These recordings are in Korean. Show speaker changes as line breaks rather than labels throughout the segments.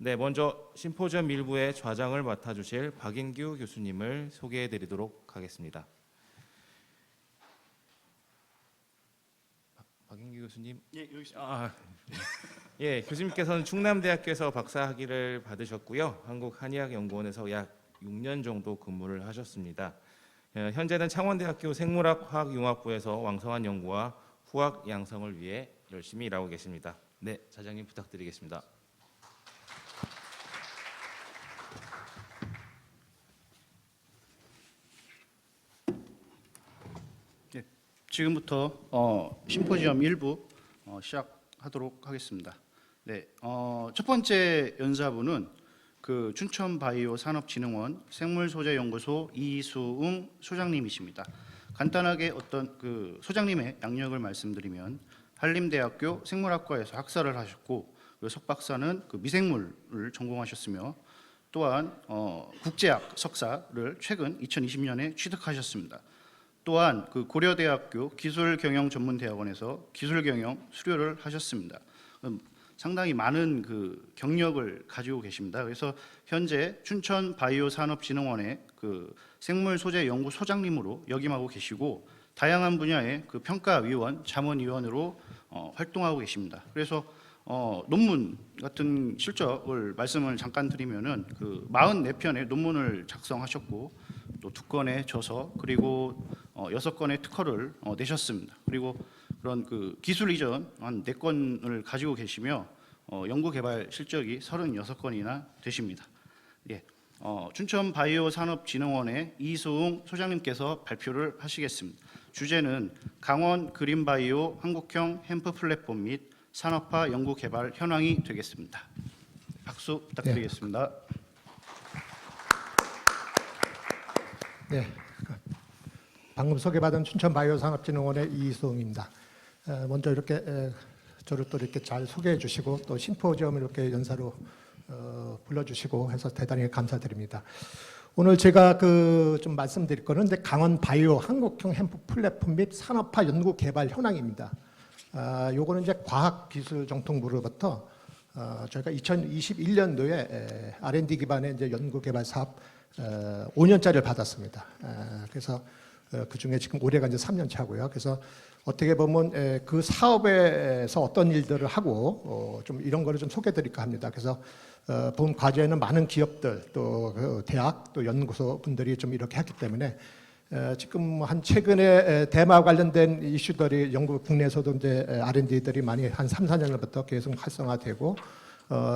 네, 먼저 심포지엄 일부의 좌장을 맡아주실 박인규 교수님을 소개해드리도록 하겠습니다. 박인규 교수님.
예, 여기 있습니다.
예, 교수님께서는 충남대학교에서 박사학위를 받으셨고요. 한국한의학연구원에서 약 6년 정도 근무를 하셨습니다. 현재는 창원대학교 생물학화학융합부에서 왕성한 연구와 후학 양성을 위해 열심히 일하고 계십니다. 네, 자장님 부탁드리겠습니다.
예, 지금부터 심포지엄 1부 시작하도록 하겠습니다. 네, 첫 번째 연사부는 그 춘천바이오산업진흥원 생물소재연구소 이수웅 소장님이십니다. 간단하게 어떤 그 소장님의 양력을 말씀드리면 한림대학교 생물학과에서 학사를 하셨고 석박사는 그 미생물을 전공하셨으며 또한 국제학 석사를 최근 2020년에 취득하셨습니다. 또한 그 고려대학교 기술경영전문대학원에서 기술경영 수료를 하셨습니다. 상당히 많은 그 경력을 가지고 계십니다. 그래서 현재 춘천바이오산업진흥원의 그 생물소재연구소장님으로 역임하고 계시고 다양한 분야의 그 평가위원, 자문위원으로 활동하고 계십니다. 그래서 논문 같은 실적을 말씀을 잠깐 드리면은 그 44편의 논문을 작성하셨고 또 2건의 저서 그리고 6건의 특허를 내셨습니다. 그리고 그런 그 기술 이전 한 4건을 가지고 계시며 연구 개발 실적이 36건이나 되십니다. 예, 춘천바이오산업진흥원의 이수웅 소장님께서 발표를 하시겠습니다. 주제는 강원 그린바이오 한국형 햄프 플랫폼 및 산업화 연구 개발 현황이 되겠습니다. 박수 부탁드리겠습니다.
네, 방금 소개받은 춘천바이오산업진흥원의 이수웅입니다. 먼저 이렇게 저를 또 이렇게 잘 소개해 주시고 또 심포지엄을 이렇게 연사로 불러주시고 해서 대단히 감사드립니다. 오늘 제가 좀 말씀드릴 거는 이제 강원 바이오 한국형 햄프 플랫폼 및 산업화 연구 개발 현황입니다. 요거는 이제 과학기술정통부로부터 저희가 2021년도에 R&D 기반의 이제 연구 개발 사업 5년짜리를 받았습니다. 그래서 그 중에 지금 올해가 이제 3년 차고요. 그래서 어떻게 보면 그 사업에서 어떤 일들을 하고 좀 이런 거를 좀 소개드릴까 합니다. 그래서 본 과제에는 많은 기업들 또 대학 또 연구소 분들이 좀 이렇게 했기 때문에 지금 한 최근에 대마 관련된 이슈들이 영국 국내에서도 이제 R&D들이 많이 한 3, 4년부터 계속 활성화되고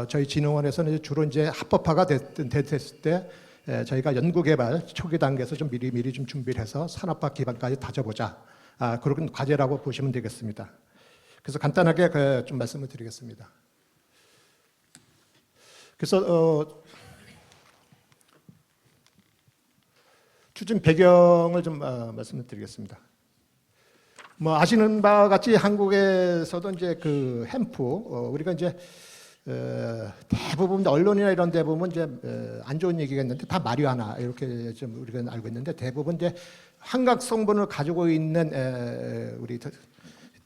저희 진흥원에서는 주로 이제 합법화가 됐을 때 저희가 연구개발 초기 단계에서 좀 미리 좀 준비를 해서 산업화 기반까지 다져보자. 그런 과제라고 보시면 되겠습니다. 그래서 간단하게 좀 말씀을 드리겠습니다. 그래서 추진 배경을 좀 말씀을 드리겠습니다. 뭐 아시는 바와 같이 한국에서도 이제 그 햄프 우리가 이제 대부분 언론이나 이런 데 보면 이제 안 좋은 얘기가 있는데 다 마리화나 이렇게 좀 우리가 알고 있는데 대부분 이제 환각 성분을 가지고 있는 우리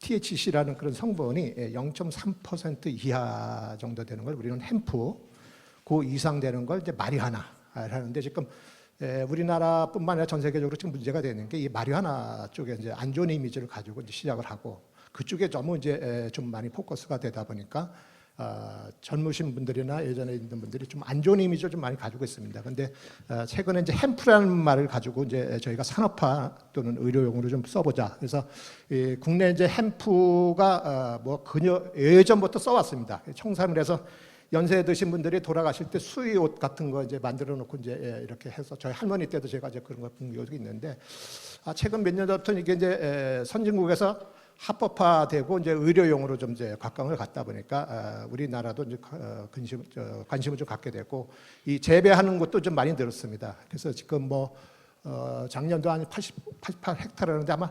THC라는 그런 성분이 0.3% 이하 정도 되는 걸 우리는 햄프, 그 이상 되는 걸 이제 마리화나 하는데 지금 우리나라뿐만 아니라 전 세계적으로 지금 문제가 되는 게 이 마리화나 쪽에 이제 안 좋은 이미지를 가지고 이제 시작을 하고 그쪽에 너무 이제 좀 많이 포커스가 되다 보니까 젊으신 분들이나 예전에 있는 분들이 좀 안 좋은 이미지를 좀 많이 가지고 있습니다. 그런데 최근에 이제 햄프라는 말을 가지고 이제 저희가 산업화 또는 의료용으로 좀 써보자. 그래서 국내 이제 햄프가 뭐 그녀 예전부터 써왔습니다. 청산을 해서 연세 드신 분들이 돌아가실 때 수의 옷 같은 거 이제 만들어 놓고 이제 이렇게 해서 저희 할머니 때도 제가 이제 그런 걸 본 적이 있는데 최근 몇 년 전부터 이게 이제 선진국에서 합법화되고 이제 의료용으로 좀 이제 각광을 갖다 보니까 우리나라도 이제 관심을 좀 갖게 되고 이 재배하는 것도 좀 많이 늘었습니다. 그래서 지금 뭐 작년도 한 88헥타르였는데 아마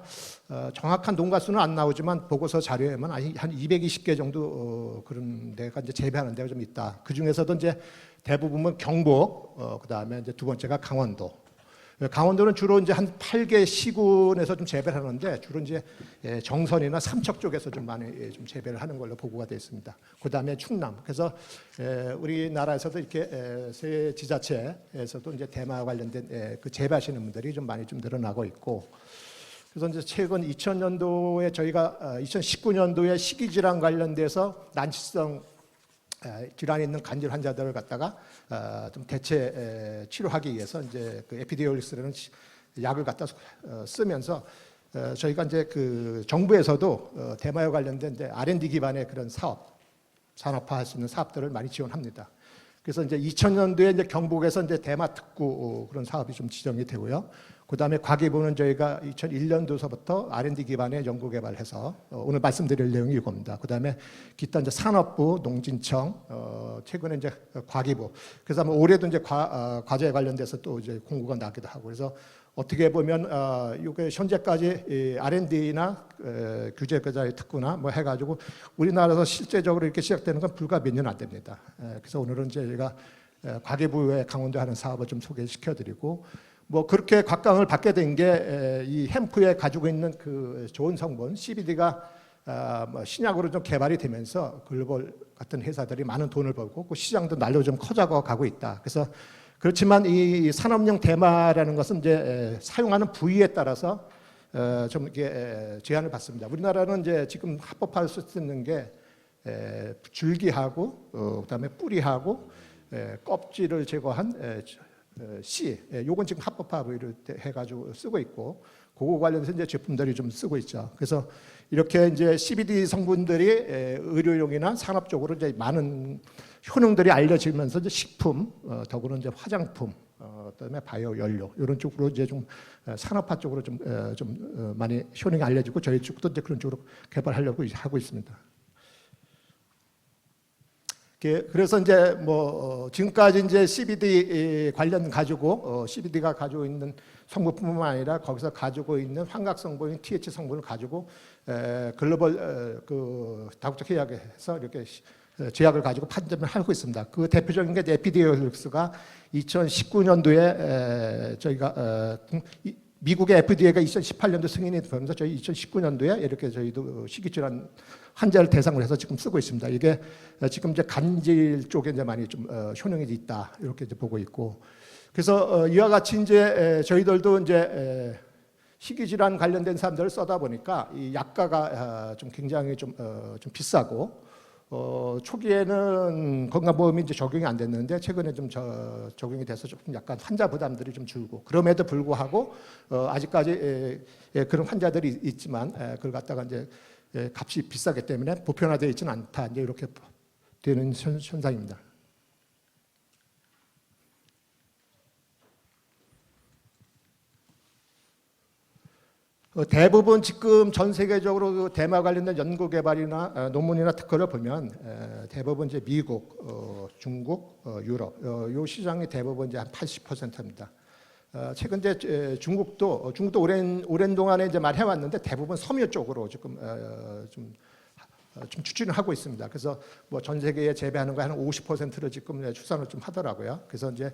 정확한 농가 수는 안 나오지만 보고서 자료에만 한 220개 정도 그런 데가 이제 재배하는 데가 좀 있다. 그 중에서도 이제 대부분은 경북, 그 다음에 이제 두 번째가 강원도. 강원도는 주로 이제 한 8개 시군에서 좀 재배를 하는데 주로 이제 정선이나 삼척 쪽에서 좀 많이 좀 재배를 하는 걸로 보고가 되어 있습니다. 그다음에 충남. 그래서 우리나라에서도 이렇게 세 지자체에서도 이제 대마 관련된 그 재배하시는 분들이 좀 많이 좀 늘어나고 있고. 그래서 이제 최근 2000년도에 저희가 2019년도에 식이질환 관련돼서 난치성 질환이 있는 간질 환자들을 갖다가 좀 대체 치료하기 위해서 이제 그 에피디올릭스라는 약을 갖다 쓰면서 저희가 이제 그 정부에서도 대마와 관련된 이제 R&D 기반의 그런 사업, 산업화할 수 있는 사업들을 많이 지원합니다. 그래서 이제 2000년도에 이제 경북에서 이제 대마 특구 그런 사업이 좀 지정이 되고요. 그다음에 과기부는 저희가 2001년도서부터 R&D 기반의 연구 개발해서 오늘 말씀드릴 내용이 이겁니다. 그다음에 기타 이제 산업부, 농진청, 최근에 이제 과기부. 그래서 아마 올해도 이제 과제에 관련돼서 또 이제 공고가 나기도 하고 그래서 어떻게 보면 이게 현재까지 R&D나 규제과자의 특구나 뭐 해가지고 우리나라에서 실제적으로 이렇게 시작되는 건 불과 몇 년 안 됩니다. 그래서 오늘은 저희가 과기부의 강원도 하는 사업을 좀 소개시켜드리고 뭐 그렇게 각광을 받게 된 게 이 햄프에 가지고 있는 그 좋은 성분 CBD가 뭐 신약으로 좀 개발이 되면서 글로벌 같은 회사들이 많은 돈을 벌고 그 시장도 날로 좀 커져가 가고 있다. 그래서 그렇지만 이 산업용 대마라는 것은 이제 사용하는 부위에 따라서 좀 이렇게 제한을 받습니다. 우리나라는 이제 지금 합법화할 수 있는 게 줄기하고 그다음에 뿌리하고 껍질을 제거한 씨, 요건 지금 합법화 부위를 해가지고 쓰고 있고 그거 관련해서 이제 제품들이 좀 쓰고 있죠. 그래서 이렇게 이제 CBD 성분들이 의료용이나 산업적으로 이제 많은 효능들이 알려지면서 이제 식품, 더불어 이제 화장품, 그다음에 바이오 연료 이런 쪽으로 이제 좀 산업화 쪽으로 좀 많이 효능이 알려지고 저희 쪽도 이제 그런 쪽으로 개발하려고 하고 있습니다. 그래서 이제 뭐 지금까지 이제 CBD 관련 가지고 CBD가 가지고 있는 성분뿐만 아니라 거기서 가지고 있는 환각 성분인 TH 성분을 가지고 글로벌 그 다국적 협약에서 이렇게 제약을 가지고 판정을 하고 있습니다. 그 대표적인 게 에피디올릭스가 2019년도에 저희가 미국의 FDA가 2018년도 승인이 되면서 저희 2019년도에 이렇게 저희도 식이질환 환자를 대상으로 해서 지금 쓰고 있습니다. 이게 지금 이제 간질 쪽에 이제 많이 좀 효능이 있다 이렇게 이제 보고 있고 그래서 이와 같이 이제 저희들도 이제 식이질환 관련된 사람들을 써다 보니까 이 약가가 좀 굉장히 좀 비싸고 초기에는 건강보험이 이제 적용이 안 됐는데 최근에 좀 적용이 돼서 조금 약간 환자 부담들이 좀 줄고 그럼에도 불구하고 아직까지 그런 환자들이 있지만 그걸 갖다가 이제 값이 비싸기 때문에 보편화되어 있지는 않다 이제 이렇게 되는 현상입니다. 대부분 지금 전 세계적으로 대마 관련된 연구 개발이나 논문이나 특허를 보면 대부분 이제 미국, 중국, 유럽 요 시장이 대부분 이제 한 80%입니다. 최근 이제 중국도 오랜 동안에 이제 말 해왔는데 대부분 섬유 쪽으로 지금 좀 추진을 하고 있습니다. 그래서 뭐 전 세계에 재배하는 거 한 50%를 지금 추산을 좀 하더라고요. 그래서 이제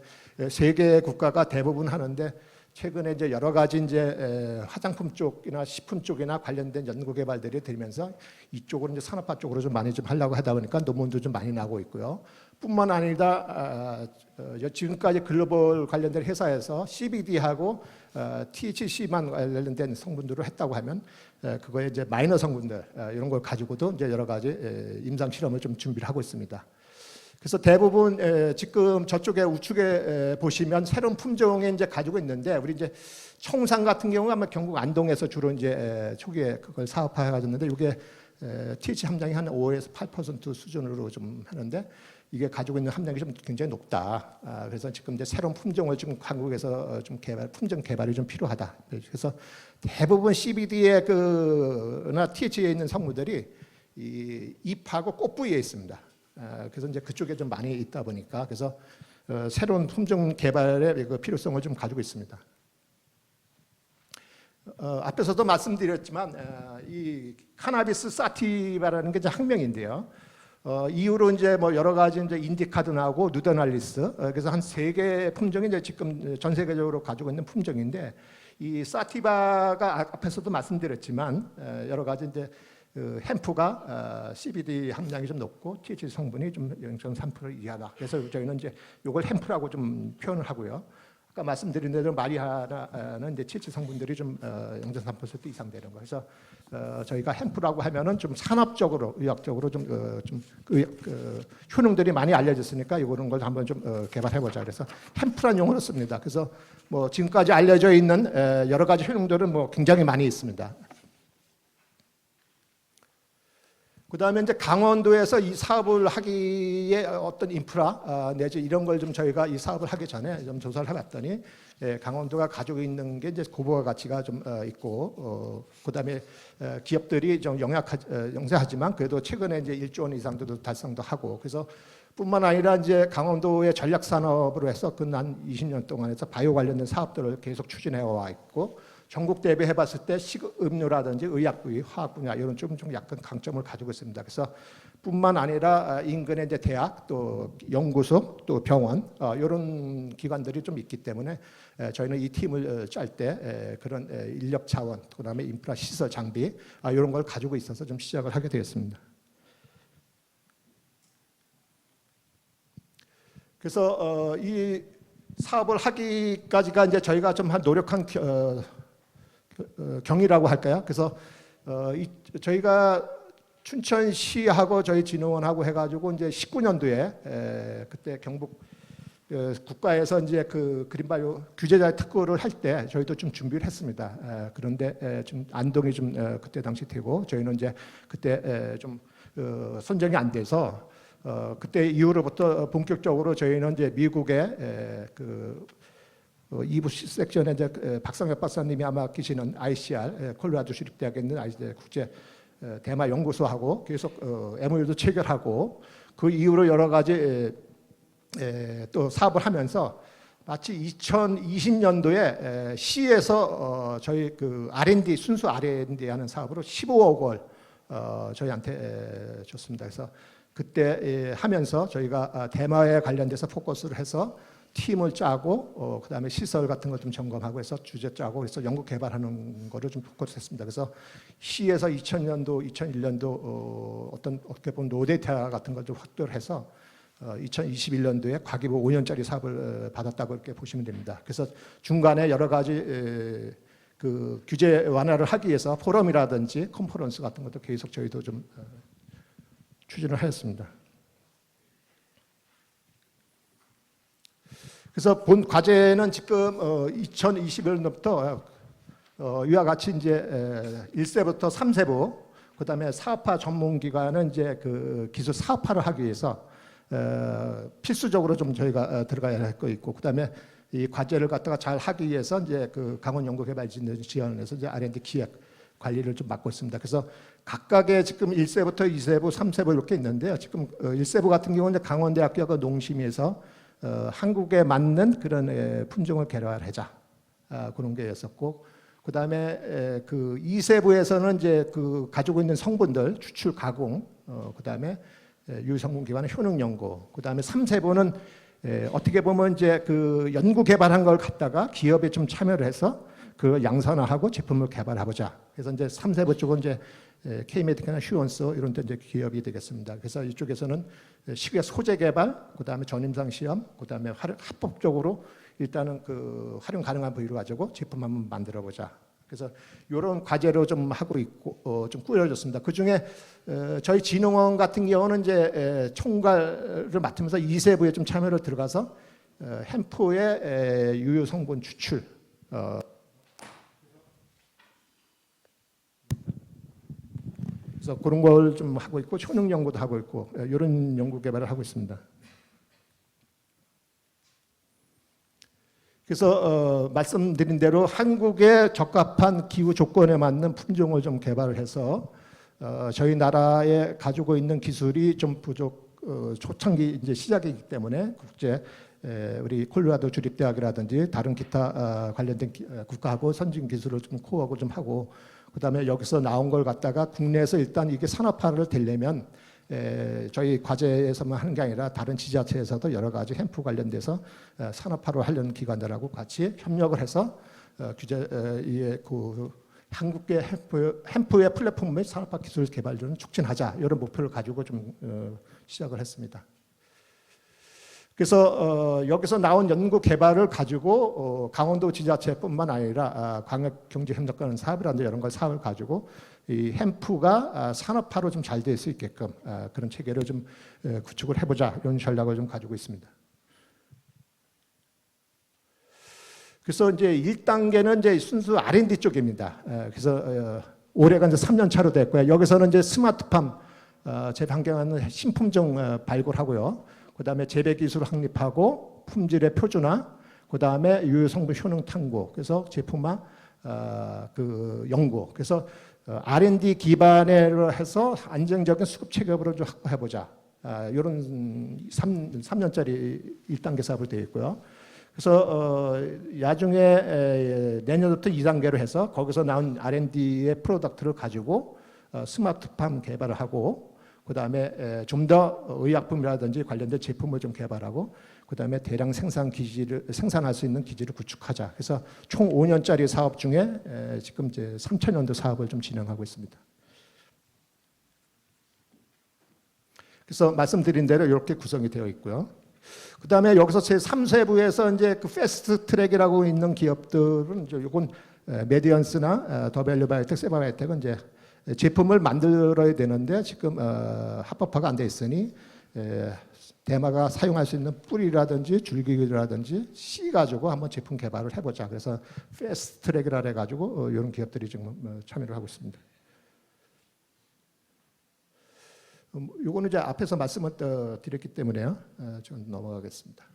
세계 국가가 대부분 하는데. 최근에 이제 여러 가지 이제 화장품 쪽이나 식품 쪽이나 관련된 연구 개발들이 들면서 이쪽으로 이제 산업화 쪽으로 좀 많이 좀 하려고 하다 보니까 논문도 좀 많이 나고 있고요. 뿐만 아니라 지금까지 글로벌 관련된 회사에서 CBD하고 THC만 관련된 성분들을 했다고 하면 그거에 이제 마이너 성분들 이런 걸 가지고도 이제 여러 가지 임상 실험을 좀 준비를 하고 있습니다. 그래서 대부분 지금 저쪽에 우측에 보시면 새로운 품종에 이제 가지고 있는데 우리 이제 청산 같은 경우는 아마 경북 안동에서 주로 이제 초기에 그걸 사업화해 가졌는데 이게 TH 함량이 한 5에서 8% 수준으로 좀 하는데 이게 가지고 있는 함량이 좀 굉장히 높다. 그래서 지금 이제 새로운 품종을 지금 한국에서 좀 품종 개발이 좀 필요하다. 그래서 대부분 CBD의 그나 TH에 있는 성분들이 이 잎하고 꽃 부위에 있습니다. 그래서 이제 그쪽에 좀 많이 있다 보니까 그래서 새로운 품종 개발의 그 필요성을 좀 가지고 있습니다. 앞에서도 말씀드렸지만 이 카나비스 사티바라는 게 이제 학명인데요. 이후로 이제 뭐 여러 가지 이제 인디카도 나오고 누더날리스, 그래서 한 3개 품종이 이제 지금 전 세계적으로 가지고 있는 품종인데, 이 사티바가 앞에서도 말씀드렸지만 여러 가지 이제 햄프가 CBD 함량이 좀 높고 THC 성분이 좀 0.3% 이하다. 그래서 저희는 이제 이걸 햄프라고 좀 표현을 하고요. 아까 말씀드린 대로 마리화나는 이제 THC 성분들이 좀 0.3% 이상 되는 거. 그래서 저희가 햄프라고 하면은 좀 산업적으로, 의학적으로 좀 효능들이 많이 알려졌으니까 이런 걸 한번 좀 개발해보자. 그래서 햄프란 용어를 씁니다. 그래서 뭐 지금까지 알려져 있는 여러 가지 효능들은 뭐 굉장히 많이 있습니다. 그 다음에 이제 강원도에서 이 사업을 하기에 어떤 인프라 내지 이런 걸 좀 저희가 이 사업을 하기 전에 좀 조사를 해봤더니, 강원도가 가지고 있는 게 이제 고부가 가치가 좀 있고, 그 다음에 기업들이 좀 영세하지만 그래도 최근에 이제 1조 원 이상도 달성도 하고, 그래서 뿐만 아니라 이제 강원도의 전략 산업으로 해서 한 20년 동안 해서 바이오 관련된 사업들을 계속 추진해 와 있고, 전국 대비해 봤을 때 식음료라든지 의약 부위, 화학 분야 이런 좀 약간 강점을 가지고 있습니다. 그래서 뿐만 아니라 인근에 이제 대학, 또 연구소, 또 병원 이런 기관들이 좀 있기 때문에 저희는 이 팀을 짤 때 그런 인력 차원, 그다음에 인프라 시설 장비 이런 걸 가지고 있어서 좀 시작을 하게 되었습니다. 그래서 이 사업을 하기까지가 이제 저희가 좀 한 노력한 경위라고 할까요? 그래서 저희가 춘천시하고 저희 진흥원하고 해가지고 이제 19년도에 그때 경북 국가에서 이제 그 그린바이오 규제자의 특구를 할 때 저희도 좀 준비를 했습니다. 그런데 좀 안동이 좀 그때 당시 되고, 저희는 이제 그때 좀 선정이 안 돼서 그때 이후로부터 본격적으로 저희는 이제 미국의 그 2부 섹션에 이제 박상엽 박사님이 아마 계시는 ICR 콜로라도 주립대학에 있는 국제 대마 연구소하고 계속 MOU도 체결하고, 그 이후로 여러 가지 또 사업을 하면서 마치 2020년도에 시에서 저희 그 R&D 순수 R&D 하는 사업으로 15억 원 저희한테 줬습니다. 그래서 그때 하면서 저희가 대마에 관련돼서 포커스를 해서 팀을 짜고 그다음에 시설 같은 거 좀 점검하고 해서 주제 짜고 그래서 연구 개발하는 거를 좀 포커스했습니다. 그래서 시에서 2000년도, 2001년도 어떻게 보면 노데이터 같은 걸 좀 확보를 해서 2021년도에 과기부 5년짜리 사업을 받았다고 이렇게 보시면 됩니다. 그래서 중간에 여러 가지 그 규제 완화를 하기 위해서 포럼이라든지 컨퍼런스 같은 것도 계속 저희도 좀 추진을 하였습니다. 그래서 본 과제는 지금 2021년부터 이와 같이 이제 1세부터 3세부, 그다음에 사업화 전문기관은 이제 그 기술 사업화를 하기 위해서 필수적으로 좀 저희가 들어가야 할 거 있고, 그다음에 이 과제를 갖다가 잘 하기 위해서 이제 그 강원연구개발지원에서 이제 R&D 기획 관리를 좀 맡고 있습니다. 그래서 각각의 지금 1세부터 2세부, 3세부 이렇게 있는데요. 지금 1세부 같은 경우는 강원대학교가 농심에서 한국에 맞는 그런 품종을 개발하자 그런 게 있었고, 그 다음에 그 2세부에서는 이제 그 가지고 있는 성분들 추출 가공, 그 다음에 유성분 기반의 효능 연구, 그 다음에 3세부는 어떻게 보면 이제 그 연구 개발한 걸 갖다가 기업에 좀 참여를 해서 그 양산화하고 제품을 개발해보자. 그래서 이제 3세부 쪽은 이제 K-메디카나 휴원스 이런 데 이제 기업이 되겠습니다. 그래서 이쪽에서는 식약 소재 개발, 그 다음에 전임상 시험, 그 다음에 합법적으로 일단은 그 활용 가능한 부위로 가지고 제품 한번 만들어 보자. 그래서 이런 과제로 좀 하고 있고 좀 꾸려졌습니다. 그 중에 저희 진흥원 같은 경우는 이제 총괄을 맡으면서 2세부에 좀 참여를 들어가서 햄프의 유효 성분 추출. 그래서 그런 걸 좀 하고 있고 효능 연구도 하고 있고 이런 연구 개발을 하고 있습니다. 그래서 말씀드린 대로 한국에 적합한 기후 조건에 맞는 품종을 좀 개발을 해서 저희 나라에 가지고 있는 기술이 좀 부족, 초창기 이제 시작이기 때문에 국제 우리 콜로라도 주립대학이라든지 다른 기타 관련된 국가하고 선진 기술을 좀 코어하고 좀 하고, 그다음에 여기서 나온 걸 갖다가 국내에서 일단 이게 산업화를 되려면 저희 과제에서만 하는 게 아니라 다른 지자체에서도 여러 가지 햄프 관련돼서 산업화로 하려는 기관들하고 같이 협력을 해서 한국의 햄프의 플랫폼 및 산업화 기술 개발을 촉진하자 이런 목표를 가지고 좀 시작을 했습니다. 그래서 여기서 나온 연구 개발을 가지고 강원도 지자체뿐만 아니라 광역경제협력과는 사업이라든지 이런 걸 사업을 가지고 이 햄프가 산업화로 좀 잘 될 수 있게끔 그런 체계를 좀 구축을 해보자 이런 전략을 좀 가지고 있습니다. 그래서 이제 1단계는 이제 순수 R&D 쪽입니다. 그래서 올해가 이제 3년 차로 됐고요. 여기서는 이제 스마트팜 재방경하는 신품종 발굴하고요. 그다음에 재배 기술 확립하고 품질의 표준화, 그다음에 유효 성분 효능 탐구, 그래서 제품화 그 연구. 그래서 R&D 기반으로 해서 안정적인 수급 체계로 좀 확보해 보자. 이런 3년짜리 1단계 사업으로 되어 있고요. 그래서 야중에 내년부터 2단계로 해서 거기서 나온 R&D의 프로덕트를 가지고 스마트팜 개발을 하고, 그다음에 좀 더 의약품이라든지 관련된 제품을 좀 개발하고, 그다음에 대량 생산할 수 있는 기지를 구축하자. 그래서 총 5년짜리 사업 중에 지금 이제 3천년도 사업을 좀 진행하고 있습니다. 그래서 말씀드린 대로 이렇게 구성이 되어 있고요. 그다음에 여기서 제 3세부에서 이제 그 패스트 트랙이라고 있는 기업들은 이건 메디언스나 더밸류 바이오텍, 세바 바이오텍은 이제 제품을 만들어야 되는데 지금 합법화가 안 돼 있으니 대마가 사용할 수 있는 뿌리라든지 줄기라든지 씨 가지고 한번 제품 개발을 해보자. 그래서 패스트 트랙이라 해가지고 이런 기업들이 지금 참여를 하고 있습니다. 요거는 이제 앞에서 말씀을 드렸기 때문에요. 좀 넘어가겠습니다.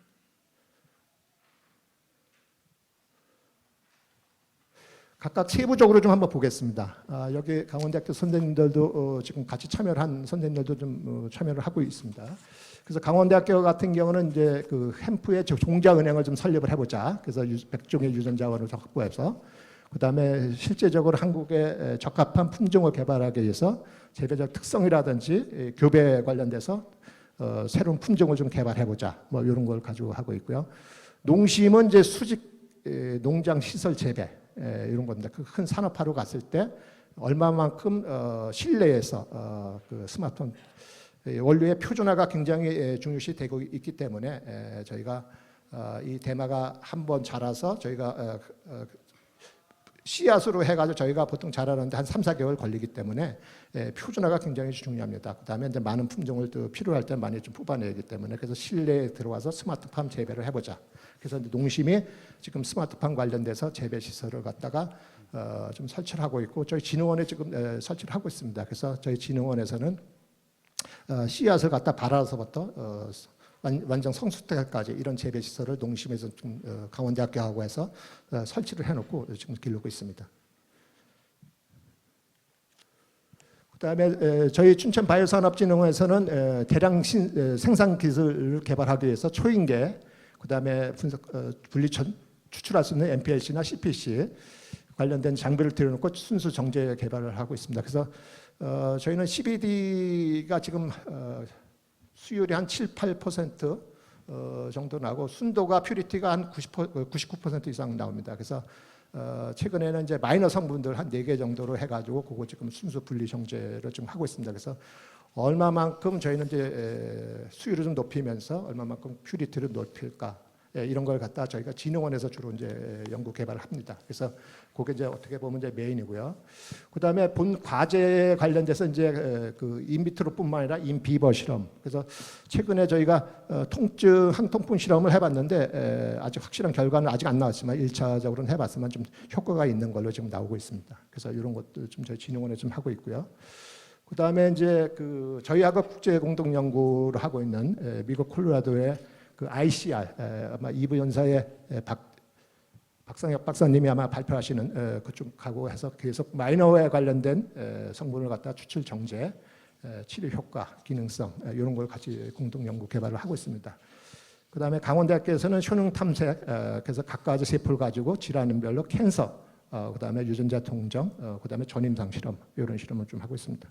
각각 세부적으로 좀 한번 보겠습니다. 여기 강원대학교 선생님들도 지금 같이 참여를 한 선생님들도 좀 참여를 하고 있습니다. 그래서 강원대학교 같은 경우는 이제 그 햄프의 종자은행을 좀 설립을 해보자. 그래서 100종의 유전자원을 확보해서, 그다음에 실제적으로 한국에 적합한 품종을 개발하기 위해서 재배적 특성이라든지 교배 관련돼서 새로운 품종을 좀 개발해보자. 뭐 이런 걸 가지고 하고 있고요. 농심은 이제 수직 농장 시설 재배 이런 겁니다. 그 큰 산업화로 갔을 때 얼마만큼 실내에서 그 스마트폰 원료의 표준화가 굉장히 중요시 되고 있기 때문에 저희가 이 대마가 한번 자라서 저희가 씨앗으로 해가지고 저희가 보통 자라는데 한 3, 4개월 걸리기 때문에 표준화가 굉장히 중요합니다. 그다음에 이제 많은 품종을 또 필요할 때 많이 좀 뽑아내기 때문에, 그래서 실내에 들어와서 스마트팜 재배를 해보자. 그래서 농심이 지금 스마트팜 관련돼서 재배 시설을 갖다가 좀 설치를 하고 있고, 저희 진흥원에 지금 설치를 하고 있습니다. 그래서 저희 진흥원에서는 씨앗을 갖다 발아서부터 완전 성숙때까지 이런 재배 시설을 농심에서 좀 강원대학교하고 해서 설치를 해놓고 지금 기르고 있습니다. 그다음에 저희 춘천 바이오산업진흥원에서는 대량 생산 기술을 개발하기 위해서 초인계, 그다음에 분리 추출할 수 있는 MPLC나 CPC 관련된 장비를 들여놓고 순수 정제 개발을 하고 있습니다. 그래서 저희는 CBD가 지금 수율이 한 7, 8% 정도 나고, 순도가 퓨리티가 한 99% 이상 나옵니다. 그래서 최근에는 이제 마이너 성분들 한 4개 정도로 해가지고 그거 지금 순수 분리 정제를 좀 하고 있습니다. 그래서 얼마만큼 저희는 이제 수율을 좀 높이면서 얼마만큼 퓨리티를 높일까, 이런 걸 갖다 저희가 진흥원에서 주로 이제 연구 개발을 합니다. 그래서 그게 이제 어떻게 보면 이제 메인이고요. 그다음에 본 과제에 관련돼서 이제 그 인비트로뿐만 아니라 인비버 실험. 그래서 최근에 저희가 항통풍 실험을 해봤는데 아직 확실한 결과는 아직 안 나왔지만 1차적으로는 해봤지만 좀 효과가 있는 걸로 지금 나오고 있습니다. 그래서 이런 것도 좀 저희 진흥원에 좀 하고 있고요. 그다음에 이제 그 저희하고 국제 공동 연구를 하고 있는 미국 콜로라도의 그 ICR 아마 이부 연사의 박상혁 박사님이 아마 발표하시는 그쪽하고 해서 계속 마이너에 관련된 성분을 갖다 추출 정제, 치료 효과, 기능성 이런 걸 같이 공동 연구 개발을 하고 있습니다. 그다음에 강원대학교에서는 효능 탐색, 그래서 각가지 세포를 가지고 질환별로 캔서, 그다음에 유전자 통정, 그다음에 전임상 실험 이런 실험을 좀 하고 있습니다.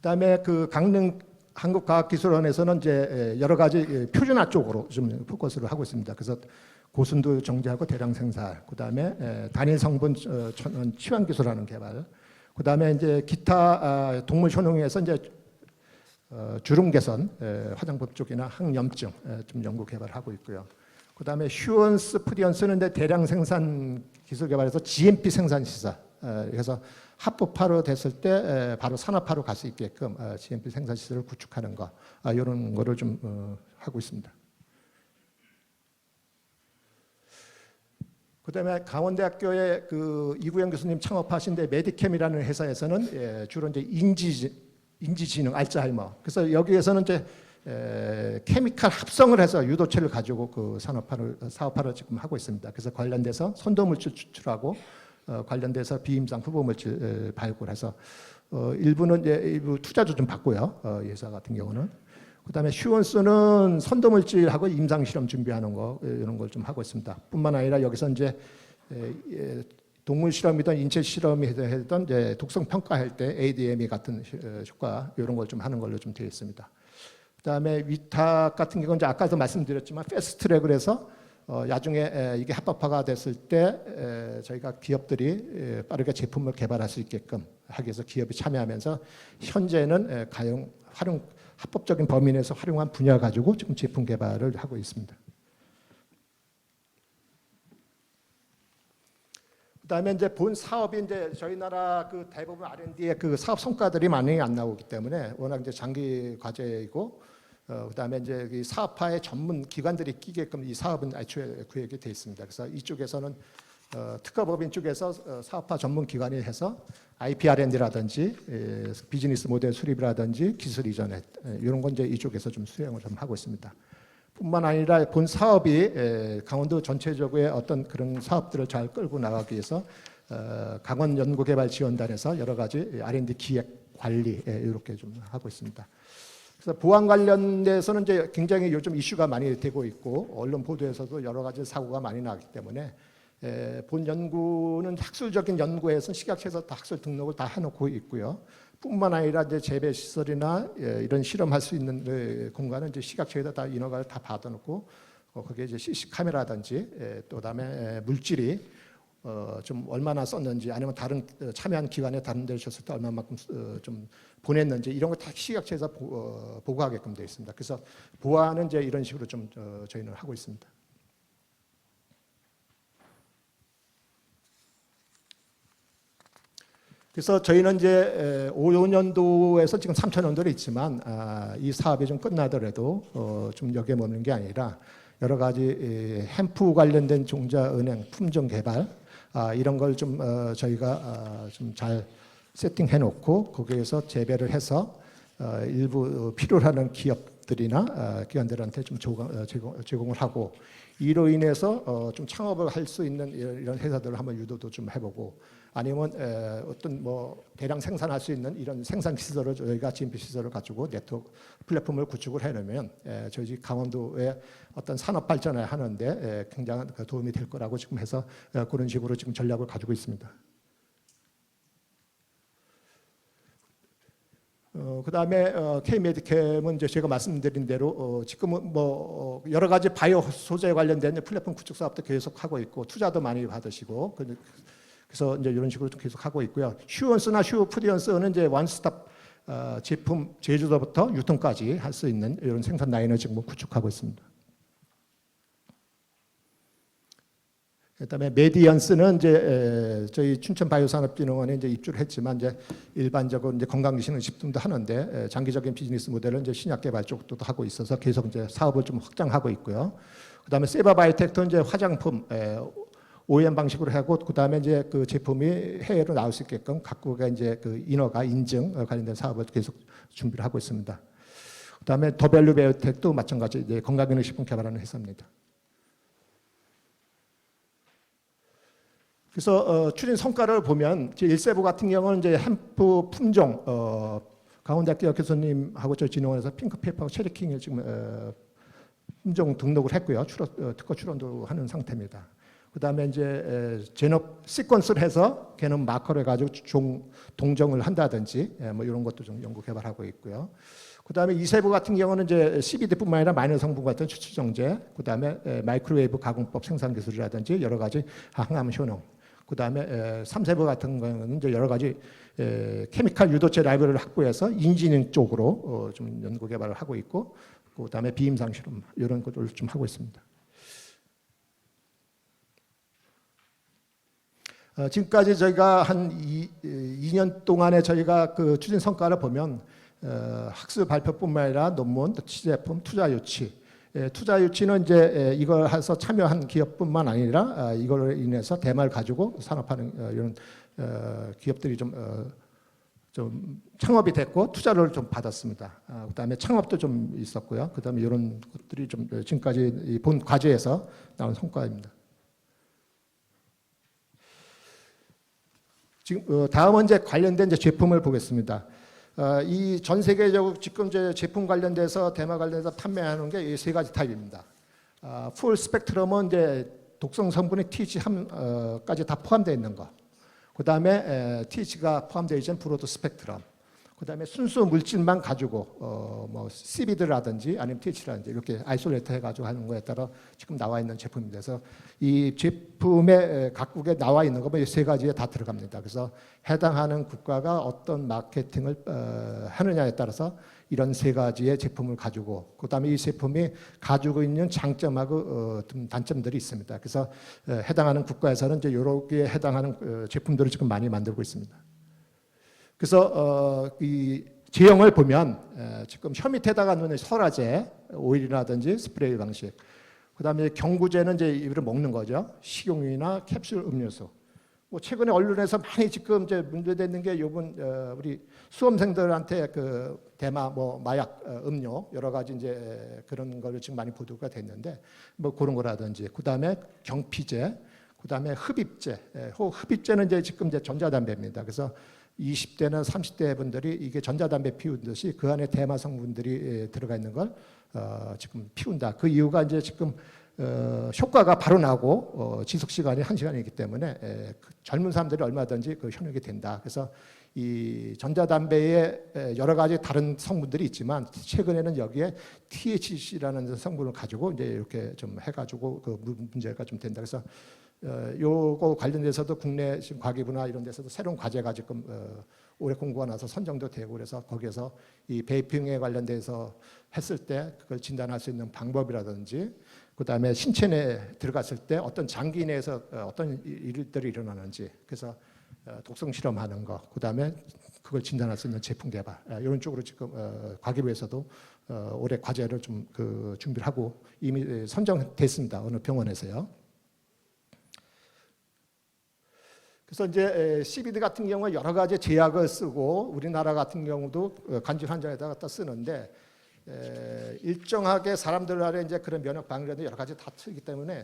그다음에 그 강릉 한국과학기술원에서는 이제 여러 가지 표준화 쪽으로 좀 포커스를 하고 있습니다. 그래서 고순도 정제하고 대량 생산, 그다음에 단일 성분 천연 치환 기술하는 개발, 그다음에 이제 기타 동물 효능에서 이제 주름 개선, 화장품 쪽이나 항염증 좀 연구 개발하고 있고요. 그다음에 휴언스 프리언스는 이제 대량 생산 기술 개발해서 GMP 생산 시설, 그래서 합법화로 됐을 때 바로 산업화로 갈 수 있게끔 GMP 생산 시설을 구축하는 거, 이런 거를 좀 하고 있습니다. 그다음에 강원대학교의 그 이구영 교수님 창업하신 데 메디캠이라는 회사에서는 주로 이제 인지지능 알츠하이머. 그래서 여기에서는 이제 케미칼 합성을 해서 유도체를 가지고 그 사업화를 지금 하고 있습니다. 그래서 관련돼서 선도물질 추출하고 관련돼서 비임상 후보물질 발굴해서 일부는 이제 일부 투자도 좀 받고요. 이 회사 같은 경우는. 그다음에 휴원스는 선도물질하고 임상 실험 준비하는 거 이런 걸 좀 하고 있습니다. 뿐만 아니라 여기서 이제 동물 실험이든 인체 실험이든 이제 독성 평가할 때 ADME 같은 효과 이런 걸 좀 하는 걸로 좀 되어 있습니다. 그다음에 위탁 같은 경우는 이제 아까도 말씀드렸지만 패스트트랙을 해서 나중에 이게 합법화가 됐을 때 저희가 기업들이 빠르게 제품을 개발할 수 있게끔 하기 위해서 기업이 참여하면서 현재는 활용 합법적인 범위 내에서 활용한 분야 가지고 지금 제품 개발을 하고 있습니다. 그다음에 이제 본 사업이 이제 저희 나라 그 대부분 R&D의 그 사업 성과들이 많이 안 나오기 때문에 워낙 이제 장기 과제이고 그다음에 이제 이 사업화에 전문 기관들이 끼게끔 이 사업은 애초에 구획이 돼 있습니다. 그래서 이쪽에서는 특허법인 쪽에서 사업화 전문 기관이 해서 IP R&D라든지 비즈니스 모델 수립이라든지 기술 이전에 이런 건 이제 이쪽에서 좀 수행을 좀 하고 있습니다. 뿐만 아니라 본 사업이 강원도 전체적으로의 어떤 그런 사업들을 잘 끌고 나가기 위해서 강원 연구개발지원단에서 여러 가지 R&D 기획 관리 이렇게 좀 하고 있습니다. 그래서 보안 관련돼서는 이제 굉장히 요즘 이슈가 많이 되고 있고 언론 보도에서도 여러 가지 사고가 많이 나기 때문에 본 연구는 학술적인 연구에서 식약처에서 다 학술 등록을 다 해놓고 있고요. 뿐만 아니라 이제 재배 시설이나 이런 실험할 수 있는 공간은 이제 식약처에다 다 인허가를 다 받아놓고 거기에 이제 CC 카메라든지 또 그다음에 물질이 좀 얼마나 썼는지 아니면 다른 참여한 기관에 다른 데 줬을 때 얼마만큼 좀 보냈는지 이런 거 다 식약처에서 보고하게끔 되어 있습니다. 그래서 보안은 이제 이런 식으로 좀 저희는 하고 있습니다. 그래서 저희는 이제 5년도에서 지금 3천년도로 있지만 이 사업이 좀 끝나더라도 좀 여기에 머무는 게 아니라 여러 가지 햄프 관련된 종자 은행 품종 개발 이런 걸 좀 저희가 좀 잘 세팅해 놓고 거기에서 재배를 해서 일부 필요로 하는 기업들이나 기관들한테 좀 제공을 하고 이로 인해서 좀 창업을 할 수 있는 이런 회사들을 한번 유도도 좀 해보고 아니면 어떤 뭐 대량 생산할 수 있는 이런 생산 시설을 저희가 GMP 시설을 가지고 네트워크 플랫폼을 구축을 해놓으면 저희 강원도의 어떤 산업 발전을 하는데 굉장한 도움이 될 거라고 지금 해서 그런 식으로 지금 전략을 가지고 있습니다. 그다음에 K-메디캠은 이제 제가 말씀드린 대로 지금은 뭐 여러 가지 바이오 소재에 관련된 플랫폼 구축 사업도 계속 하고 있고 투자도 많이 받으시고 그래서 이제 이런 식으로 계속 하고 있고요. 휴원스나 휴프리언스는 이제 원스톱 제품 제조부터 유통까지 할 수 있는 이런 생산 라인을 지금 구축하고 있습니다. 그다음에 메디언스는 이제 저희 춘천바이오산업진흥원에 이제 입주를 했지만 이제 일반적으로 이제 건강기능 식품도 하는데 장기적인 비즈니스 모델은 이제 신약 개발 쪽도 하고 있어서 계속 이제 사업을 좀 확장하고 있고요. 그다음에 세바바이오텍도 이제 화장품 OEM 방식으로 하고 그다음에 이제 그 제품이 해외로 나올 수 있게끔 각국의 이제 그 인허가 인증 관련된 사업을 계속 준비를 하고 있습니다. 그다음에 더밸류 바이오텍도 마찬가지 이제 건강기능식품 개발하는 회사입니다. 그래서 추진 성과를 보면 제 1세부 같은 경우는 이제 햄프 품종 강원대학교 교수님하고 저희 진흥원에서 핑크페이퍼하고 체리킹을 지금 품종 등록을 했고요. 특허 출원도 하는 상태입니다. 그다음에 이제 제노 시퀀스를 해서 게놈 마커를 해가지고 동정을 한다든지 뭐 이런 것도 좀 연구 개발하고 있고요. 그다음에 이세부 같은 경우는 이제 CBD뿐만 아니라 마이너 성분 같은 추출정제, 그다음에 마이크로웨이브 가공법 생산 기술이라든지 여러 가지 항암 효능, 그다음에 3세부 같은 경우는 이제 여러 가지 케미칼 유도체 라이브러리를 확보해서 인지능 쪽으로 좀 연구 개발을 하고 있고, 그다음에 비임상 실험 이런 것들을 좀 하고 있습니다. 지금까지 저희가 한 2년 동안에 저희가 그 추진 성과를 보면 학술 발표뿐만 아니라 논문, 시제품, 투자 유치. 투자 유치는 이제 이걸 해서 참여한 기업뿐만 아니라 이걸 인해서 대마를 가지고 산업하는 이런 기업들이 좀 창업이 됐고 투자를 좀 받았습니다. 그다음에 창업도 좀 있었고요. 그다음에 이런 것들이 좀 지금까지 본 과제에서 나온 성과입니다. 지금 다음은 이제 관련된 이제 제품을 보겠습니다. 이 전 세계적으로 지금 이제 제품 관련돼서 대마 관련해서 판매하는 게 이 세 가지 타입입니다. 풀 스펙트럼은 이제 독성 성분의 TH까지 다 포함되어 있는 거. 그다음에 TH가 포함되어 있는 브로드 스펙트럼. 그다음에 순수 물질만 가지고 뭐 CBD라든지 아니면 TH라든지 이렇게 아이솔레이트 해가지고 하는 거에 따라 지금 나와 있는 제품입니다. 그래서 이 제품에 각국에 나와 있는 거면 이 세 가지에 다 들어갑니다. 그래서 해당하는 국가가 어떤 마케팅을 하느냐에 따라서 이런 세 가지의 제품을 가지고, 그다음에 이 제품이 가지고 있는 장점하고 단점들이 있습니다. 그래서 해당하는 국가에서는 이제 이렇게 해당하는 제품들을 지금 많이 만들고 있습니다. 그래서 이 제형을 보면 지금 혀 밑에다가 놓는 설화제, 오일이라든지 스프레이 방식, 그다음에 경구제는 이제 이를 먹는 거죠. 식용유나 캡슐 음료수. 뭐 최근에 언론에서 많이 지금 이제 문제되는 게 요번 우리 수험생들한테 그 대마 뭐 마약 음료 여러 가지 이제 그런 거를 지금 많이 보도가 됐는데 뭐 그런 거라든지, 그다음에 경피제, 그다음에 흡입제. 흡입제는 이제 지금 이제 전자담배입니다. 그래서 20대나 30대 분들이 이게 전자담배 피우듯이 그 안에 대마 성분들이 들어가 있는 걸 지금 피운다. 그 이유가 이제 지금 효과가 바로 나고 지속 시간이 1시간이기 때문에 그 젊은 사람들이 얼마든지 그 현혹이 된다. 그래서 이 전자담배에 여러 가지 다른 성분들이 있지만 최근에는 여기에 THC라는 성분을 가지고 이제 이렇게 좀 해가지고 그 문제가 좀 된다. 그래서 요거 관련돼서도 국내 지금 과기부나 이런 데서도 새로운 과제가 지금 올해 공고가 나서 선정도 되고, 그래서 거기에서 이 베이핑에 관련돼서 했을 때 그걸 진단할 수 있는 방법이라든지, 그다음에 신체 내에 들어갔을 때 어떤 장기 내에서 어떤 일들이 일어나는지, 그래서 독성 실험하는 거, 그다음에 그걸 진단할 수 있는 제품 개발, 이런 쪽으로 지금 과기부에서도 올해 과제를 좀 그 준비를 하고 이미 선정됐습니다. 어느 병원에서요. 그래서 이제 CBD 같은 경우는 여러 가지 제약을 쓰고 우리나라 같은 경우도 간질 환자에다 갖다 쓰는데 일정하게 사람들 안에 이제 그런 면역 방어라든지 여러 가지 다 틀기 때문에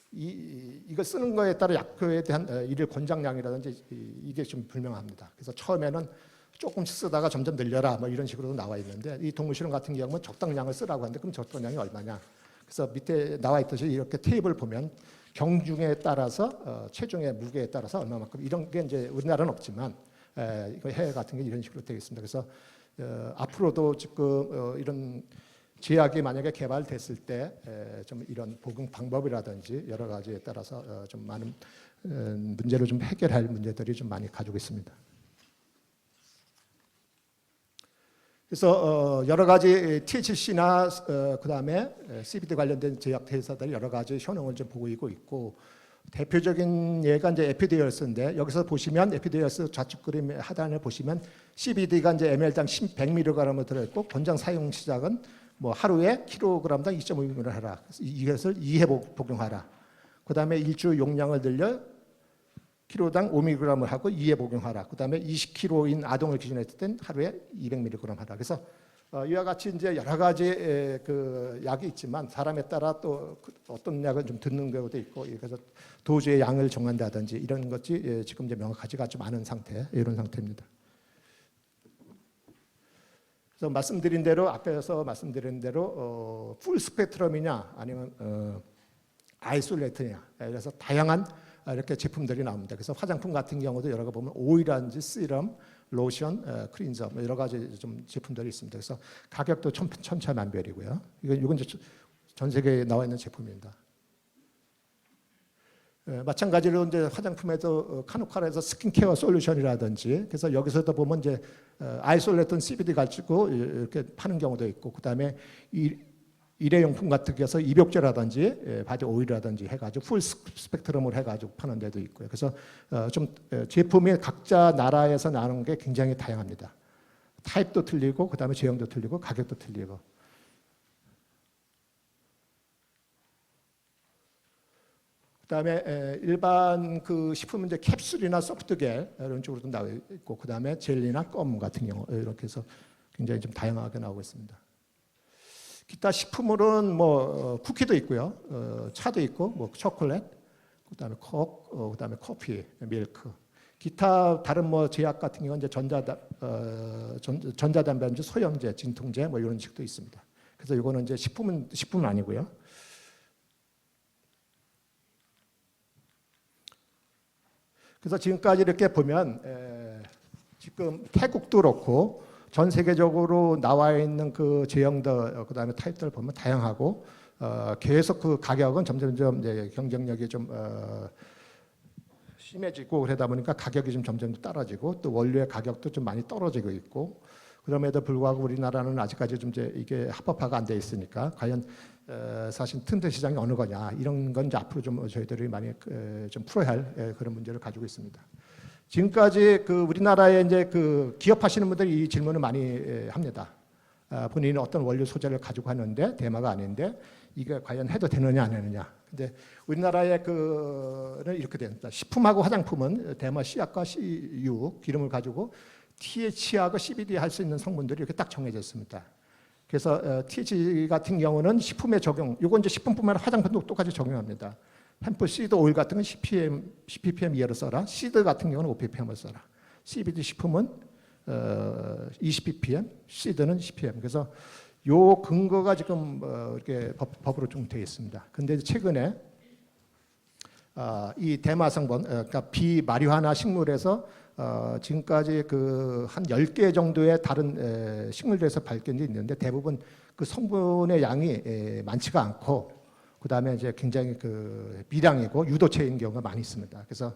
이걸 쓰는 거에 따라 약효에 대한 일일 권장량이라든지 이게 좀 불명합니다. 그래서 처음에는 조금씩 쓰다가 점점 늘려라 뭐 이런 식으로 나와 있는데, 이 동물실험 같은 경우는 적당량을 쓰라고 하는데 그럼 적당량이 얼마냐? 그래서 밑에 나와 있듯이 이렇게 테이블 보면 경중에 따라서 체중의 무게에 따라서 얼마만큼, 이런 게 이제 우리나라는 없지만 이거 해외 같은 게 이런 식으로 되어 있습니다. 그래서 앞으로도 지금 이런 제약이 만약에 개발됐을 때 좀 이런 복용 방법이라든지 여러 가지에 따라서 좀 많은 문제를 좀 해결할 문제들이 좀 많이 가지고 있습니다. 그래서 여러 가지 THC나 그다음에 CBD 관련된 제약 회사들이 여러 가지 효능을 좀 보이고 있고, 대표적인 예가 이제 에피데이얼스인데, 여기서 보시면 에피데이얼스 좌측 그림 하단에 보시면 CBD가 이제 ml당 100mg으로 들어있고 권장 사용 시작은 뭐 하루에 킬로그램당 2.5mg 하라. 이것을 2회 복용하라. 그다음에 일주 용량을 늘려 키로당 5mg을 하고 2회 복용하라. 그다음에 20kg인 아동을 기준으로 했을 땐 하루에 200mg 하라. 그래서 이와 같이 이제 여러 가지 그 약이 있지만 사람에 따라 또 어떤 약은 좀 듣는 경우도 있고, 그래서 도주의 양을 정한다든지 이런 것이 지금 이제 명확하지가 좀 않은 상태, 이런 상태입니다. 그래서 앞에서 말씀드린 대로 풀 스펙트럼이냐 아니면 아이솔레이트냐. 그래서 다양한 이렇게 제품들이 나옵니다. 그래서 화장품 같은 경우도 여러 가 보면 오일이라든지 시럼, 로션, 클린저 여러 가지 좀 제품들이 있습니다. 그래서 가격도 천차만별이고요. 이건 이제 전 세계에 나와 있는 제품입니다. 마찬가지로 이제 화장품에도 카노카라에서 스킨케어 솔루션이라든지 그래서 여기서도 보면 이제 아이솔레톤 CBD 가지고 이렇게 파는 경우도 있고 그다음에 일회용품 같은 데서 입욕제라든지 바디 오일이라든지 해가지고 풀 스펙트럼을 해가지고 파는 데도 있고요. 그래서 좀 제품이 각자 나라에서 나오는 게 굉장히 다양합니다. 타입도 틀리고 그다음에 제형도 틀리고 가격도 틀리고. 그다음에 일반 그 식품 이제 캡슐이나 소프트겔 이런 쪽으로도 나와 있고 그다음에 젤리나 껌 같은 경우 이렇게 해서 굉장히 좀 다양하게 나오고 있습니다. 기타 식품으로는 뭐 쿠키도 있고요, 차도 있고 뭐 초콜릿, 그다음에 콕, 그다음에 커피, 밀크. 기타 다른 뭐 제약 같은 경우는 이제 전자담배인지 소형제, 진통제 뭐 이런 식도 있습니다. 그래서 이거는 이제 식품은 아니고요. 그래서 지금까지 이렇게 보면 지금 태국도 그렇고 전 세계적으로 나와 있는 그 제형들 그다음에 타입들 보면 다양하고 계속 그 가격은 점점점 이제 경쟁력이 좀 심해지고 그러다 보니까 가격이 좀 점점 떨어지고 또 원료의 가격도 좀 많이 떨어지고 있고 그럼에도 불구하고 우리나라는 아직까지 좀 이제 이게 합법화가 안 돼 있으니까 과연 사실 틈새 시장이 어느 거냐 이런 건 이제 앞으로 좀 저희들이 많이 좀 풀어야 할 그런 문제를 가지고 있습니다. 지금까지 그 우리나라에 이제 그 기업하시는 분들이 이 질문을 많이 합니다. 본인은 어떤 원료 소재를 가지고 하는데 대마가 아닌데 이게 과연 해도 되느냐 안 되느냐. 근데 우리나라의 그는 이렇게 됩니다. 식품하고 화장품은 대마 씨앗과 씨유 기름을 가지고 THC하고 CBD 할 수 있는 성분들이 이렇게 딱 정해졌습니다. 그래서 THC 같은 경우는 식품에 적용, 이건 이제 식품뿐만 아니라 화장품도 똑같이 적용합니다. 햄프 시드 오일 같은 건 10ppm 이하로 써라. 시드 같은 경우는 5ppm을 써라. CBD 식품은 20ppm, 시드는 10ppm. 그래서 요 근거가 지금 이렇게 법으로 좀 되어 있습니다. 근데 최근에 이 대마 성분, 그러니까 비마리화나 식물에서 지금까지 그 한 10개 정도의 다른 식물들에서 발견이 있는데 대부분 그 성분의 양이 많지가 않고 그다음에 이제 굉장히 그 미량이고 유도체인 경우가 많이 있습니다. 그래서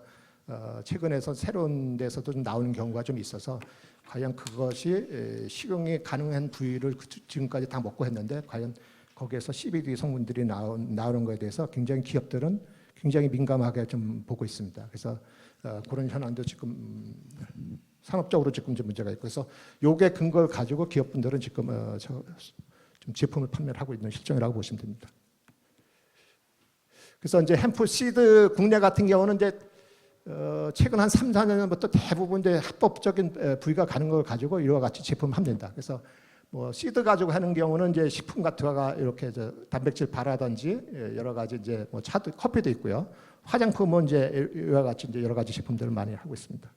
최근에서 새로운 데서도 좀 나오는 경우가 좀 있어서 과연 그것이 식용이 가능한 부위를 지금까지 다 먹고 했는데 과연 거기에서 CBD 성분들이 나오는 것에 대해서 굉장히 기업들은 굉장히 민감하게 좀 보고 있습니다. 그래서 그런 현안도 지금 산업적으로 지금 좀 문제가 있고 그래서 요게 근거를 가지고 기업분들은 지금 좀 제품을 판매를 하고 있는 실정이라고 보시면 됩니다. 그래서 이제 햄프 시드 국내 같은 경우는 이제 최근 한 3, 4년부터 대부분 이제 합법적인 부위가 가는 걸 가지고 이와 같이 제품을 합니다. 그래서 뭐 시드 가지고 하는 경우는 이제 식품 같은 거가 이렇게 단백질 바라든지 여러 가지 이제 뭐 차도 커피도 있고요. 화장품은 이제 이와 같이 이제 여러 가지 제품들을 많이 하고 있습니다.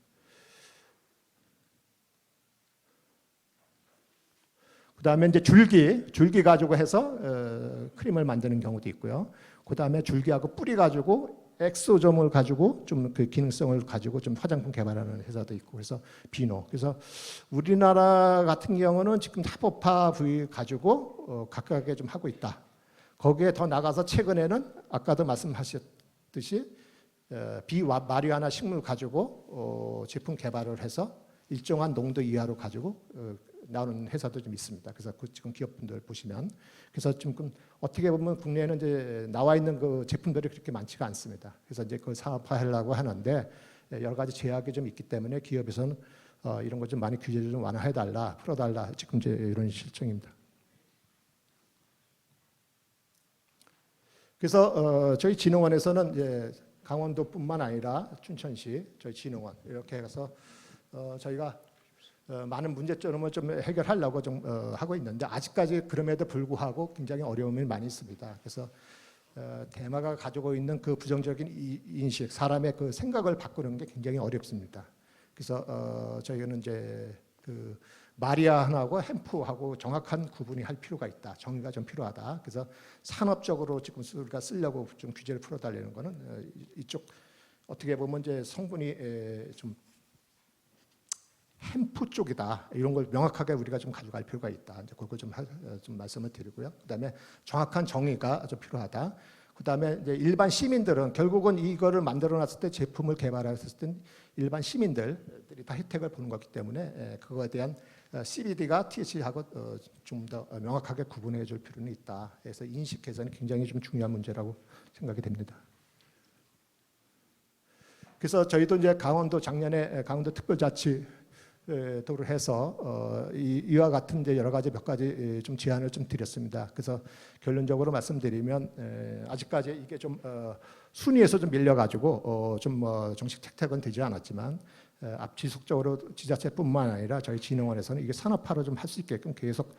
그다음에 이제 줄기 가지고 해서 크림을 만드는 경우도 있고요. 그다음에 줄기하고 뿌리 가지고 엑소점을 가지고 좀 그 기능성을 가지고 좀 화장품 개발하는 회사도 있고 그래서 비노. 그래서 우리나라 같은 경우는 지금 합법화 부위 가지고 각각에 좀 하고 있다. 거기에 더 나가서 최근에는 아까도 말씀하셨듯이 비마리화나 식물 가지고 제품 개발을 해서 일정한 농도 이하로 가지고 나오는 회사도 좀 있습니다. 그래서 그 지금 기업분들 보시면 그래서 지금 어떻게 보면 국내에는 이제 나와 있는 그 제품들이 그렇게 많지가 않습니다. 그래서 이제 그걸 상업화하려고 하는데 여러 가지 제약이 좀 있기 때문에 기업에서는 이런 거 좀 많이 규제를 좀 완화해달라, 풀어달라 지금 이제 이런 실정입니다. 그래서 저희 진흥원에서는 이제 강원도뿐만 아니라 춘천시 저희 진흥원 이렇게 해서 저희가 많은 문제점을 좀 해결하려고 좀 하고 있는데 아직까지 그럼에도 불구하고 굉장히 어려움이 많이 있습니다. 그래서 대마가 가지고 있는 그 부정적인 인식, 사람의 그 생각을 바꾸는 게 굉장히 어렵습니다. 그래서 저희는 이제 그 마리아나하고 햄프하고 정확한 구분이 할 필요가 있다. 정의가 좀 필요하다. 그래서 산업적으로 지금 우리가 쓰려고 좀 규제를 풀어달라는 거는 이쪽 어떻게 보면 이제 성분이 좀 햄프 쪽이다. 이런 걸 명확하게 우리가 좀 가져갈 필요가 있다. 이제 그걸 좀 말씀을 드리고요. 그다음에 정확한 정의가 좀 필요하다. 그다음에 이제 일반 시민들은 결국은 이거를 만들어놨을 때 제품을 개발했을 때 일반 시민들이 다 혜택을 보는 거기 때문에 그거에 대한 CBD가 THC하고 좀 더 명확하게 구분해 줄 필요는 있다. 그래서 인식 개선이 굉장히 좀 중요한 문제라고 생각이 됩니다. 그래서 저희도 이제 작년에 강원도 특별자치 도를 해서 이와 같은 이제 여러 가지 몇 가지 좀 제안을 좀 드렸습니다. 그래서 결론적으로 말씀드리면 아직까지 이게 좀 순위에서 좀 밀려가지고 좀 정식 채택은 되지 않았지만 앞 지속적으로 지자체뿐만 아니라 저희 진흥원에서는 이게 산업화로 좀 할 수 있게끔 계속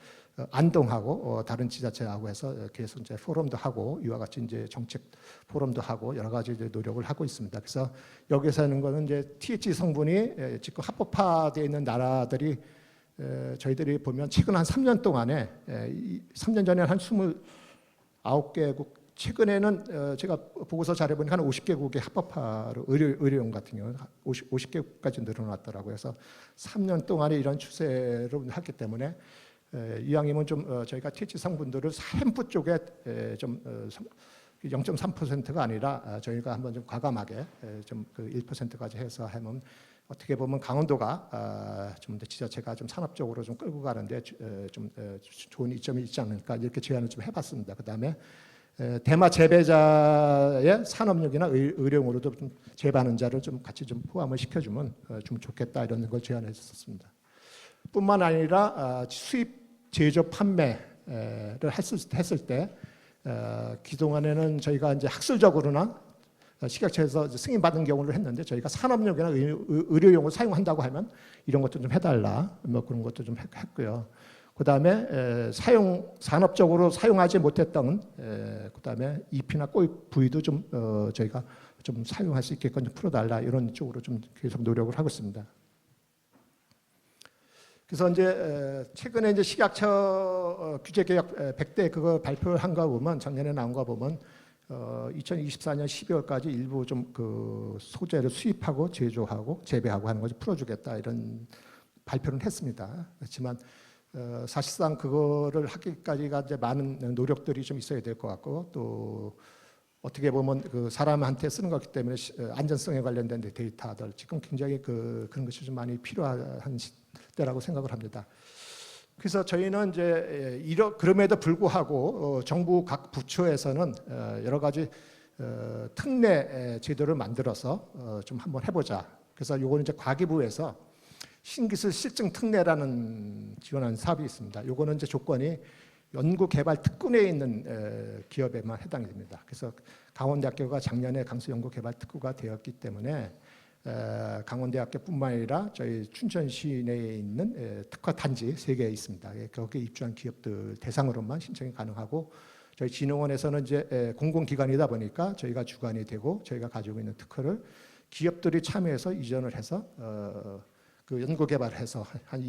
안동하고 다른 지자체하고 해서 계속 이제 포럼도 하고 이와 같이 이제 정책 포럼도 하고 여러 가지 이제 노력을 하고 있습니다. 그래서 여기서 하는 거는 이제 THC 성분이 지금 합법화되어 있는 나라들이 저희들이 보면 최근 한 3년 동안에 3년 전에 한 29개국 최근에는 제가 보고서 자료 보니까 한 50개국의 합법화로 의료용 같은 경우는 50개국까지 늘어났더라고요. 그래서 3년 동안에 이런 추세로 했기 때문에 이왕이면 좀 저희가 THC 성분들을 햄프 쪽에 좀 0.3%가 아니라 저희가 한번 좀 과감하게 좀 그 1%까지 해서 하면 어떻게 보면 강원도가 좀 더 지자체가 좀 산업적으로 좀 끌고 가는데 좀 좋은 이점이 있지 않을까 이렇게 제안을 좀 해봤습니다. 그다음에 대마 재배자의 산업용이나 의료용으로도 좀 재반응자를 좀 같이 좀 포함을 시켜주면 좀 좋겠다 이런 걸 제안했었습니다. 뿐만 아니라 수입, 제조, 판매를 했을 때 그동안에는 저희가 이제 학술적으로나 식약처에서 승인받은 경우를 했는데 저희가 산업용이나 의료용을 사용한다고 하면 이런 것도 좀 해달라 뭐 그런 것도 좀 했고요. 그다음에 산업적으로 사용하지 못했던 그다음에 잎이나 꽃 부위도 좀 저희가 좀 사용할 수 있게끔 좀 풀어달라 이런 쪽으로 좀 계속 노력을 하고 있습니다. 그래서 이제 최근에 이제 식약처 규제개혁 100대 그거 발표한 거 보면 작년에 나온 거 보면 2024년 12월까지 일부 좀 그 소재를 수입하고 제조하고 재배하고 하는 것을 풀어주겠다 이런 발표는 했습니다. 그렇지만 사실상 그거를 하기까지가 이제 많은 노력들이 좀 있어야 될 것 같고 또 어떻게 보면 그 사람한테 쓰는 거기 때문에 안전성에 관련된 데이터들 지금 굉장히 그런 것이 좀 많이 필요한 때라고 생각을 합니다. 그래서 저희는 이제 그럼에도 불구하고 정부 각 부처에서는 여러 가지 특례 제도를 만들어서 좀 한번 해보자. 그래서 요거는 이제 과기부에서 신기술 실증 특례라는 지원하는 사업이 있습니다. 요거는 이제 조건이 연구개발 특구내에 있는 기업에만 해당이 됩니다. 그래서 강원대학교가 작년에 강수연구개발 특구가 되었기 때문에 강원대학교뿐만 아니라 저희 춘천시 내에 있는 특화 단지 3개 있습니다. 거기에 입주한 기업들 대상으로만 신청이 가능하고 저희 진흥원에서는 이제 공공기관이다 보니까 저희가 주관이 되고 저희가 가지고 있는 특허를 기업들이 참여해서 이전을 해서 그 연구개발해서 한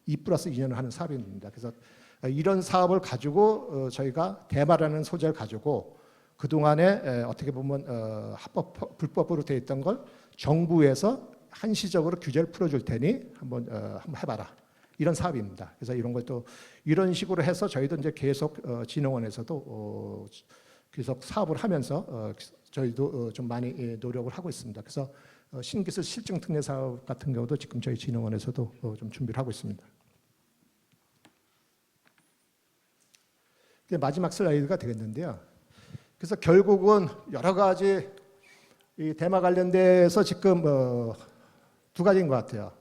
2+2년을 하는 사업입니다. 그래서 이런 사업을 가지고 저희가 대마라는 소재를 가지고 그동안에 어떻게 보면 불법으로 되어 있던 걸 정부에서 한시적으로 규제를 풀어줄 테니 한번 해봐라 이런 사업입니다. 그래서 이런 걸 또 이런 식으로 해서 저희도 이제 계속 진흥원에서도 계속 사업을 하면서 저희도 좀 많이 노력을 하고 있습니다. 그래서 신기술 실증 특례 사업 같은 경우도 지금 저희 진흥원에서도 좀 준비를 하고 있습니다. 마지막 슬라이드가 되겠는데요. 그래서 결국은 여러 가지 이 대마 관련돼서 지금 두 가지인 것 같아요.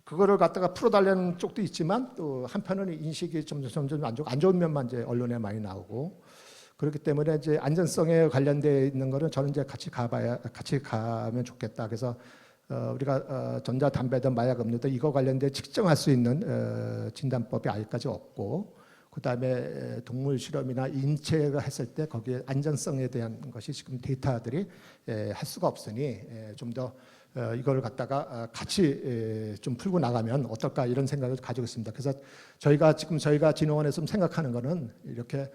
그거를 갖다가 풀어달라는 쪽도 있지만 또 한편은 인식이 점점 안 좋은 면만 이제 언론에 많이 나오고 그렇기 때문에 이제 안전성에 관련돼 있는 거는 저는 이제 같이 가면 좋겠다. 그래서 우리가 전자담배든 마약 음료든 이거 관련돼 측정할 수 있는 진단법이 아직까지 없고 그다음에 동물 실험이나 인체가 했을 때 거기에 안전성에 대한 것이 지금 데이터들이 할 수가 없으니 좀 더 이걸 갖다가 같이 좀 풀고 나가면 어떨까 이런 생각을 가지고 있습니다. 그래서 저희가 진흥원에서 좀 생각하는 거는 이렇게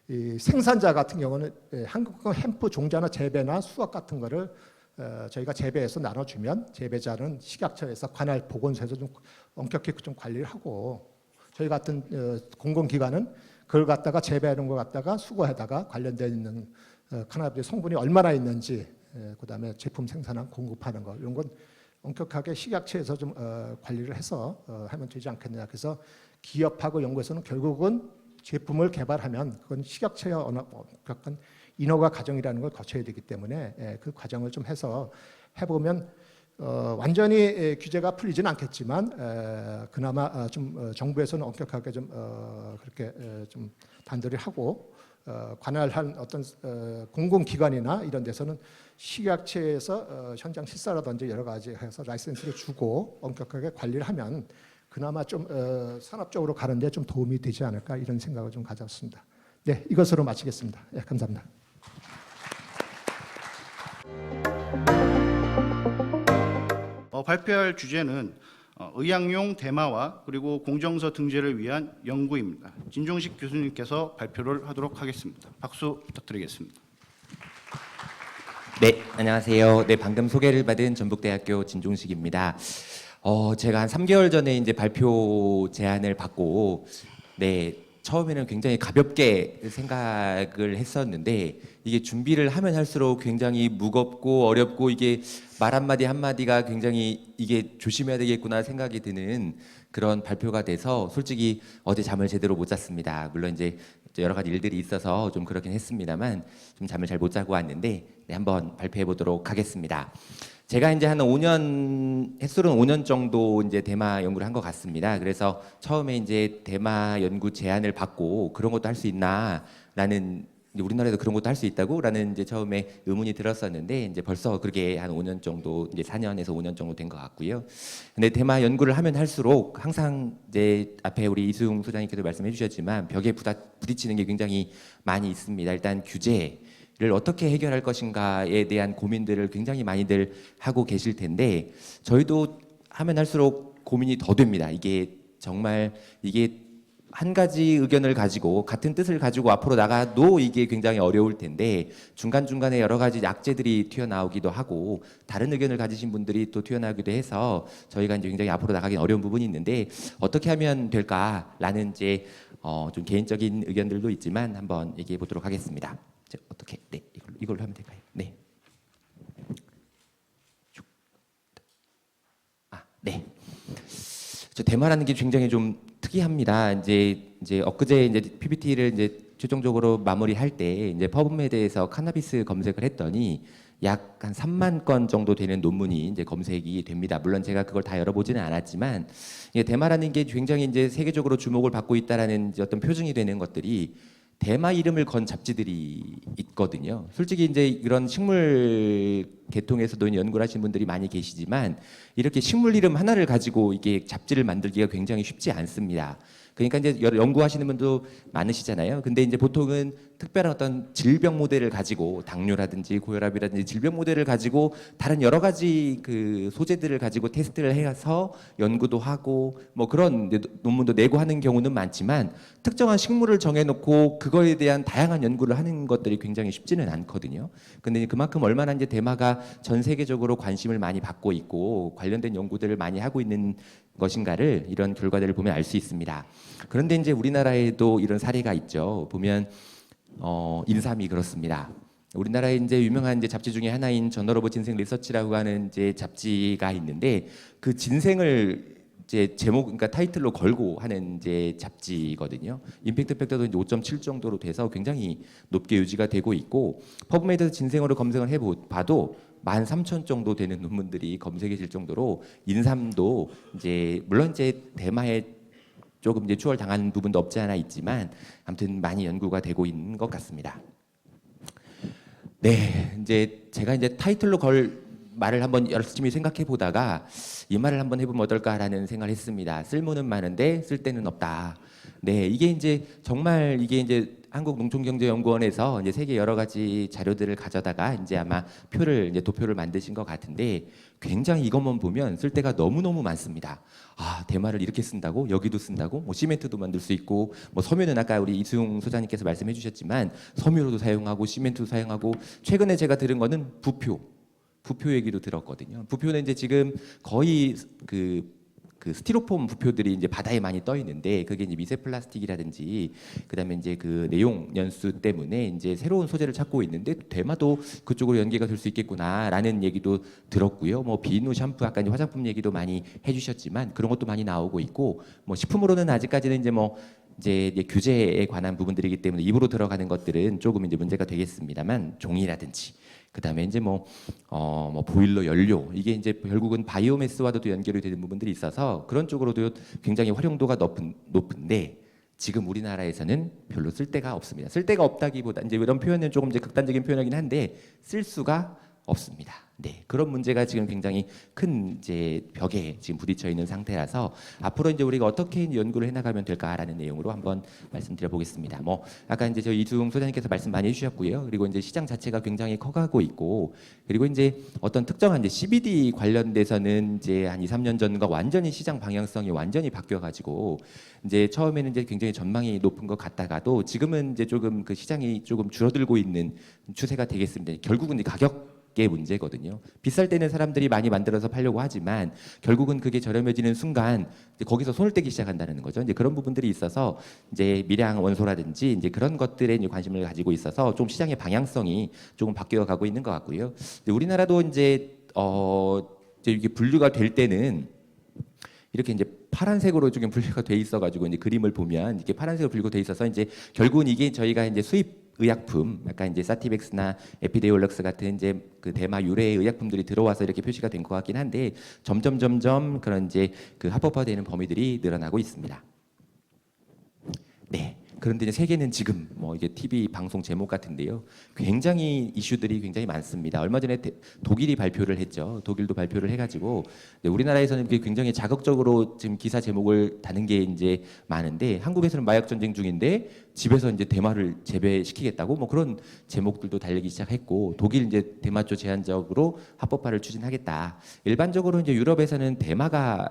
이 생산자 같은 경우는 한국 햄프 종자나 재배나 수확 같은 거를 저희가 재배해서 나눠주면 재배자는 식약처에서 관할 보건소에서 좀 엄격히 좀 관리를 하고 저희 같은 공공기관은 그걸 갖다가 재배하는 걸 갖다가 수거에다가 관련되어 있는 카나비디올 성분이 얼마나 있는지 그다음에 제품 생산하고 공급하는 거 이런 건 엄격하게 식약처에서 좀 관리를 해서 하면 되지 않겠느냐. 그래서 기업하고 연구에서는 결국은 제품을 개발하면 그건 식약처의 엄격한 인허가 과정이라는 걸 거쳐야 되기 때문에 그 과정을 좀 해서 해보면 완전히 규제가 풀리지는 않겠지만 그나마 좀 정부에서는 엄격하게 좀 그렇게 좀 단도리 하고 관할한 어떤 공공기관이나 이런 데서는 식약처에서 현장 실사라든지 여러 가지 해서 라이센스를 주고 엄격하게 관리를 하면 그나마 좀 산업적으로 가는데 좀 도움이 되지 않을까 이런 생각을 좀 가졌습니다. 네, 이것으로 마치겠습니다. 네, 감사합니다.
발표할 주제는 의약용 대마와 그리고 공정서 등재를 위한 연구입니다. 진종식 교수님께서 발표를 하도록 하겠습니다. 박수 부탁드리겠습니다.
네, 안녕하세요. 네, 방금 소개를 받은 전북대학교 진종식입니다. 제가 한 3개월 전에 이제 발표 제안을 받고, 네, 처음에는 굉장히 가볍게 생각을 했었는데 이게 준비를 하면 할수록 굉장히 무겁고 어렵고 이게 말 한마디 한마디가 굉장히 이게 조심해야 되겠구나 생각이 드는 그런 발표가 돼서 솔직히 어제 잠을 제대로 못 잤습니다. 물론 이제 여러 가지 일들이 있어서 좀 그렇긴 했습니다만 좀 잠을 잘 못 자고 왔는데 네, 한번 발표해 보도록 하겠습니다. 제가 이제 한 5년 햇술은 5년 정도 이제 대마 연구를 한 것 같습니다. 그래서 처음에 이제 대마 연구 제안을 받고 그런 것도 할 수 있나라는 우리나라에도 그런 것도 할 수 있다고라는 이제 처음에 의문이 들었었는데 이제 벌써 그게 한 5년 정도 이제 4년에서 5년 정도 된 것 같고요. 근데 대마 연구를 하면 할수록 항상 이제 앞에 우리 이수용 소장님께서 말씀해 주셨지만 벽에 부딪히는 게 굉장히 많이 있습니다. 일단 규제를 어떻게 해결할 것인가에 대한 고민들을 굉장히 많이들 하고 계실 텐데 저희도 하면 할수록 고민이 더 됩니다. 이게 정말 이게 한 가지 의견을 가지고 같은 뜻을 가지고 앞으로 나가도 이게 굉장히 어려울 텐데 중간중간에 여러 가지 약재들이 튀어나오기도 하고 다른 의견을 가지신 분들이 또 튀어나오기도 해서 저희가 이제 굉장히 앞으로 나가기 어려운 부분이 있는데 어떻게 하면 될까라는 이제 좀 개인적인 의견들도 있지만 한번 얘기해 보도록 하겠습니다. 어떻게? 네, 이걸로 하면 될까요? 네. 네. 저 대마라는 게 굉장히 좀 특이합니다. 이제 엊그제 이제 PPT를 이제 최종적으로 마무리할 때 이제 퍼블메드에서 카나비스 검색을 했더니 약 한 3만 건 정도 되는 논문이 이제 검색이 됩니다. 물론 제가 그걸 다 열어보지는 않았지만 이게 대마라는 게 굉장히 이제 세계적으로 주목을 받고 있다라는 이제 어떤 표징이 되는 것들이 대마 이름을 건 잡지들이 있거든요. 솔직히 이제 이런 식물 계통에서도 연구를 하신 분들이 많이 계시지만 이렇게 식물 이름 하나를 가지고 이게 잡지를 만들기가 굉장히 쉽지 않습니다. 그러니까 이제 연구하시는 분도 많으시잖아요. 근데 이제 보통은 특별한 어떤 질병 모델을 가지고 당뇨라든지 고혈압이라든지 질병 모델을 가지고 다른 여러 가지 그 소재들을 가지고 테스트를 해서 연구도 하고 뭐 그런 논문도 내고 하는 경우는 많지만 특정한 식물을 정해놓고 그거에 대한 다양한 연구를 하는 것들이 굉장히 쉽지는 않거든요. 근데 그만큼 얼마나 이제 대마가 전 세계적으로 관심을 많이 받고 있고 관련된 연구들을 많이 하고 있는 것인가를 이런 결과들을 보면 알 수 있습니다. 그런데 이제 우리나라에도 이런 사례가 있죠. 보면 인삼이 그렇습니다. 우리나라에 이제 유명한 이제 잡지 중에 하나인 저널 오브 진생 리서치라고 하는 이제 잡지가 있는데 그 진생을 이제 제목 그러니까 타이틀로 걸고 하는 이제 잡지거든요. 임팩트 팩터도 이제 5.7 정도로 돼서 굉장히 높게 유지가 되고 있고 퍼블메드에서 진생으로 검색을 해봐도 13,000 정도 되는 논문들이 검색이 될 정도로 인삼도 이제 물론 이제 대마에 조금 이제 추월당한 부분도 없지 않아 있지만 아무튼 많이 연구가 되고 있는 것 같습니다. 네, 이제 제가 이제 타이틀로 걸 말을 한번 열심히 생각해 보다가 이 말을 한번 해보면 어떨까라는 생각을 했습니다. 쓸모는 많은데 쓸데는 없다. 네, 이게 이제 정말 이게 이제 한국농촌경제연구원에서 이제 세계 여러 가지 자료들을 가져다가 이제 아마 표를 이제 도표를 만드신 것 같은데 굉장히 이것만 보면 쓸 데가 너무너무 많습니다. 아, 대마를 이렇게 쓴다고? 여기도 쓴다고? 뭐 시멘트도 만들 수 있고 뭐 섬유는 아까 우리 이수용 소장님께서 말씀해 주셨지만 섬유로도 사용하고 시멘트도 사용하고 최근에 제가 들은 거는 부표 얘기도 들었거든요. 부표는 이제 지금 거의 그 스티로폼 부표들이 이제 바다에 많이 떠 있는데 그게 이제 미세 플라스틱이라든지 그다음에 이제 그 내용 연수 때문에 이제 새로운 소재를 찾고 있는데 대마도 그쪽으로 연계가 될 수 있겠구나라는 얘기도 들었고요. 뭐 비누, 샴푸, 아까 이제 화장품 얘기도 많이 해주셨지만 그런 것도 많이 나오고 있고 뭐 식품으로는 아직까지는 이제 뭐 이제 규제에 관한 부분들이기 때문에 입으로 들어가는 것들은 조금 이제 문제가 되겠습니다만 종이라든지 그다음에 이제 뭐 보일러 연료 이게 이제 결국은 바이오매스와도 또 연결이 되는 부분들이 있어서 그런 쪽으로도 굉장히 활용도가 높은데 지금 우리나라에서는 별로 쓸 데가 없습니다. 쓸 데가 없다기보다 이제 이런 표현은 조금 이제 극단적인 표현이긴 한데 쓸 수가 없습니다. 네, 그런 문제가 지금 굉장히 큰 이제 벽에 지금 부딪혀 있는 상태라서 앞으로 이제 우리가 어떻게 연구를 해나가면 될까라는 내용으로 한번 말씀드려 보겠습니다. 뭐 아까 이제 저 이수용 소장님께서 말씀 많이 해주셨고요. 그리고 이제 시장 자체가 굉장히 커가고 있고 그리고 이제 어떤 특정한 이제 CBD 관련돼서는 이제 한 2, 3년 전과 완전히 시장 방향성이 완전히 바뀌어가지고 이제 처음에는 이제 굉장히 전망이 높은 것 같다가도 지금은 이제 조금 그 시장이 조금 줄어들고 있는 추세가 되겠습니다. 결국은 이제 가격 게 문제거든요. 비쌀 때는 사람들이 많이 만들어서 팔려고 하지만 결국은 그게 저렴해지는 순간 이제 거기서 손을 떼기 시작한다는 거죠. 이제 그런 부분들이 있어서 이제 밀양 원소라든지 이제 그런 것들에 이제 관심을 가지고 있어서 좀 시장의 방향성이 조금 바뀌어 가고 있는 것 같고요. 우리나라도 이제 이게 분류가 될 때는 이렇게 이제 파란색으로 지금 분류가 돼 있어가지고 이제 그림을 보면 이렇게 파란색으로 분류가 돼 있어서 이제 결국은 이게 저희가 이제 수입 의약품, 약간 이제 사티백스나 에피데올럭스 같은 이제 그 대마 유래의 의약품들이 들어와서 이렇게 표시가 된 것 같긴 한데 점점 그런 이제 그 합법화되는 범위들이 늘어나고 있습니다. 네. 그런데 이제 세계는 지금 뭐 이게 TV 방송 제목 같은데요. 굉장히 이슈들이 굉장히 많습니다. 얼마 전에 독일이 발표를 했죠. 독일도 발표를 해가지고 우리나라에서는 그게 굉장히 자극적으로 지금 기사 제목을 다는 게 이제 많은데 한국에서는 마약 전쟁 중인데 집에서 이제 대마를 재배시키겠다고 뭐 그런 제목들도 달리기 시작했고 독일 이제 대마초 제한적으로 합법화를 추진하겠다. 일반적으로 이제 유럽에서는 대마가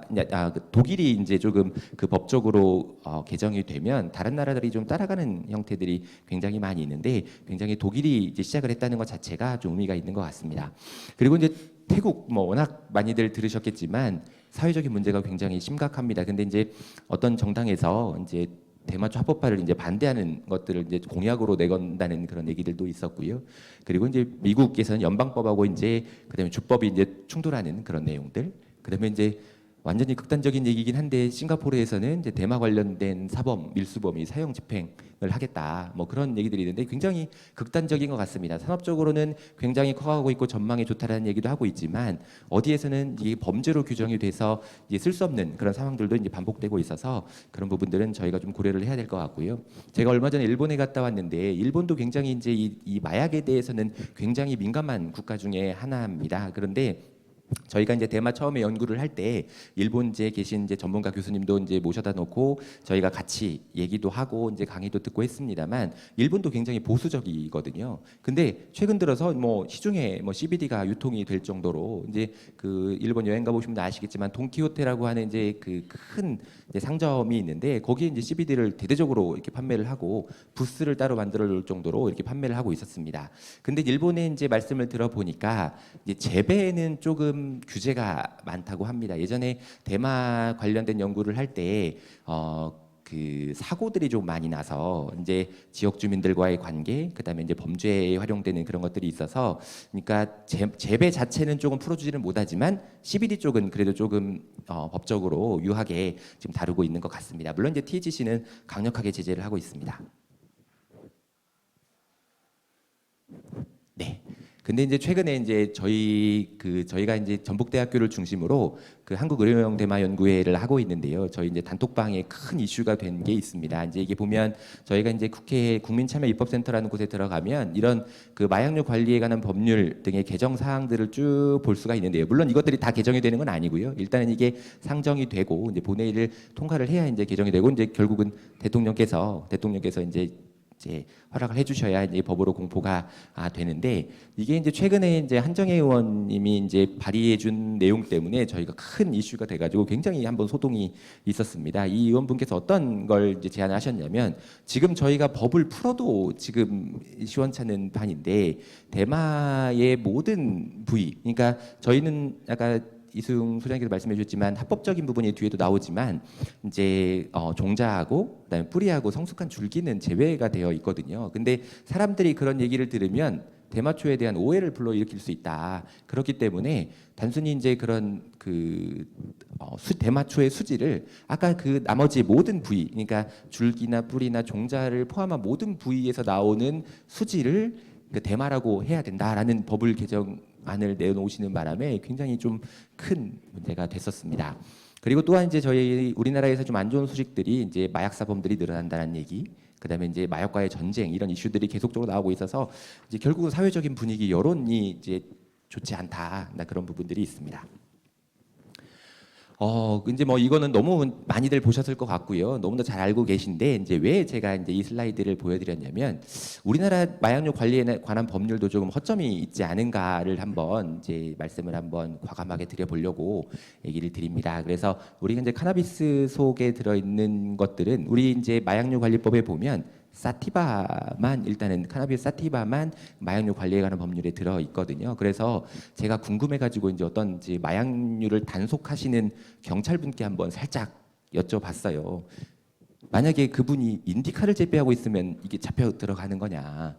독일이 이제 조금 그 법적으로 개정이 되면 다른 나라들이 좀 따라가는 형태들이 굉장히 많이 있는데 굉장히 독일이 이제 시작을 했다는 것 자체가 좀 의미가 있는 것 같습니다. 그리고 이제 태국 뭐 워낙 많이들 들으셨겠지만 사회적인 문제가 굉장히 심각합니다. 근데 이제 어떤 정당에서 이제 대마초 합법화를 이제 반대하는 것들을 이제 공약으로 내건다는 그런 얘기들도 있었고요. 그리고 이제 미국에서는 연방법하고 이제 그다음에 주법이 이제 충돌하는 그런 내용들. 그다음에 이제 완전히 극단적인 얘기긴 한데 싱가포르에서는 이제 대마 관련된 사범, 밀수범이 사형 집행을 하겠다. 뭐 그런 얘기들이 있는데 굉장히 극단적인 것 같습니다. 산업적으로는 굉장히 커가고 있고 전망이 좋다라는 얘기도 하고 있지만 어디에서는 이게 범죄로 규정이 돼서 이제 쓸 수 없는 그런 상황들도 이제 반복되고 있어서 그런 부분들은 저희가 좀 고려를 해야 될 것 같고요. 제가 얼마 전에 일본에 갔다 왔는데 일본도 굉장히 이제 이 마약에 대해서는 굉장히 민감한 국가 중에 하나입니다. 그런데 저희가 이제 대마 처음에 연구를 할 때 일본제 계신 이제 전문가 교수님도 이제 모셔다 놓고 저희가 같이 얘기도 하고 이제 강의도 듣고 했습니다만 일본도 굉장히 보수적이거든요. 근데 최근 들어서 뭐 시중에 뭐 CBD가 유통이 될 정도로 이제 그 일본 여행 가 보시면 아시겠지만 돈키호테라고 하는 이제 그 큰 상점이 있는데 거기에 이제 CBD를 대대적으로 이렇게 판매를 하고 부스를 따로 만들어 놓을 정도로 이렇게 판매를 하고 있었습니다. 근데 일본의 이제 말씀을 들어보니까 이제 재배에는 조금 규제가 많다고 합니다. 예전에 대마 관련된 연구를 할 때 그 사고들이 좀 많이 나서 이제 지역 주민들과의 관계, 그다음에 이제 범죄에 활용되는 그런 것들이 있어서, 그러니까 재배 자체는 조금 풀어주지는 못하지만 CBD 쪽은 그래도 조금 법적으로 유하게 지금 다루고 있는 것 같습니다. 물론 이제 THC는 강력하게 제재를 하고 있습니다. 네. 근데 이제 최근에 이제 저희가 이제 전북대학교를 중심으로 그 한국의료용 대마 연구회를 하고 있는데요. 저희 이제 단톡방에 큰 이슈가 된 게 있습니다. 이제 이게 보면 저희가 이제 국회 국민참여입법센터라는 곳에 들어가면 이런 그 마약류 관리에 관한 법률 등의 개정 사항들을 쭉 볼 수가 있는데요. 물론 이것들이 다 개정이 되는 건 아니고요. 일단은 이게 상정이 되고 이제 본회의를 통과를 해야 이제 개정이 되고 이제 결국은 대통령께서 이제 허락을 해주셔야 이제 법으로 공포가 되는데 이게 이제 최근에 이제 한정혜 의원님이 이제 발의해준 내용 때문에 저희가 큰 이슈가 돼가지고 굉장히 한번 소동이 있었습니다. 이 의원분께서 어떤 걸 이제 제안을 하셨냐면 지금 저희가 법을 풀어도 지금 시원찮은 판인데 대마의 모든 부위, 그러니까 저희는 아까 이수용 소장님께서 말씀해 주셨지만 합법적인 부분이 뒤에도 나오지만 이제 종자하고 그다음에 뿌리하고 성숙한 줄기는 제외가 되어 있거든요. 근데 사람들이 그런 얘기를 들으면 대마초에 대한 오해를 불러일으킬 수 있다. 그렇기 때문에 단순히 이제 그런 대마초의 수지를 아까 그 나머지 모든 부위, 그러니까 줄기나 뿌리나 종자를 포함한 모든 부위에서 나오는 수지를 그 대마라고 해야 된다라는 법을 개정안을 내놓으시는 바람에 굉장히 좀 큰 문제가 됐었습니다. 그리고 또한 이제 저희 우리나라에서 좀 안 좋은 소식들이 이제 마약 사범들이 늘어난다는 얘기, 그다음에 이제 마약과의 전쟁 이런 이슈들이 계속적으로 나오고 있어서 이제 결국 사회적인 분위기 여론이 이제 좋지 않다 그런 부분들이 있습니다. 이제 뭐 이거는 너무 많이들 보셨을 것 같고요. 너무나 잘 알고 계신데 이제 왜 제가 이제 이 슬라이드를 보여드렸냐면 우리나라 마약류 관리에 관한 법률도 조금 허점이 있지 않은가를 한번 이제 말씀을 한번 과감하게 드려보려고 얘기를 드립니다. 그래서 우리가 이제 카나비스 속에 들어있는 것들은 우리 이제 마약류 관리법에 보면 사티바만 일단은 카나비스 사티바만 마약류 관리에 관한 법률에 들어 있거든요. 그래서 제가 궁금해가지고 이제 어떤 이제 마약류를 단속하시는 경찰분께 한번 살짝 여쭤봤어요. 만약에 그분이 인디카를 재배하고 있으면 이게 잡혀 들어가는 거냐?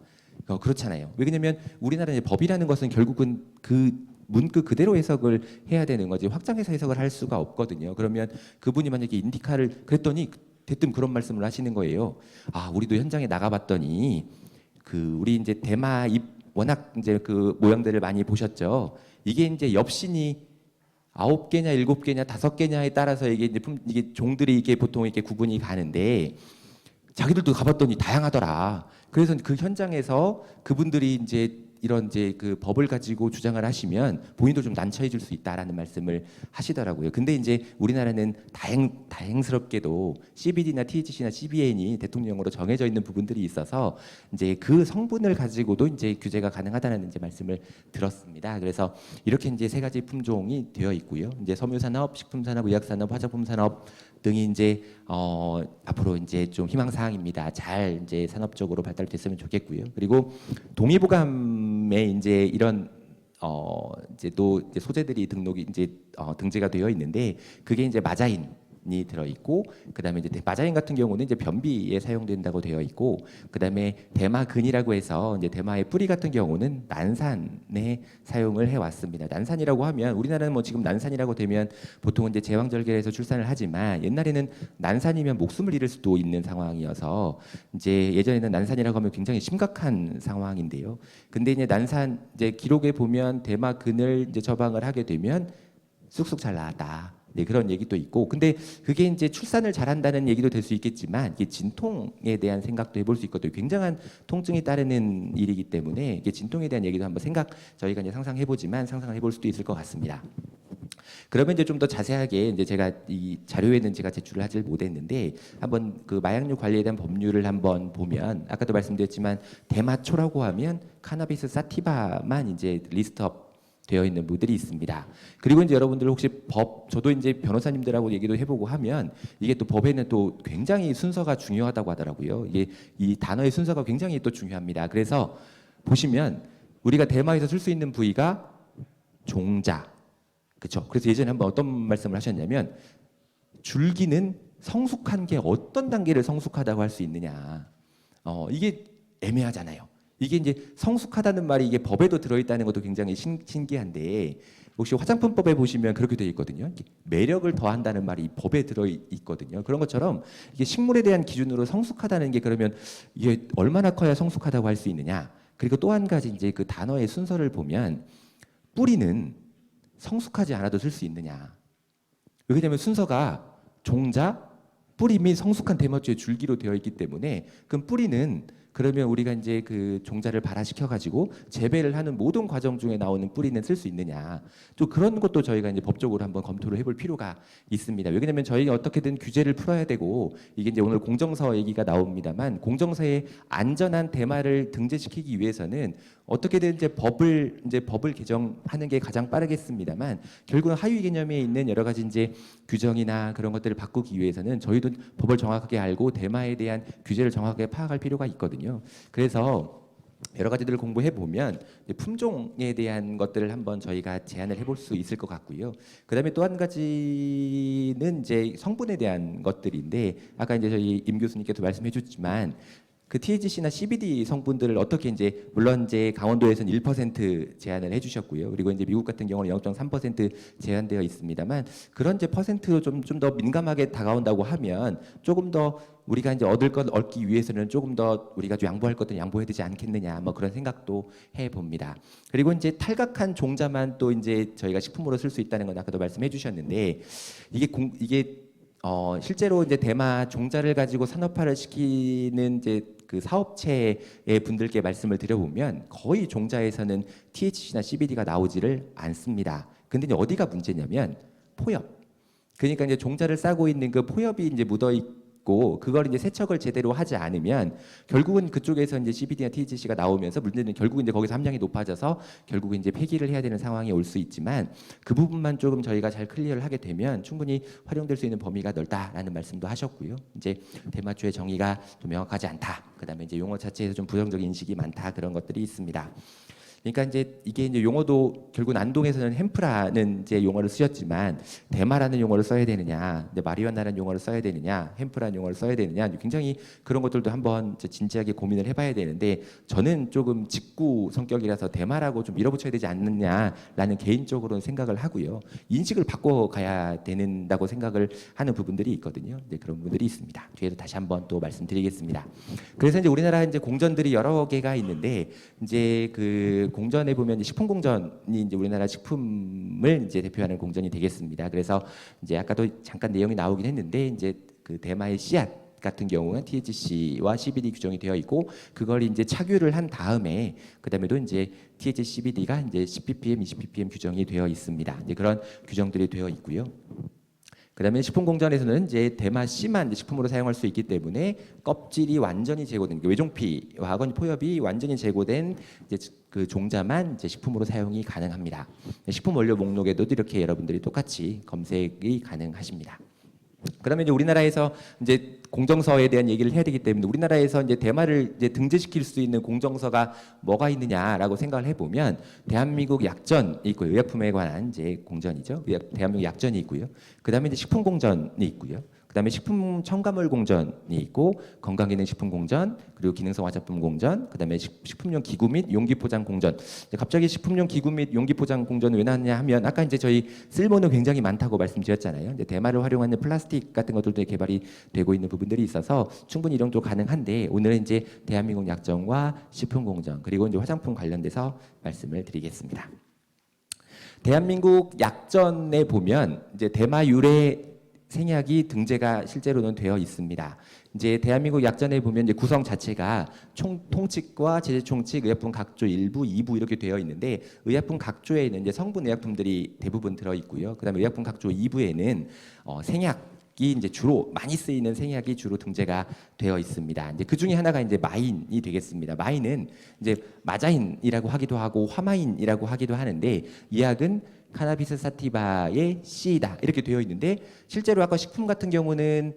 그렇잖아요. 왜냐면 우리나라의 법이라는 것은 결국은 그 문구 그대로 해석을 해야 되는 거지 확장해서 해석을 할 수가 없거든요. 그러면 그분이 만약에 인디카를 그랬더니 대뜸 그런 말씀을 하시는 거예요. 우리도 현장에 나가봤더니 우리 이제 대마 잎 워낙 이제 그 모양들을 많이 보셨죠. 이게 이제 엽신이 9개냐 7개냐 5개냐에 따라서 이게 종들이 이게 보통 이렇게 구분이 가는데 자기들도 가봤더니 다양하더라. 그래서 그 현장에서 그분들이 이제 이런 이제 그 법을 가지고 주장을 하시면 본인도 좀 난처해질 수 있다라는 말씀을 하시더라고요. 근데 이제 우리나라는 다행스럽게도 CBD나 THC나 CBN이 대통령으로 정해져 있는 부분들이 있어서 이제 그 성분을 가지고도 이제 규제가 가능하다는 이제 말씀을 들었습니다. 그래서 이렇게 이제 세 가지 품종이 되어 있고요. 이제 섬유산업, 식품산업, 의약산업, 화장품산업 등이 이제 앞으로 이제 좀 희망 사항입니다. 잘 이제 산업적으로 발달됐으면 좋겠고요. 그리고 동의보감에 이제 이런 이제 또 이제 소재들이 등록이 이제 등재가 되어 있는데 그게 이제 마자인이 들어 있고 그다음에 이제 마자인 같은 경우는 이제 변비에 사용된다고 되어 있고 그다음에 대마근이라고 해서 이제 대마의 뿌리 같은 경우는 난산에 사용을 해 왔습니다. 난산이라고 하면 우리나라는 뭐 지금 난산이라고 되면 보통은 이제 제왕절개해서 출산을 하지만 옛날에는 난산이면 목숨을 잃을 수도 있는 상황이어서 이제 예전에는 난산이라고 하면 굉장히 심각한 상황인데요. 근데 이제 난산 이제 기록에 보면 대마근을 이제 처방을 하게 되면 쑥쑥 잘 나왔다. 네, 그런 얘기도 있고, 근데 그게 이제 출산을 잘한다는 얘기도 될 수 있겠지만 이게 진통에 대한 생각도 해볼 수 있거든요. 굉장한 통증이 따르는 일이기 때문에 이게 진통에 대한 얘기도 한번 저희가 이제 상상해보지만 상상을 해볼 수도 있을 것 같습니다. 그러면 이제 좀 더 자세하게 이제 제가 이 자료에는 제가 제출을 하질 못했는데 한번 그 마약류 관리에 대한 법률을 한번 보면 아까도 말씀드렸지만 대마초라고 하면 카나비스 사티바만 이제 리스트업 되어 있는 부분들이 있습니다. 그리고 이제 여러분들 혹시 저도 이제 변호사님들하고 얘기도 해보고 하면 이게 또 법에는 또 굉장히 순서가 중요하다고 하더라고요. 이게 이 단어의 순서가 굉장히 또 중요합니다. 그래서 보시면 우리가 대마에서 쓸 수 있는 부위가 종자, 그렇죠? 그래서 예전에 한번 어떤 말씀을 하셨냐면 줄기는 성숙한 게 어떤 단계를 성숙하다고 할 수 있느냐. 이게 애매하잖아요. 이게 이제 성숙하다는 말이 이게 법에도 들어있다는 것도 굉장히 신기한데 혹시 화장품법에 보시면 그렇게 되어 있거든요. 매력을 더한다는 말이 법에 들어있거든요. 그런 것처럼 이게 식물에 대한 기준으로 성숙하다는 게 그러면 이게 얼마나 커야 성숙하다고 할 수 있느냐? 그리고 또 한 가지 이제 그 단어의 순서를 보면 뿌리는 성숙하지 않아도 쓸 수 있느냐. 왜냐하면 순서가 종자, 뿌리 및 성숙한 대마초의 줄기로 되어 있기 때문에 그럼 뿌리는 그러면 우리가 이제 그 종자를 발화시켜 가지고 재배를 하는 모든 과정 중에 나오는 뿌리는 쓸 수 있느냐. 또 그런 것도 저희가 이제 법적으로 한번 검토를 해볼 필요가 있습니다. 왜냐하면 저희가 어떻게든 규제를 풀어야 되고 이게 이제 오늘 공정서 얘기가 나옵니다만 공정서에 안전한 대마를 등재시키기 위해서는 어떻게든 이제 법을 개정하는 게 가장 빠르겠습니다만 결국은 하위 개념에 있는 여러 가지 이제 규정이나 그런 것들을 바꾸기 위해서는 저희도 법을 정확하게 알고 대마에 대한 규제를 정확하게 파악할 필요가 있거든요. 그래서 여러 가지들을 공부해 보면 품종에 대한 것들을 한번 저희가 제안을 해볼 수 있을 것 같고요. 그다음에 또 한 가지는 이제 성분에 대한 것들인데 아까 이제 저희 임 교수님께서 말씀해주셨지만 그 THC나 CBD 성분들을 어떻게 이제 물론 이제 강원도에서는 1% 제한을 해주셨고요. 그리고 이제 미국 같은 경우는 0.3% 제한되어 있습니다만 그런 이제 퍼센트로 좀 더 민감하게 다가온다고 하면 조금 더 우리가 이제 얻을 것 얻기 위해서는 조금 더 우리가 좀 양보할 것들은 양보해야 되지 않겠느냐 뭐 그런 생각도 해봅니다. 그리고 이제 탈각한 종자만 또 이제 저희가 식품으로 쓸 수 있다는 건 아까도 말씀해 주셨는데 이게 실제로 이제 대마 종자를 가지고 산업화를 시키는 이제 그 사업체의 분들께 말씀을 드려보면 거의 종자에서는 THC나 CBD가 나오지를 않습니다. 근데 이제 어디가 문제냐면 포엽. 그러니까 이제 종자를 싸고 있는 그 포엽이 이제 묻어 있고 그걸 이제 세척을 제대로 하지 않으면 결국은 그쪽에서 이제 CBD나 THC가 나오면서 문제는 결국은 이제 거기서 함량이 높아져서 결국은 이제 폐기를 해야 되는 상황이 올 수 있지만 그 부분만 조금 저희가 잘 클리어를 하게 되면 충분히 활용될 수 있는 범위가 넓다라는 말씀도 하셨고요. 이제 대마초의 정의가 좀 명확하지 않다. 그다음에 이제 용어 자체에서 좀 부정적인 인식이 많다 그런 것들이 있습니다. 그러니까 이제 이게 이제 용어도 결국 안동에서는 햄프라는 이제 용어를 쓰셨지만 대마라는 용어를 써야 되느냐, 마리화나라는 용어를 써야 되느냐, 햄프라는 용어를 써야 되느냐, 굉장히 그런 것들도 한번 진지하게 고민을 해봐야 되는데 저는 조금 직구 성격이라서 대마라고 좀 밀어붙여야 되지 않느냐라는 개인적으로는 생각을 하고요. 인식을 바꿔가야 된다고 생각을 하는 부분들이 있거든요. 이제 그런 부분들이 있습니다. 뒤에도 다시 한번 또 말씀드리겠습니다. 그래서 이제 우리나라 이제 공전들이 여러 개가 있는데 이제 그 공전에 보면 식품 공전이 이제 우리나라 식품을 이제 대표하는 공전이 되겠습니다. 그래서 이제 아까도 잠깐 내용이 나오긴 했는데 이제 그 대마의 씨앗 같은 경우는 THC와 CBD 규정이 되어 있고 그걸 이제 착유를 한 다음에 그다음에도 이제 THC, CBD가 이제 10ppm, 20ppm 규정이 되어 있습니다. 이제 그런 규정들이 되어 있고요. 그다음에 식품공전에서는 이제 대마 씨만 이제 식품으로 사용할 수 있기 때문에 껍질이 완전히 제거된 외종피와 포엽이 완전히 제거된 이제 그 종자만 이제 식품으로 사용이 가능합니다. 식품 원료 목록에도 이렇게 여러분들이 똑같이 검색이 가능하십니다. 그다음에 이제 우리나라에서 이제 공정서에 대한 얘기를 해야 되기 때문에 우리나라에서 이제 대마를 이제 등재시킬 수 있는 공정서가 뭐가 있느냐라고 생각을 해보면 대한민국 약전이 있고요. 의약품에 관한 이제 공전이죠. 대한민국 약전이 있고요. 그다음에 이제 식품공전이 있고요. 그다음에 식품 첨가물 공전이 있고 건강기능식품 공전 그리고 기능성 화장품 공전 그다음에 식품용 기구 및 용기 포장 공전. 갑자기 식품용 기구 및 용기 포장 공전은 왜 나왔냐 하면 아까 이제 저희 쓸모는 굉장히 많다고 말씀드렸잖아요. 근데 대마를 활용하는 플라스틱 같은 것들도 개발이 되고 있는 부분들이 있어서 충분히 이용도 가능한데 오늘은 이제 대한민국 약전과 식품 공전 그리고 이제 화장품 관련돼서 말씀을 드리겠습니다. 대한민국 약전에 보면 이제 대마 유래 생약이 등재가 실제로는 되어 있습니다. 이제 대한민국 약전에 보면 이제 구성 자체가 통칙과 제재총칙, 의약품 각조 1부, 2부 이렇게 되어 있는데 의약품 각조에는 이제 성분 의약품들이 대부분 들어 있고요. 그다음에 의약품 각조 2부에는 생약이 이제 주로 많이 쓰이는 생약이 주로 등재가 되어 있습니다. 이제 그 중에 하나가 이제 마인이 되겠습니다. 마인은 이제 마자인이라고 하기도 하고 화마인이라고 하기도 하는데 이 약은 카나비스 사티바의 C다 이렇게 되어 있는데 실제로 아까 식품 같은 경우는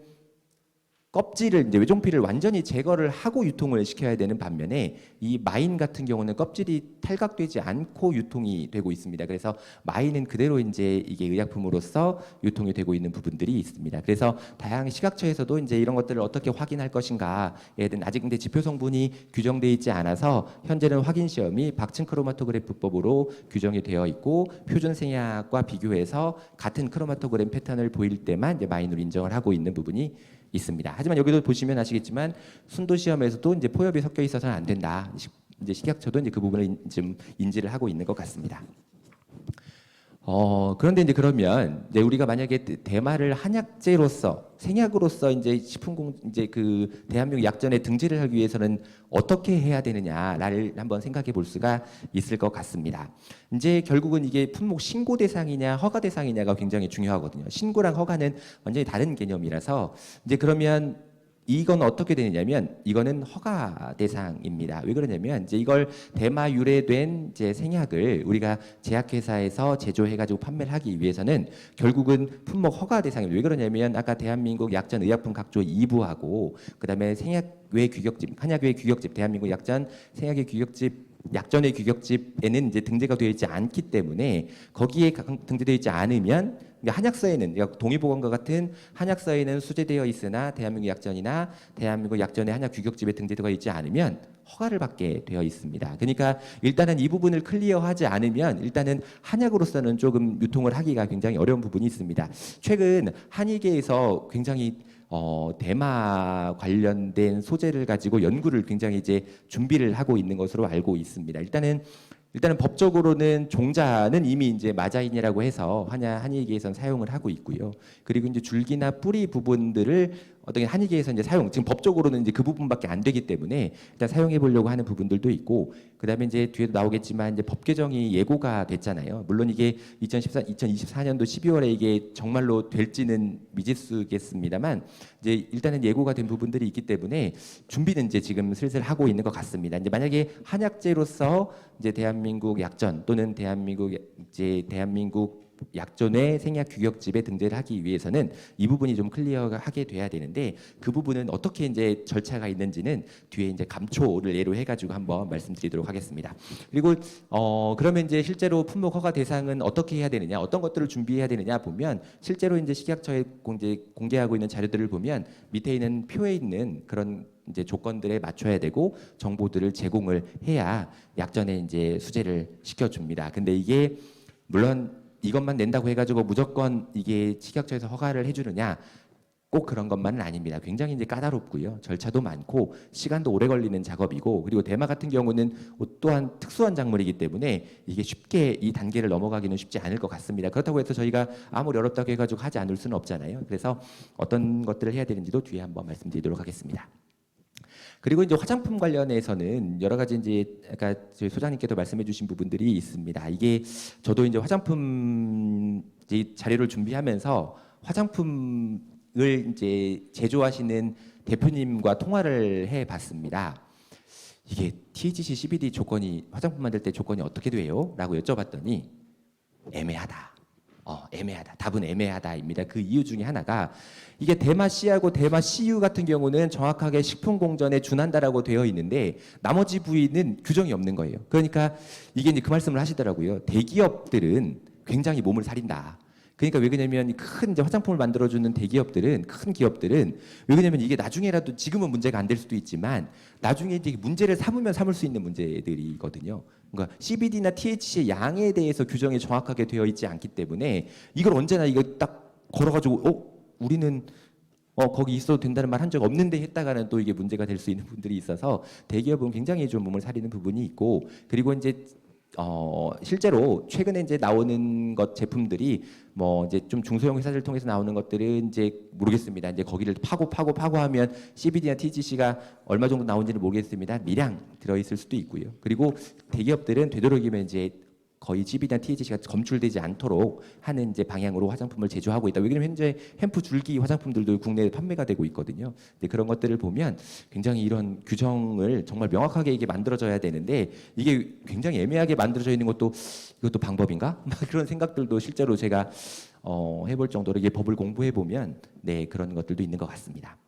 껍질을 이제 외종피를 완전히 제거를 하고 유통을 시켜야 되는 반면에 이 마인 같은 경우는 껍질이 탈각되지 않고 유통이 되고 있습니다. 그래서 마인은 그대로 이제 이게 의약품으로서 유통이 되고 있는 부분들이 있습니다. 그래서 다양한 시각처에서도 이제 이런 것들을 어떻게 확인할 것인가에 대한 아직 근데 지표 성분이 규정되어 있지 않아서 현재는 확인 시험이 박층 크로마토그래프법으로 규정이 되어 있고 표준 생약과 비교해서 같은 크로마토그램 패턴을 보일 때만 이제 마인으로 인정을 하고 있는 부분이 있습니다. 하지만 여기도 보시면 아시겠지만 순도 시험에서도 이제 포엽이 섞여 있어서는 안 된다. 이제 식약처도 이제 그 부분을 좀 인지를 하고 있는 것 같습니다. 그런데 이제 그러면 이제 우리가 만약에 대마를 한약재로서 생약으로서 이제 이제 그 대한민국 약전에 등재를 하기 위해서는 어떻게 해야 되느냐를 한번 생각해 볼 수가 있을 것 같습니다. 이제 결국은 이게 품목 신고 대상이냐 허가 대상이냐가 굉장히 중요하거든요. 신고랑 허가는 완전히 다른 개념이라서 이제 그러면 이건 어떻게 되느냐면 이거는 허가 대상입니다. 왜 그러냐면 이제 이걸 대마 유래된 이제 생약을 우리가 제약회사에서 제조해가지고 판매를 하기 위해서는 결국은 품목 허가 대상입니다. 왜 그러냐면 아까 대한민국 약전 의약품 각조 2부하고 그다음에 생약 외 규격집, 한약 외 규격집, 대한민국 약전 생약의 규격집 약전의 규격집에는 이제 등재가 되어 있지 않기 때문에 거기에 등재되어 있지 않으면 한약서에는 동의보건과 같은 한약서에는 수재되어 있으나 대한민국 약전이나 대한민국 약전의 한약 규격집에 등재되어 있지 않으면 허가를 받게 되어 있습니다. 그러니까 일단은 이 부분을 클리어하지 않으면 일단은 한약으로서는 조금 유통을 하기가 굉장히 어려운 부분이 있습니다. 최근 한의계에서 굉장히 대마 관련된 소재를 가지고 연구를 굉장히 이제 준비를 하고 있는 것으로 알고 있습니다. 일단은 법적으로는 종자는 이미 이제 마자인이라고 해서 한의계에서는 사용을 하고 있고요. 그리고 이제 줄기나 뿌리 부분들을 어떤 한의계에서 이제 지금 법적으로는 이제 그 부분밖에 안 되기 때문에 일단 사용해 보려고 하는 부분들도 있고, 그다음에 이제 뒤에도 나오겠지만 이제 법 개정이 예고가 됐잖아요. 물론 이게 2024년도 12월에 이게 정말로 될지는 미지수겠습니다만 이제 일단은 예고가 된 부분들이 있기 때문에 준비는 이제 지금 슬슬 하고 있는 것 같습니다. 이제 만약에 한약재로서 이제 대한민국 약전 또는 대한민국 약전의 생약 규격집에 등재를 하기 위해서는 이 부분이 좀 클리어하게 돼야 되는데 그 부분은 어떻게 이제 절차가 있는지는 뒤에 이제 감초를 예로 해가지고 한번 말씀드리도록 하겠습니다. 그리고 그러면 이제 실제로 품목 허가 대상은 어떻게 해야 되느냐, 어떤 것들을 준비해야 되느냐 보면 실제로 이제 식약처에 공개하고 있는 자료들을 보면 밑에 있는 표에 있는 그런 이제 조건들에 맞춰야 되고 정보들을 제공을 해야 약전에 이제 수재를 시켜줍니다. 근데 이게 물론 이것만 낸다고 해가지고 무조건 이게 식약처에서 허가를 해주느냐, 꼭 그런 것만은 아닙니다. 굉장히 이제 까다롭고요, 절차도 많고 시간도 오래 걸리는 작업이고, 그리고 대마 같은 경우는 또한 특수한 작물이기 때문에 이게 쉽게 이 단계를 넘어가기는 쉽지 않을 것 같습니다. 그렇다고 해서 저희가 아무리 어렵다고 해가지고 하지 않을 수는 없잖아요. 그래서 어떤 것들을 해야 되는지도 뒤에 한번 말씀드리도록 하겠습니다. 그리고 이제 화장품 관련해서는 여러 가지 이제 아까 저희 소장님께도 말씀해주신 부분들이 있습니다. 이게 저도 이제 화장품 이제 자료를 준비하면서 화장품을 이제 제조하시는 대표님과 통화를 해봤습니다. 이게 THC, CBD 조건이 화장품 만들 때 조건이 어떻게 돼요? 라고 여쭤봤더니 애매하다. 애매하다. 답은 애매하다입니다. 그 이유 중에 하나가 이게 대마 C하고 대마 CU 같은 경우는 정확하게 식품공전에 준한다라고 되어 있는데 나머지 부위는 규정이 없는 거예요. 그러니까 이게 이제 그 말씀을 하시더라고요. 대기업들은 굉장히 몸을 사린다. 그러니까 왜 그러냐면 큰 이제 화장품을 만들어주는 대기업들은, 큰 기업들은 왜 그러냐면 이게 나중에라도, 지금은 문제가 안 될 수도 있지만 나중에 이제 문제를 삼으면 삼을 수 있는 문제들이거든요. 그러니까 CBD나 THC의 양에 대해서 규정이 정확하게 되어 있지 않기 때문에 이걸 언제나 이거 딱 걸어가지고 우리는 거기 있어도 된다는 말 한 적 없는데 했다가는 또 이게 문제가 될 수 있는 분들이 있어서 대기업은 굉장히 좀 몸을 사리는 부분이 있고, 그리고 이제 실제로 최근에 이제 나오는 제품들이 뭐 이제 좀 중소형 회사들 통해서 나오는 것들은 이제 모르겠습니다. 이제 거기를 파고 하면 CBD나 THC가 얼마 정도 나온지는 모르겠습니다. 미량 들어있을 수도 있고요. 그리고 대기업들은 되도록이면 이제 거의 CBD나 THC가 검출되지 않도록 하는 이제 방향으로 화장품을 제조하고 있다. 왜냐하면 현재 햄프 줄기 화장품들도 국내에 판매가 되고 있거든요. 근데 그런 것들을 보면 굉장히 이런 규정을 정말 명확하게 이게 만들어져야 되는데 이게 굉장히 애매하게 만들어져 있는 것도 이것도 방법인가? 그런 생각들도 실제로 제가 해볼 정도로 이게 법을 공부해 보면 그런 것들도 있는 것 같습니다.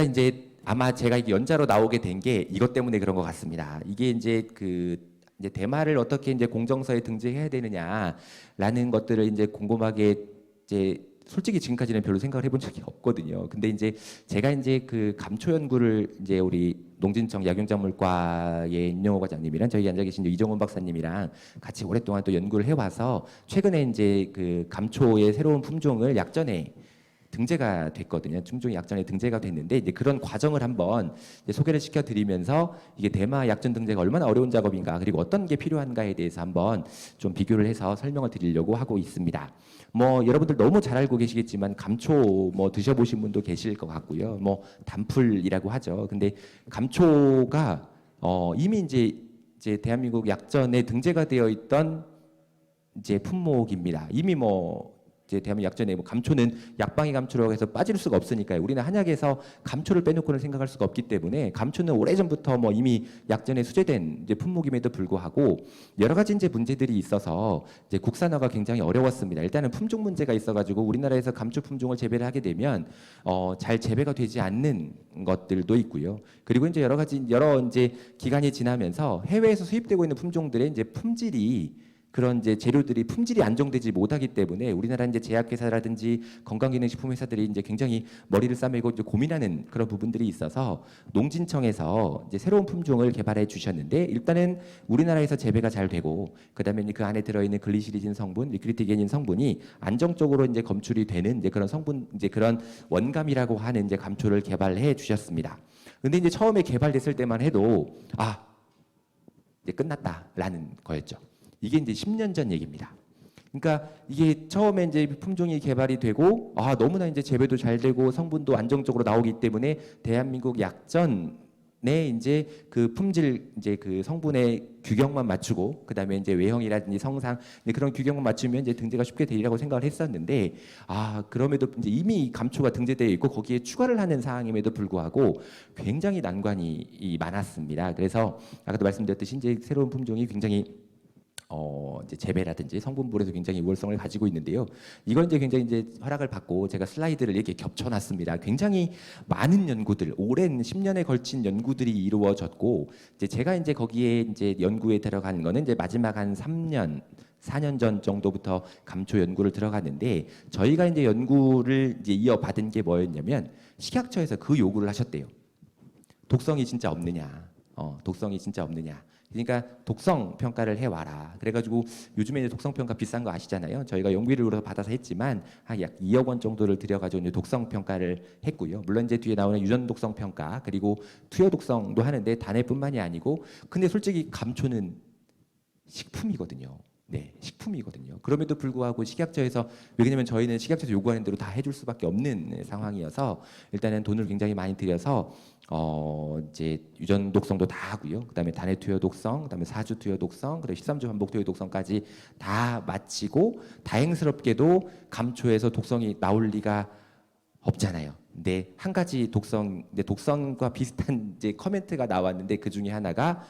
이제 아마 제가 이게 연자로 나오게 된 게 이것 때문에 그런 것 같습니다. 이게 이제 이제 대마를 어떻게 이제 공정서에 등재해야 되느냐라는 것들을 이제 곰곰하게 이제 솔직히 지금까지는 별로 생각을 해본 적이 없거든요. 근데 이제 제가 이제 그 감초 연구를 이제 우리 농진청 약용작물과의 임영호 과장님이랑 저희 앉아 계신 이정훈 박사님이랑 같이 오랫동안 또 연구를 해와서 최근에 이제 그 감초의 새로운 품종을 약전에 등재가 됐거든요. 품종이 약전에 등재가 됐는데 이제 그런 과정을 한번 이제 소개를 시켜드리면서 이게 대마 약전 등재가 얼마나 어려운 작업인가 그리고 어떤 게 필요한가에 대해서 한번 좀 비교를 해서 설명을 드리려고 하고 있습니다. 뭐 여러분들 너무 잘 알고 계시겠지만 감초 뭐 드셔보신 분도 계실 것 같고요. 뭐 단풀이라고 하죠. 근데 감초가 이미 이제 대한민국 약전에 등재가 되어 있던 이제 품목입니다. 이미 뭐 이제 대한민국 약전에 뭐 감초는 약방이 감초라고 해서 빠질 수가 없으니까요. 우리는 한약에서 감초를 빼놓고는 생각할 수가 없기 때문에 감초는 오래전부터 뭐 이미 약전에 수제된 이제 품목임에도 불구하고 여러 가지 이제 문제들이 있어서 이제 국산화가 굉장히 어려웠습니다. 일단은 품종 문제가 있어가지고 우리나라에서 감초 품종을 재배를 하게 되면 잘 재배가 되지 않는 것들도 있고요. 그리고 이제 여러 이제 기간이 지나면서 해외에서 수입되고 있는 품종들의 이제 품질이 그런 이제 재료들이 품질이 안정되지 못하기 때문에 우리나라 이제 제약회사라든지 건강기능식품 회사들이 이제 굉장히 머리를 싸매고 이제 고민하는 그런 부분들이 있어서 농진청에서 이제 새로운 품종을 개발해 주셨는데 일단은 우리나라에서 재배가 잘 되고 그다음에 그 안에 들어있는 글리시리진 성분, 니크리티게닌 성분이 안정적으로 이제 검출이 되는 이제 그런 성분 이제 그런 원감이라고 하는 이제 감초를 개발해 주셨습니다. 근데 이제 처음에 개발됐을 때만 해도 이제 끝났다라는 거였죠. 이게 이제 10년 전 얘기입니다. 그러니까 이게 처음에 이제 품종이 개발이 되고 너무나 이제 재배도 잘 되고 성분도 안정적으로 나오기 때문에 대한민국 약전에 이제 그 품질 이제 그 성분의 규격만 맞추고 그다음에 이제 외형이라든지 성상 그런 규격만 맞추면 이제 등재가 쉽게 되리라고 생각을 했었는데 그럼에도 이제 이미 감초가 등재되어 있고 거기에 추가를 하는 사항임에도 불구하고 굉장히 난관이 많았습니다. 그래서 아까도 말씀드렸듯이 이제 새로운 품종이 굉장히 이제 재배라든지 성분물에도 굉장히 우월성을 가지고 있는데요. 이건 이제 굉장히 이제 허락을 받고 제가 슬라이드를 이렇게 겹쳐놨습니다. 굉장히 많은 연구들, 오랜 10년에 걸친 연구들이 이루어졌고, 이제 제가 이제 거기에 이제 연구에 들어간 거는 이제 마지막 한 3년, 4년 전 정도부터 감초 연구를 들어갔는데 저희가 이제 연구를 이제 이어받은 게 뭐였냐면 식약처에서 그 요구를 하셨대요. 독성이 진짜 없느냐? 독성이 진짜 없느냐? 그러니까 독성 평가를 해와라. 그래가지고 요즘에 이제 독성 평가 비싼 거 아시잖아요. 저희가 연구비를 받아서 했지만 한 약 2억 원 정도를 들여가지고 이제 독성 평가를 했고요. 물론 이제 뒤에 나오는 유전 독성 평가 그리고 투여 독성도 하는데 단해뿐만이 아니고 근데 솔직히 감초는 식품이거든요. 네, 식품이거든요. 그럼에도 불구하고 식약처에서 왜냐면 저희는 식약처에서 요구하는 대로 다 해줄 수밖에 없는 상황이어서 일단은 돈을 굉장히 많이 들여서 이제 유전 독성도 다 하고요. 그다음에 단해 투여 독성, 그다음에 4주 투여 독성, 그리고 13주 반복 투여 독성까지 다 마치고 다행스럽게도 감초에서 독성이 나올 리가 없잖아요. 근데 한 가지 독성과 비슷한 이제 커멘트가 나왔는데 그 중에 하나가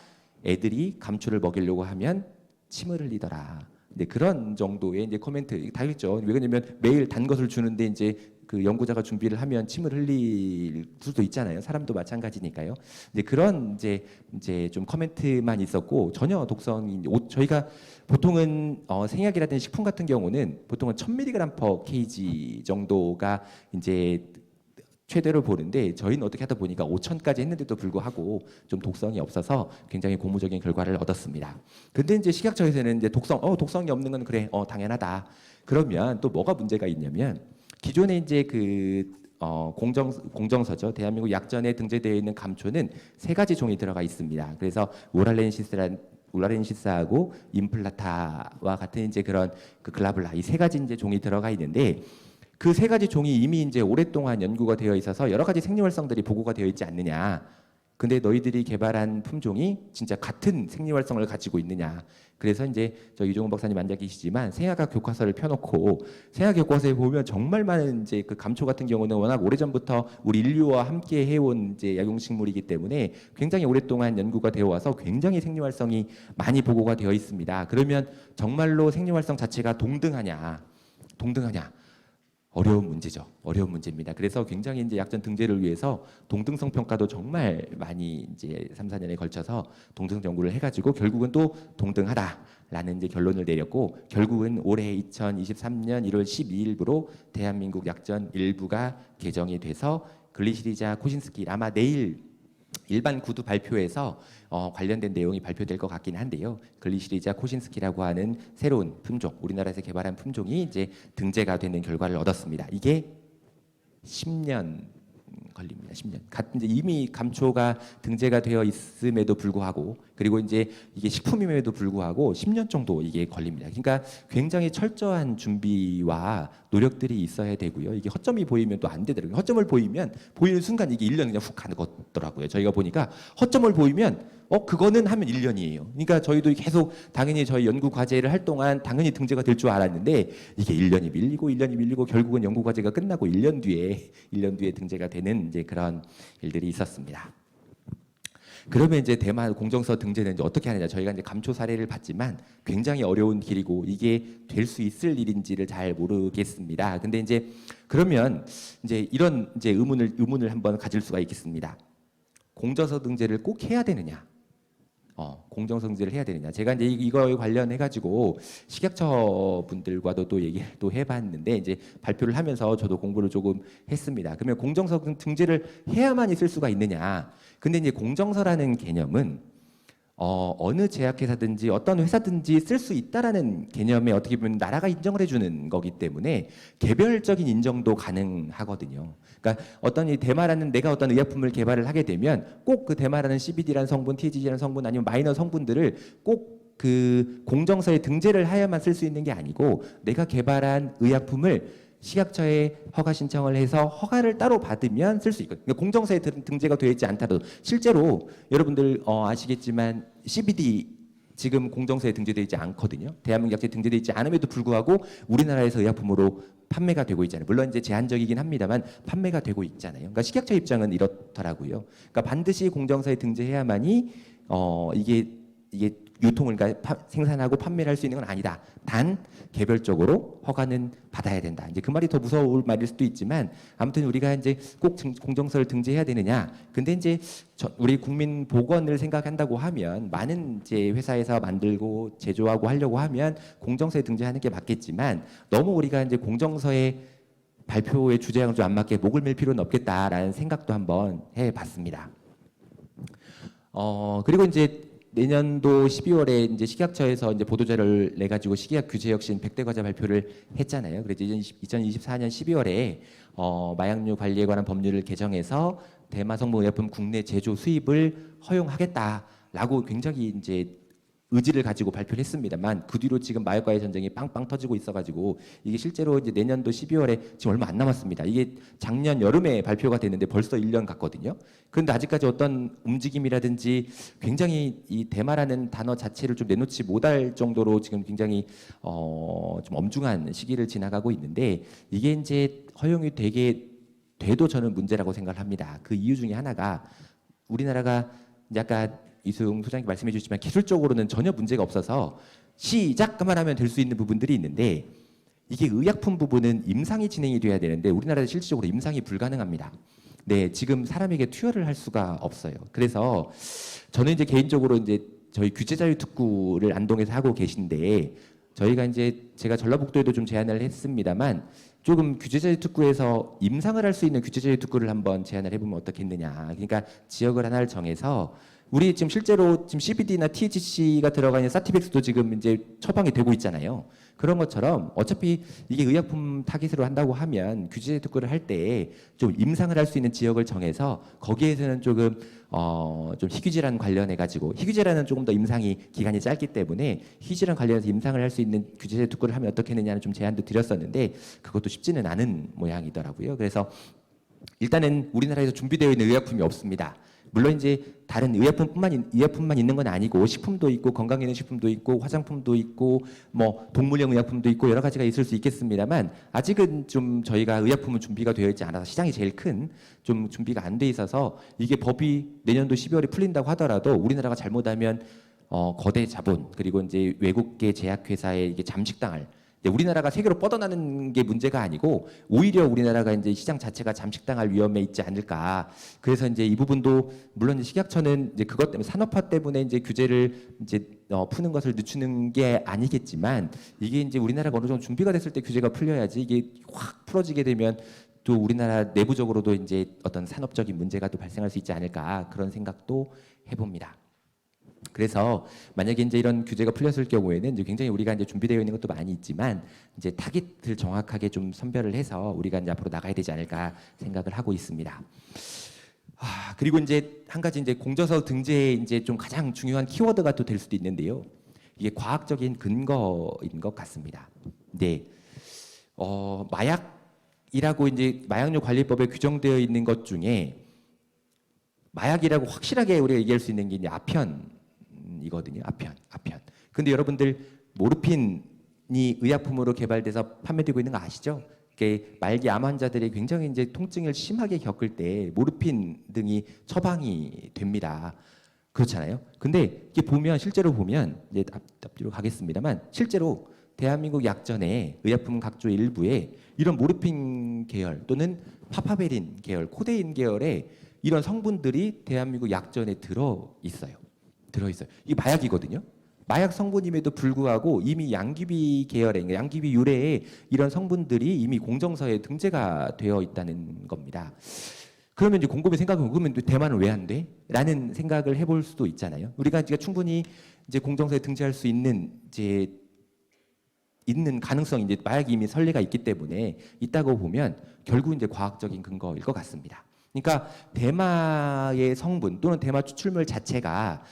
애들이 감초를 먹이려고 하면 침을 흘리더라. 근데 그런 정도의 이제 코멘트 다 있죠. 왜냐면 매일 단 것을 주는데 이제 그 연구자가 준비를 하면 침을 흘릴 수도 있잖아요. 사람도 마찬가지니까요. 근데 그런 이제 좀 코멘트만 있었고 전혀 독성이 저희가 보통은 생약이라든지 식품 같은 경우는 보통은 1000mg/kg 정도가 이제 최대로 보는데 저희는 어떻게 하다 보니까 5,000까지 했는데도 불구하고 좀 독성이 없어서 굉장히 고무적인 결과를 얻었습니다. 근데 이제 식약처에서는 이제 독성이 없는 건 그래 당연하다. 그러면 또 뭐가 문제가 있냐면 기존에 이제 그 공정서죠. 대한민국 약전에 등재되어 있는 감초는 3가지 종이 들어가 있습니다. 그래서 울라렌시스하고 임플라타와 같은 이제 그런 그 글라블라 이 3가지 이제 종이 들어가 있는데 그 3가지 종이 이미 이제 오랫동안 연구가 되어 있어서 여러 가지 생리활성들이 보고가 되어 있지 않느냐. 근데 너희들이 개발한 품종이 진짜 같은 생리활성을 가지고 있느냐. 그래서 이제 저 이종훈 박사님 앉아 계시지만 생약학 교과서를 펴놓고 생약 교과서에 보면 정말 많은 이제 그 감초 같은 경우는 워낙 오래전부터 우리 인류와 함께 해온 이제 약용식물이기 때문에 굉장히 오랫동안 연구가 되어 와서 굉장히 생리활성이 많이 보고가 되어 있습니다. 그러면 정말로 생리활성 자체가 동등하냐? 어려운 문제죠. 어려운 문제입니다. 그래서 굉장히 이제 약전 등재를 위해서 동등성 평가도 정말 많이 이제 3, 4년에 걸쳐서 동등성 연구를 해가지고 결국은 또 동등하다라는 이제 결론을 내렸고 결국은 올해 2023년 1월 12일부로 대한민국 약전 일부가 개정이 돼서 글리시리자 코신스키 아마 내일 일반 구두 발표에서 관련된 내용이 발표될 것 같긴 한데요. 글리시리자 코신스키라고 하는 새로운 품종, 우리나라에서 개발한 품종이 이제 등재가 되는 결과를 얻었습니다. 이게 10년 걸립니다. 10년. 이제 이미 감초가 등재가 되어 있음에도 불구하고 그리고 이제 이게 식품임에도 불구하고 10년 정도 이게 걸립니다. 그러니까 굉장히 철저한 준비와 노력들이 있어야 되고요. 이게 허점이 보이면 또 안 되더라고요. 허점을 보이면 보이는 순간 이게 1년 그냥 훅 가는 거더라고요. 저희가 보니까 허점을 보이면 그거는 하면 1년이에요. 그러니까 저희도 계속 당연히 저희 연구 과제를 할 동안 당연히 등재가 될 줄 알았는데 이게 1년이 밀리고 결국은 연구 과제가 끝나고 1년 뒤에 등재가 되는 이제 그런 일들이 있었습니다. 그러면 이제 대마 공정서 등재는 이제 어떻게 하느냐? 저희가 이제 감초 사례를 봤지만 굉장히 어려운 길이고 이게 될 수 있을 일인지를 잘 모르겠습니다. 근데 이제 그러면 이제 이런 이제 의문을 한번 가질 수가 있겠습니다. 공정서 등재를 꼭 해야 되느냐? 공정서 등재를 해야 되느냐? 제가 이제 이거에 관련해 가지고 식약처 분들과도 또 얘기를 또 해봤는데 이제 발표를 하면서 저도 공부를 조금 했습니다. 그러면 공정서 등재를 해야만 있을 수가 있느냐? 근데 이제 공정서라는 개념은 어느 제약회사든지 어떤 회사든지 쓸 수 있다라는 개념에 어떻게 보면 나라가 인정을 해주는 거기 때문에 개별적인 인정도 가능하거든요. 그러니까 어떤 이 대마라는 내가 어떤 의약품을 개발을 하게 되면 꼭 그 대마라는 CBD라는 성분, THC라는 성분 아니면 마이너 성분들을 꼭 그 공정서에 등재를 하야만 쓸 수 있는 게 아니고 내가 개발한 의약품을 식약처에 허가 신청을 해서 허가를 따로 받으면 쓸 수 있거든요. 그러니까 공정서에 등재가 되어 있지 않다도 실제로 여러분들 아시겠지만 CBD 지금 공정서에 등재되어 있지 않거든요. 대한민국 약재에 등재되어 있지 않음에도 불구하고 우리나라에서 의약품으로 판매가 되고 있잖아요. 물론 이제 제한적이긴 합니다만 판매가 되고 있잖아요. 그러니까 식약처 입장은 이렇더라고요. 그러니까 반드시 공정서에 등재해야만이 이게 유통을 그러니까 생산하고 판매를 할 수 있는 건 아니다. 단 개별적으로 허가는 받아야 된다. 이제 그 말이 더 무서울 말일 수도 있지만 아무튼 우리가 이제 꼭 공정서를 등재해야 되느냐? 근데 이제 우리 국민 보건을 생각한다고 하면 많은 이제 회사에서 만들고 제조하고 하려고 하면 공정서에 등재하는 게 맞겠지만 너무 우리가 이제 공정서의 발표의 주제랑 좀 안 맞게 목을 맬 필요는 없겠다라는 생각도 한번 해봤습니다. 그리고 이제 내년도 12월에 이제 식약처에서 이제 보도자료를 내 가지고 식이약 규제 혁신 100대 과제 발표를 했잖아요. 그래서 2024년 12월에 마약류 관리에 관한 법률을 개정해서 대마 성분 의약품 국내 제조 수입을 허용하겠다라고 굉장히 이제 의지를 가지고 발표를 했습니다만 그 뒤로 지금 마약과의 전쟁이 빵빵 터지고 있어가지고 이게 실제로 이제 내년도 12월에 지금 얼마 안 남았습니다. 이게 작년 여름에 발표가 됐는데 벌써 1년 갔거든요. 그런데 아직까지 어떤 움직임이라든지 굉장히 이 대마라는 단어 자체를 좀 내놓지 못할 정도로 지금 굉장히 좀 엄중한 시기를 지나가고 있는데 이게 이제 허용이 돼도 저는 문제라고 생각을 합니다. 그 이유 중에 하나가 우리나라가 약간 이승 소장님 말씀해 주시지만 기술적으로는 전혀 문제가 없어서 시작만 하면 될 수 있는 부분들이 있는데 이게 의약품 부분은 임상이 진행이 돼야 되는데 우리나라에 실질적으로 임상이 불가능합니다. 네, 지금 사람에게 투여를 할 수가 없어요. 그래서 저는 이제 개인적으로 이제 저희 규제자유특구를 안동에서 하고 계신데 저희가 이제 제가 전라북도에도 좀 제안을 했습니다만 조금 규제자유특구에서 임상을 할 수 있는 규제자유특구를 한번 제안을 해보면 어떻겠느냐. 그러니까 지역을 하나를 정해서 우리 지금 실제로 지금 CBD나 THC가 들어가 있는 사티백스도 지금 이제 처방이 되고 있잖아요. 그런 것처럼 어차피 이게 의약품 타깃으로 한다고 하면 규제 특구를 할 때 좀 임상을 할 수 있는 지역을 정해서 거기에서는 조금 좀 희귀질환 관련해 가지고 희귀질환은 조금 더 임상이 기간이 짧기 때문에 희귀질환 관련해서 임상을 할 수 있는 규제 특구를 하면 어떻겠느냐는 좀 제안도 드렸었는데 그것도 쉽지는 않은 모양이더라고요. 그래서 일단은 우리나라에서 준비되어 있는 의약품이 없습니다. 물론 이제 다른 의약품만 있는 건 아니고 식품도 있고 건강기능식품도 있고 화장품도 있고 뭐 동물용 의약품도 있고 여러 가지가 있을 수 있겠습니다만 아직은 좀 저희가 의약품은 준비가 되어 있지 않아서 시장이 제일 큰 좀 준비가 안 돼 있어서 이게 법이 내년도 12월에 풀린다고 하더라도 우리나라가 잘못하면 거대 자본 그리고 이제 외국계 제약회사에 이게 잠식당할 우리나라가 세계로 뻗어나는 게 문제가 아니고 오히려 우리나라가 이제 시장 자체가 잠식당할 위험에 있지 않을까. 그래서 이제 이 부분도 물론 식약처는 이제 그것 때문에 산업화 때문에 이제 규제를 이제 푸는 것을 늦추는 게 아니겠지만 이게 이제 우리나라가 어느 정도 준비가 됐을 때 규제가 풀려야지 이게 확 풀어지게 되면 또 우리나라 내부적으로도 이제 어떤 산업적인 문제가 또 발생할 수 있지 않을까 그런 생각도 해봅니다. 그래서 만약에 이제 이런 규제가 풀렸을 경우에는 이제 굉장히 우리가 이제 준비되어 있는 것도 많이 있지만 이제 타깃을 정확하게 좀 선별을 해서 우리가 이제 앞으로 나가야 되지 않을까 생각을 하고 있습니다. 그리고 이제 한 가지 이제 공정서 등재의 이제 좀 가장 중요한 키워드가 또 될 수도 있는데요. 이게 과학적인 근거인 것 같습니다. 네, 마약이라고 이제 마약류 관리법에 규정되어 있는 것 중에 마약이라고 확실하게 우리가 얘기할 수 있는 게 이제 아편이거든요. 아편. 근데 여러분들 모르핀이 의약품으로 개발돼서 판매되고 있는 거 아시죠? 이게 말기 암 환자들이 굉장히 이제 통증을 심하게 겪을 때 모르핀 등이 처방이 됩니다. 그렇잖아요. 근데 이게 보면 실제로 보면 이제 앞뒤로 가겠습니다만 실제로 대한민국 약전에 의약품 각조 일부에 이런 모르핀 계열 또는 파파베린 계열, 코데인 계열의 이런 성분들이 대한민국 약전에 들어 있어요. 이게 마약이거든요. 마약 성분임에도 불구하고 이미 양귀비 계열의 양귀비 유래의 이런 성분들이 이미 공정서에 등재가 되어 있다는 겁니다. 그러면 이제 곰곰이 생각하면 그러면 대만은 왜 안 돼? 라는 생각을 해볼 수도 있잖아요. 우리가 충분히 이제 공정서에 등재할 수 있는 가능성이 이제 마약이 이미 선례가 있기 때문에 있다고 보면 결국 이제 과학적인 근거일 것 같습니다. 그러니까 대마의 성분 또는 대마 추출물 자체가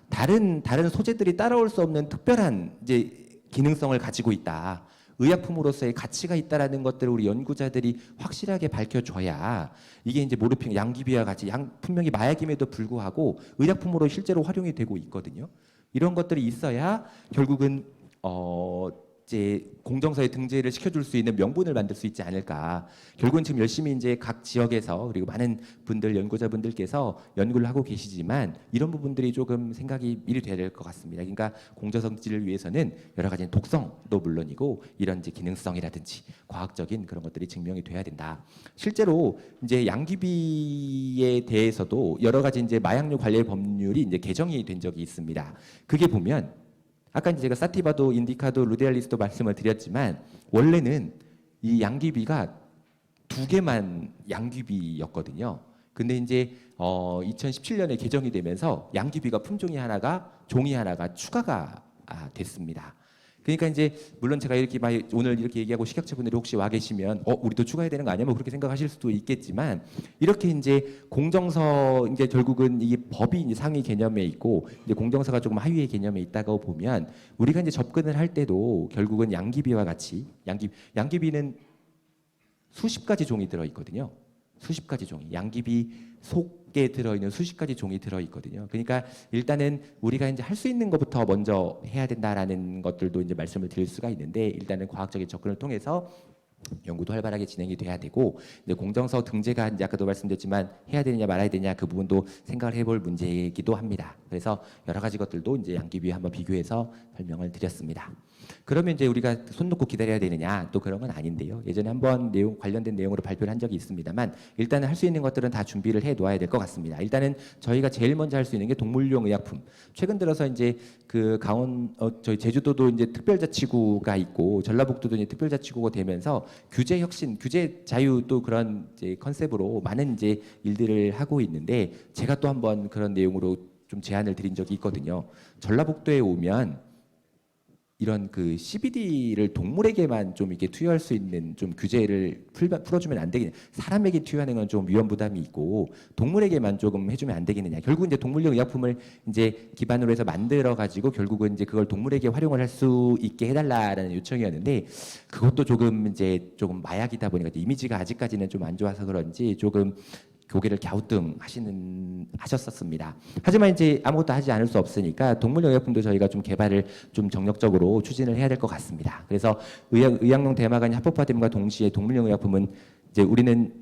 다른 소재들이 따라올 수 없는 특별한 이제 기능성을 가지고 있다. 의약품으로서의 가치가 있다라는 것들을 우리 연구자들이 확실하게 밝혀줘야 이게 이제 모르핀, 양귀비와 같이 분명히 마약임에도 불구하고 의약품으로 실제로 활용이 되고 있거든요. 이런 것들이 있어야 결국은 이제 공정서에 등재를 시켜줄 수 있는 명분을 만들 수 있지 않을까. 결국은 지금 열심히 이제 각 지역에서 그리고 많은 분들 연구자분들께서 연구를 하고 계시지만 이런 부분들이 조금 생각이 미리 돼야 될 것 같습니다. 그러니까 공정성지를 위해서는 여러 가지 독성도 물론이고 이런 이제 기능성이라든지 과학적인 그런 것들이 증명이 돼야 된다. 실제로 이제 양귀비에 대해서도 여러 가지 이제 마약류 관리 법률이 이제 개정이 된 적이 있습니다. 그게 보면 아까 이제 제가 사티바도, 인디카도, 루데알리스도 말씀을 드렸지만 원래는 이 양귀비가 2개만 양귀비였거든요. 근데 이제 2017년에 개정이 되면서 양귀비가 종이 하나가 추가가 됐습니다. 그러니까 이제 물론 제가 이렇게 오늘 이렇게 얘기하고 식약처분들이 혹시 와 계시면 우리도 추가해야 되는 거 아니야? 뭐 그렇게 생각하실 수도 있겠지만 이렇게 이제 공정서 이제 결국은 이 법이 이제 상위 개념에 있고 이제 공정서가 조금 하위의 개념에 있다고 보면 우리가 이제 접근을 할 때도 결국은 양귀비와 같이 양귀비는 수십 가지 종이 들어 있거든요. 수십 가지 종이 양귀비 속에 들어있는 수십 가지 종이 들어 있거든요. 그러니까 일단은 우리가 이제 할 수 있는 것부터 먼저 해야 된다라는 것들도 이제 말씀을 드릴 수가 있는데 일단은 과학적인 접근을 통해서 연구도 활발하게 진행이 돼야 되고 이제 공정서 등재가 이제 아까도 말씀드렸지만 해야 되느냐 말아야 되냐 그 부분도 생각을 해볼 문제이기도 합니다. 그래서 여러 가지 것들도 이제 양귀비와 한번 비교해서 설명을 드렸습니다. 그러면 이제 우리가 손 놓고 기다려야 되느냐 또 그런 건 아닌데요. 예전에 한번 관련된 내용으로 발표를 한 적이 있습니다만 일단은 할 수 있는 것들은 다 준비를 해 놓아야 될 것 같습니다. 일단은 저희가 제일 먼저 할 수 있는 게 동물용 의약품. 최근 들어서 이제 그 저희 제주도도 이제 특별자치구가 있고 전라북도도 이제 특별자치구가 되면서 규제 혁신, 규제 자유 또 그런 이제 컨셉으로 많은 이제 일들을 하고 있는데 제가 또 한번 그런 내용으로 좀 제안을 드린 적이 있거든요. 전라북도에 오면 이런 그 CBD를 동물에게만 좀 이렇게 투여할 수 있는 좀 규제를 풀어주면 안 되겠냐. 사람에게 투여하는 건 좀 위험 부담이 있고 동물에게만 조금 해주면 안 되겠느냐. 결국 이제 동물용 의약품을 이제 기반으로 해서 만들어 가지고 결국은 이제 그걸 동물에게 활용을 할 수 있게 해달라라는 요청이었는데 그것도 조금 마약이다 보니까 이미지가 아직까지는 좀 안 좋아서 그런지 조금 고개를 갸우뚱하셨었습니다. 하지만 이제 아무것도 하지 않을 수 없으니까 동물용의약품도 저희가 좀 개발을 좀 정력적으로 추진을 해야 될 것 같습니다. 그래서 의약용 대마간이 합법화됨과 동시에 동물용의약품은 이제 우리는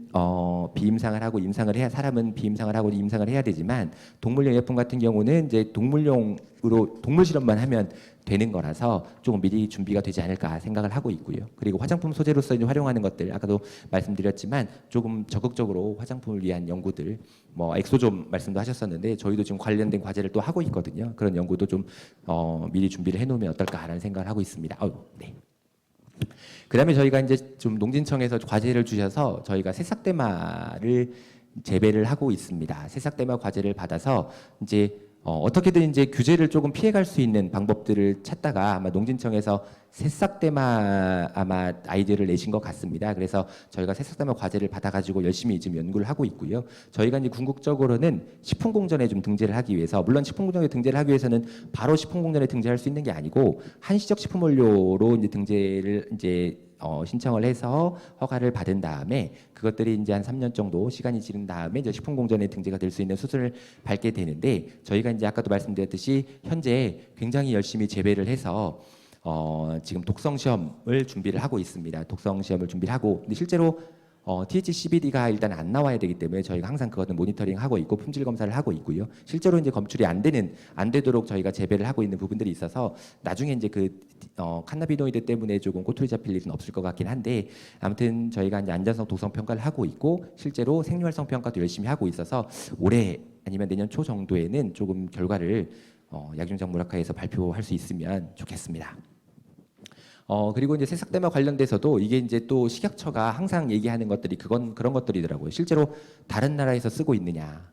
비임상을 하고 임상을 해야 사람은 비임상을 하고 임상을 해야 되지만 동물용의약품 같은 경우는 이제 동물용으로 동물 실험만 하면 되는 거라서 조금 미리 준비가 되지 않을까 생각을 하고 있고요. 그리고 화장품 소재로서 이제 활용하는 것들 아까도 말씀드렸지만 조금 적극적으로 화장품을 위한 연구들 엑소좀 말씀도 하셨었는데 저희도 지금 관련된 과제를 또 하고 있거든요. 그런 연구도 좀 미리 준비를 해놓으면 어떨까라는 생각을 하고 있습니다. 네. 그다음에 저희가 이제 좀 농진청에서 과제를 주셔서 저희가 새싹대마를 재배를 하고 있습니다. 새싹대마 과제를 받아서 이제 어떻게든 이제 규제를 조금 피해갈 수 있는 방법들을 찾다가 아마 농진청에서 새싹대마 아마 아이디어를 내신 것 같습니다. 그래서 저희가 새싹대마 과제를 받아가지고 열심히 지금 연구를 하고 있고요. 저희가 이제 궁극적으로는 식품공전에 좀 등재를 하기 위해서, 물론 식품공전에 등재를 하기 위해서는 바로 식품공전에 등재할 수 있는 게 아니고 한시적 식품원료로 이제 등재를 이제 신청을 해서 허가를 받은 다음에 그것들이 이제 한 3년 정도 시간이 지난 다음에 이제 식품공전에 등재가 될 수 있는 수순을 밟게 되는데, 저희가 이제 아까도 말씀드렸듯이 현재 굉장히 열심히 재배를 해서 지금 독성 시험을 준비를 하고 있습니다. 독성 시험을 준비를 하고, 근데 실제로 THCBD가 일단 안 나와야 되기 때문에 저희가 항상 그것은 모니터링하고 있고 품질 검사를 하고 있고요. 실제로 이제 검출이 안 되도록 저희가 재배를 하고 있는 부분들이 있어서 나중에 이제 그 카나비노이드 때문에 조금 꼬투리 잡힐 일은 없을 것 같긴 한데, 아무튼 저희가 이제 안전성 독성 평가를 하고 있고 실제로 생리활성 평가도 열심히 하고 있어서 올해 아니면 내년 초 정도에는 조금 결과를 약중작물학회에서 발표할 수 있으면 좋겠습니다. 그리고 이제 새싹대마 관련돼서도 이게 이제 또 식약처가 항상 얘기하는 것들이 그런 것들이더라고요. 실제로 다른 나라에서 쓰고 있느냐.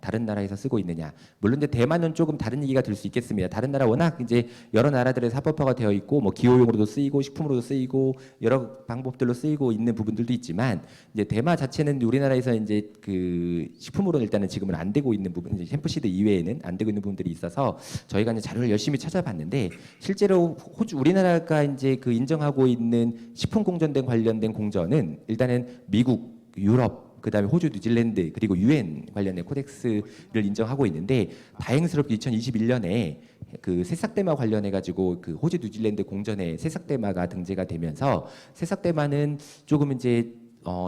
다른 나라에서 쓰고 있느냐. 물론 이제 대만은 조금 다른 얘기가 될 수 있겠습니다. 다른 나라 워낙 이제 여러 나라들에서 합법화가 되어 있고 뭐 기호용으로도 쓰이고 식품으로도 쓰이고 여러 방법들로 쓰이고 있는 부분들도 있지만, 이제 대마 자체는 우리나라에서 이제 그 식품으로는 일단은 지금은 안 되고 있는 부분, 이제 햄프시드 이외에는 안 되고 있는 부분들이 있어서 저희가 이제 자료를 열심히 찾아봤는데, 실제로 우리나라가 이제 그 인정하고 있는 식품 공전된 관련된 공전은 일단은 미국, 유럽, 그다음에 호주, 뉴질랜드, 그리고 UN 관련된 코덱스를 인정하고 있는데, 다행스럽게 2021년에 그 새싹대마 관련해 가지고 그 호주, 뉴질랜드 공전에 새싹대마가 등재가 되면서 새싹대마는 조금 이제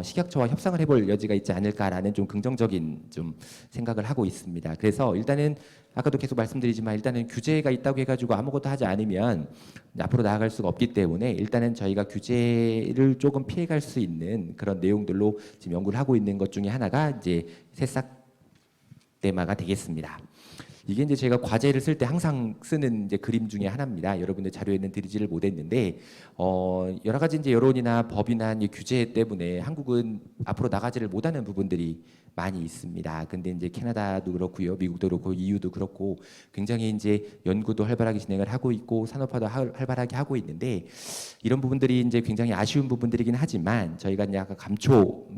식약처와 협상을 해볼 여지가 있지 않을까라는 좀 긍정적인 좀 생각을 하고 있습니다. 그래서 일단은 아까도 계속 말씀드리지만 일단은 규제가 있다고 해가지고 아무것도 하지 않으면 앞으로 나아갈 수가 없기 때문에 일단은 저희가 규제를 조금 피해갈 수 있는 그런 내용들로 지금 연구를 하고 있는 것 중에 하나가 이제 새싹대마가 되겠습니다. 이게 이제 제가 과제를 쓸 때 항상 쓰는 이제 그림 중에 하나입니다. 여러분들 자료에는 드리지를 못했는데 여러 가지 이제 여론이나 법이나 이제 규제 때문에 한국은 앞으로 나가지를 못하는 부분들이 많이 있습니다. 근데 이제 캐나다도 그렇고요, 미국도 그렇고, EU도 그렇고 굉장히 이제 연구도 활발하게 진행을 하고 있고 산업화도 활발하게 하고 있는데, 이런 부분들이 이제 굉장히 아쉬운 부분들이긴 하지만 저희가 이제 아까 감초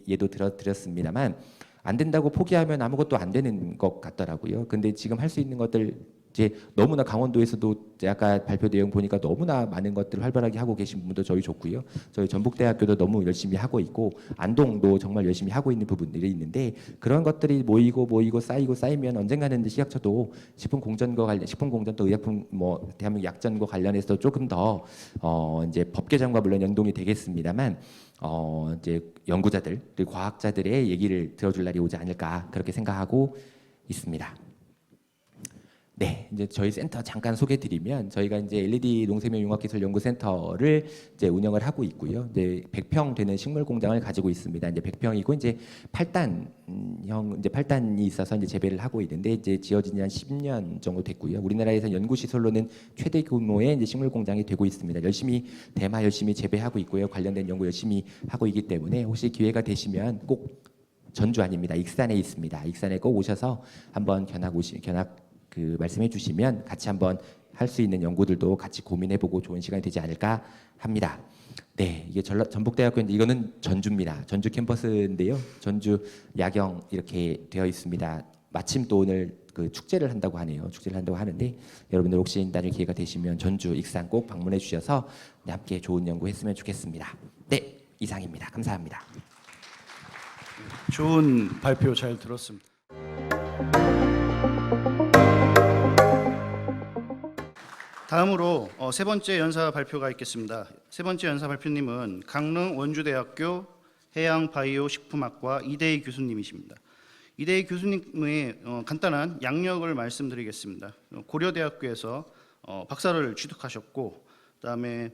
얘도 드렸습니다만. 안 된다고 포기하면 아무것도 안 되는 것 같더라고요. 근데 지금 할 수 있는 것들 이제 너무나 강원도에서도 아까 발표 내용 보니까 너무나 많은 것들을 활발하게 하고 계신 부분도 저희 좋고요. 저희 전북대학교도 너무 열심히 하고 있고 안동도 정말 열심히 하고 있는 부분들이 있는데, 그런 것들이 모이고 쌓이면 언젠가는 식약처도 식품공전과 관련, 식품공전도 의약품 뭐 대한민국 약전과 관련해서 조금 더 이제 법 개정과 물론 연동이 되겠습니다만 이제 연구자들 그리고 과학자들의 얘기를 들어줄 날이 오지 않을까 그렇게 생각하고 있습니다. 네, 이제 저희 센터 잠깐 소개드리면 저희가 이제 LED 농생명융합기술연구센터를 이제 운영을 하고 있고요. 이제 100평 되는 식물 공장을 가지고 있습니다. 이제 100평이고 이제 8단형 이제 8단이 있어서 이제 재배를 하고 있는데 이제 지어진 지 한 10년 정도 됐고요. 우리나라에서 연구 시설로는 최대 규모의 이제 식물 공장이 되고 있습니다. 대마 열심히 재배하고 있고요. 관련된 연구 열심히 하고 있기 때문에 혹시 기회가 되시면 꼭 전주 아닙니다. 익산에 있습니다. 익산에 꼭 오셔서 한번 견학 그 말씀해 주시면 같이 한번 할 수 있는 연구들도 같이 고민해보고 좋은 시간이 되지 않을까 합니다. 네, 이게 전북대학교인데 이거는 전주입니다. 전주 캠퍼스인데요. 전주 야경 이렇게 되어 있습니다. 마침 또 오늘 그 축제를 한다고 하네요. 축제를 한다고 하는데 여러분들 혹시 나중에 기회가 되시면 전주 익산 꼭 방문해 주셔서 함께 좋은 연구했으면 좋겠습니다. 네, 이상입니다. 감사합니다.
좋은 발표 잘 들었습니다. 다음으로 세 번째 연사 발표가 있겠습니다. 세 번째 연사 발표님은 강릉 원주대학교 해양바이오식품학과 이대희 교수님이십니다. 이대희 교수님의 간단한 양력을 말씀드리겠습니다. 고려대학교에서 박사를 취득하셨고, 그다음에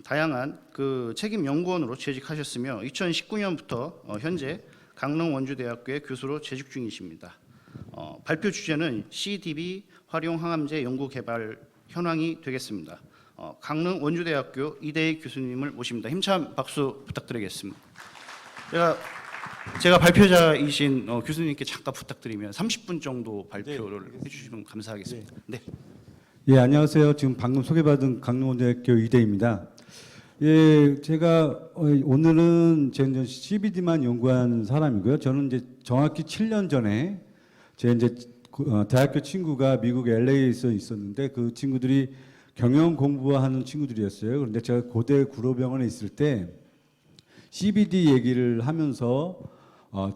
다양한 그 책임 연구원으로 재직하셨으며 2019년부터 현재 강릉 원주대학교의 교수로 재직 중이십니다. 발표 주제는 CDB 활용 항암제 연구 개발 현황이 되겠습니다. 강릉 원주대학교 이대희 교수님을 모십니다. 힘찬 박수 부탁드리겠습니다. 제가 제가 발표자이신 교수님께 잠깐 부탁드리면 30분 정도 발표를 해주시면 감사하겠습니다. 네.
예, 안녕하세요. 지금 방금 소개받은 강릉원대학교 이대입니다. 예, 제가 오늘은 제 CBD만 연구한 사람이고요. 저는 이제 정확히 7년 전에 제 이제 대학교 친구가 미국 LA에서 있었는데 그 친구들이 경영 공부하는 친구들이었어요. 그런데 제가 고대 구로병원에 있을 때 CBD 얘기를 하면서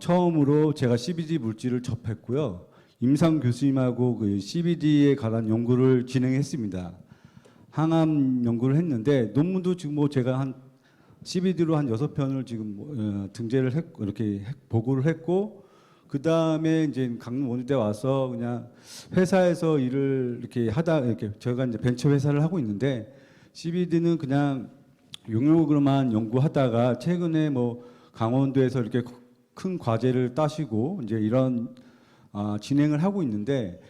처음으로 제가 CBD 물질을 접했고요. 임상 교수님하고 그 CBD에 관한 연구를 진행했습니다. 항암 연구를 했는데 논문도 지금 뭐 제가 한 CBD로 한 6편을 지금 등재를 했고 이렇게 보고를 했고 그 다음에 이제 강릉 원주대 와서 그냥 회사에서 일을 이렇게 하다 이렇게 제가 이제 벤처 회사를 하고 있는데 CBD는 그냥 용역으로만 연구하다가 최근에 뭐 강원도에서 이렇게 큰 과제를 따시고 이제 이런 진행을 하고 있는데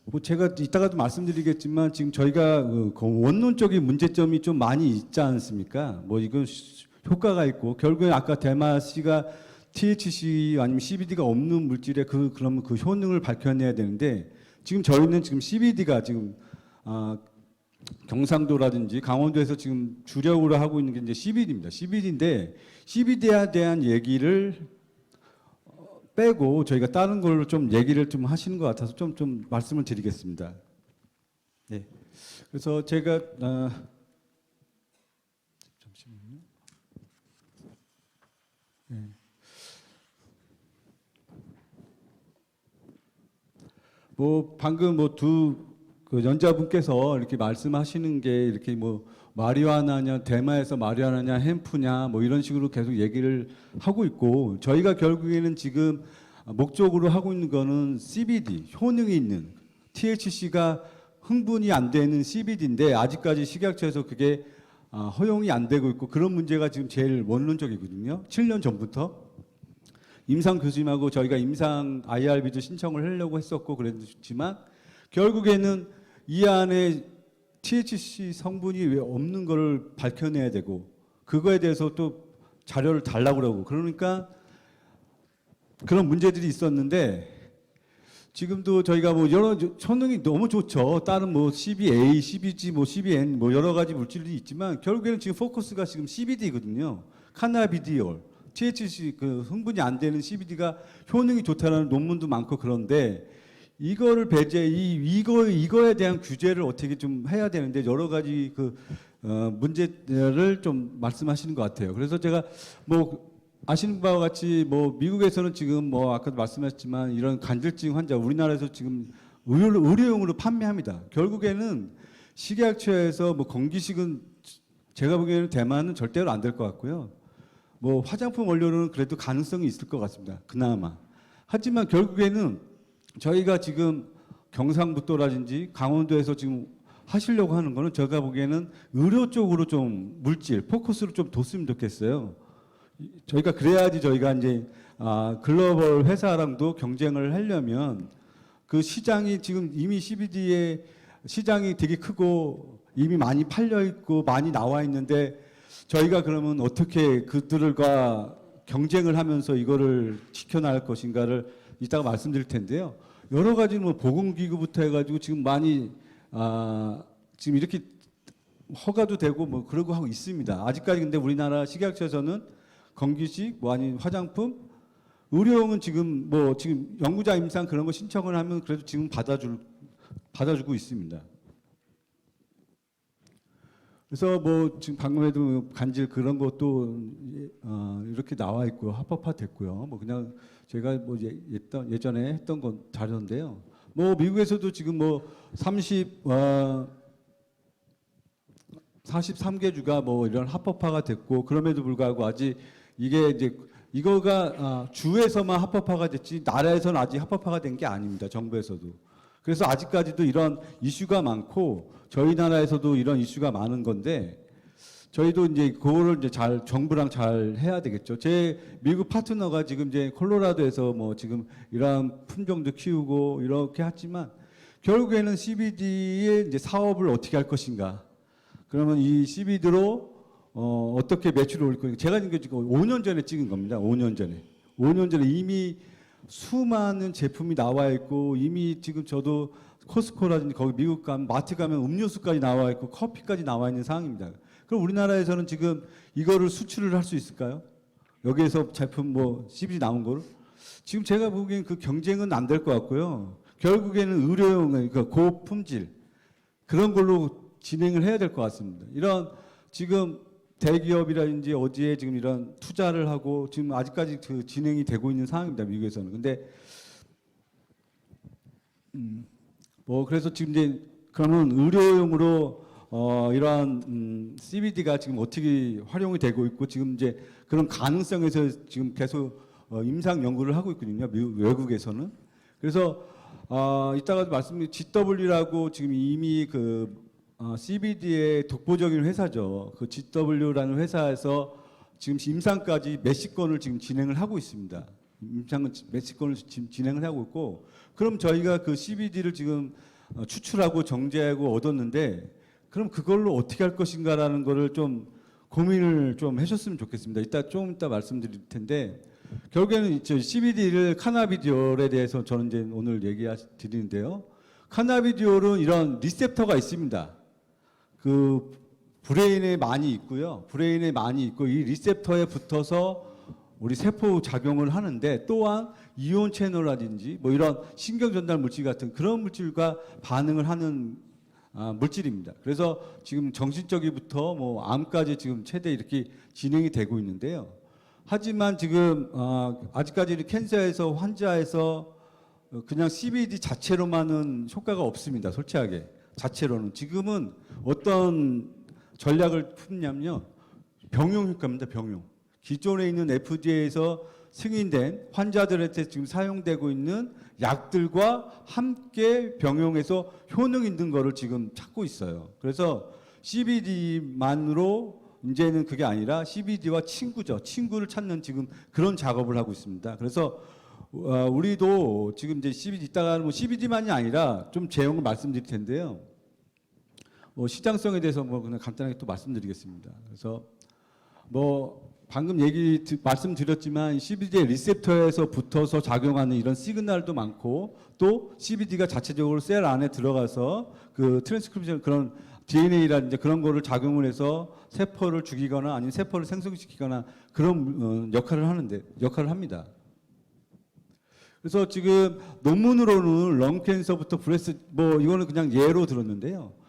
뭐 제가 이따가도 말씀드리겠지만 지금 저희가 그 원론적인 문제점이 좀 많이 있지 않습니까? 뭐 이건 효과가 있고 결국에 아까 대마 씨가 THC 아니면 CBD가 없는 물질의 그러면 그 효능을 밝혀내야 되는데 지금 저희는 지금 CBD가 지금 경상도라든지 강원도에서 지금 주력으로 하고 있는 게 이제 CBD입니다. CBD인데 CBD에 대한 얘기를 빼고 저희가 다른 걸로 좀 얘기를 좀 하시는 것 같아서 좀 말씀을 드리겠습니다. 네. 그래서 제가 잠시만요. 네. 뭐 방금 뭐 그 연자분께서 이렇게 말씀하시는 게 이렇게 뭐 마리화나냐 대마에서 마리화나냐 햄프냐 뭐 이런 식으로 계속 얘기를 하고 있고 저희가 결국에는 지금 목적으로 하고 있는 거는 CBD 효능이 있는 THC가 흥분이 안 되는 CBD인데 아직까지 식약처에서 그게 허용이 안 되고 있고 그런 문제가 지금 제일 원론적이거든요. 7년 전부터 임상 교수님하고 저희가 임상 IRB도 신청을 하려고 했었고 그랬지만 결국에는 이 안에 THC 성분이 왜 없는 걸 밝혀내야 되고 그거에 대해서 또 자료를 달라고 그러고 그러니까 그런 문제들이 있었는데 지금도 저희가 뭐 여러 효능이 너무 좋죠. 다른 뭐 CBA, CBG, 뭐 CBN 뭐 여러 가지 물질들이 있지만 결국에는 지금 포커스가 지금 CBD거든요. 카나비디올, THC 그 흥분이 안 되는 CBD가 효능이 좋다라는 논문도 많고 그런데 이거를 이거에 대한 규제를 어떻게 좀 해야 되는데 여러 가지 그 문제를 좀 말씀하시는 것 같아요. 그래서 제가 뭐 아시는 바와 같이 뭐 미국에서는 지금 뭐 아까도 말씀하셨지만 이런 간질증 환자 우리나라에서 지금 의료용으로 판매합니다. 결국에는 식약처에서 뭐 건기식은 제가 보기에는 대만은 절대로 안 될 것 같고요. 뭐 화장품 원료로는 그래도 가능성이 있을 것 같습니다. 그나마. 하지만 결국에는 저희가 지금 경상북도라든지 강원도에서 지금 하시려고 하는 거는 제가 보기에는 의료 쪽으로 좀 물질 포커스를 좀 뒀으면 좋겠어요. 저희가 그래야지 저희가 이제 글로벌 회사랑도 경쟁을 하려면 그 시장이 지금 이미 CBD의 시장이 되게 크고 이미 많이 팔려 있고 많이 나와 있는데 저희가 그러면 어떻게 그들과 경쟁을 하면서 이거를 지켜나갈 것인가를 이따가 말씀드릴 텐데요. 여러 가지 뭐 보건기구부터 해가지고 지금 많이 지금 이렇게 허가도 되고 뭐 그러고 하고 있습니다. 아직까지 근데 우리나라 식약처에서는 건기식 뭐 아닌 화장품, 의료용은 지금 뭐 지금 연구자 임상 그런 거 신청을 하면 그래도 지금 받아주고 있습니다. 그래서 뭐 지금 방금에도 간질 그런 것도 이렇게 나와 있고요. 합법화 됐고요. 뭐 그냥 제가 뭐 예전에 했던 건 자료인데요. 뭐 미국에서도 지금 뭐 43개 주가 뭐 이런 합법화가 됐고 그럼에도 불구하고 아직 이게 이제 이거가 주에서만 합법화가 됐지 나라에서는 아직 합법화가 된 게 아닙니다. 정부에서도. 그래서 아직까지도 이런 이슈가 많고 저희 나라에서도 이런 이슈가 많은 건데 저희도 이제 그거를 이제 잘 정부랑 잘 해야 되겠죠. 제 미국 파트너가 지금 이제 콜로라도에서 뭐 지금 이러한 품종도 키우고 이렇게 하지만 결국에는 CBD의 이제 사업을 어떻게 할 것인가. 그러면 이 CBD로 어떻게 매출을 올릴 거냐. 제가 지금 5년 전에 찍은 겁니다. 5년 전에. 5년 전에 이미 수많은 제품이 나와 있고 이미 지금 저도 코스코라든지 거기 미국 가면 마트 가면 음료수까지 나와 있고 커피까지 나와 있는 상황입니다. 그럼 우리나라에서는 지금 이거를 수출을 할 수 있을까요? 여기에서 제품 뭐 CBD 나온 거를 지금 제가 보기엔 그 경쟁은 안 될 것 같고요. 결국에는 의료용 그러니까 고품질 그런 걸로 진행을 해야 될 것 같습니다. 이런 지금 대기업이라든지 어디에 지금 이런 투자를 하고 지금 아직까지 그 진행이 되고 있는 상황입니다. 미국에서는. 근데 뭐 그래서 지금 이제 그러면 의료용으로 이러한 CBD가 지금 어떻게 활용이 되고 있고 지금 이제 그런 가능성에서 지금 계속 임상 연구를 하고 있거든요. 미국 외국에서는. 그래서 이따가도 말씀드린 GW라고 지금 이미 그 CBD의 독보적인 회사죠. 그 GW라는 회사에서 지금 임상까지 몇십 건을 지금 진행을 하고 있습니다. 임상은 몇십 건을 지금 진행을 하고 있고, 그럼 저희가 그 CBD를 지금 추출하고 정제하고 얻었는데, 그럼 그걸로 어떻게 할 것인가라는 거를 좀 고민을 좀 해줬으면 좋겠습니다. 좀 이따 말씀드릴 텐데, 결국에는 CBD를 카나비디올에 대해서 저는 이제 오늘 드리는데요. 카나비디올은 이런 리셉터가 있습니다. 그 브레인에 많이 있고요. 브레인에 많이 있고 이 리셉터에 붙어서 우리 세포 작용을 하는데, 또한 이온 채널이라든지 뭐 이런 신경 전달 물질 같은 그런 물질과 반응을 하는 물질입니다. 그래서 지금 정신적이부터 뭐 암까지 지금 최대 이렇게 진행이 되고 있는데요. 하지만 지금 아직까지 캔서에서 환자에서 그냥 CBD 자체로만은 효과가 없습니다. 솔직하게 자체로는 지금은 어떤 전략을 품냐면요, 병용 효과입니다. 병용. 기존에 있는 FDA에서 승인된 환자들한테 지금 사용되고 있는 약들과 함께 병용해서 효능 있는 거를 지금 찾고 있어요. 그래서 CBD만으로 이제는 그게 아니라 CBD와 친구죠. 친구를 찾는 지금 그런 작업을 하고 있습니다. 그래서 우리도 지금 이제 CBD 이따가 뭐 CBD만이 아니라 좀 제형을 말씀드릴 텐데요. 시장성에 대해서 뭐 그냥 간단하게 또 말씀드리겠습니다. 그래서 뭐 방금 말씀드렸지만 CBD의 리셉터에서 붙어서 작용하는 이런 시그널도 많고, 또 CBD가 자체적으로 셀 안에 들어가서 그 트랜스크립션 그런 DNA라든지 그런 거를 작용을 해서 세포를 죽이거나 아니면 세포를 생성시키거나 그런 역할을 합니다. 그래서 지금 논문으로는 렁 캔서부터 브레스트 뭐 이거는 그냥 예로 들었는데요.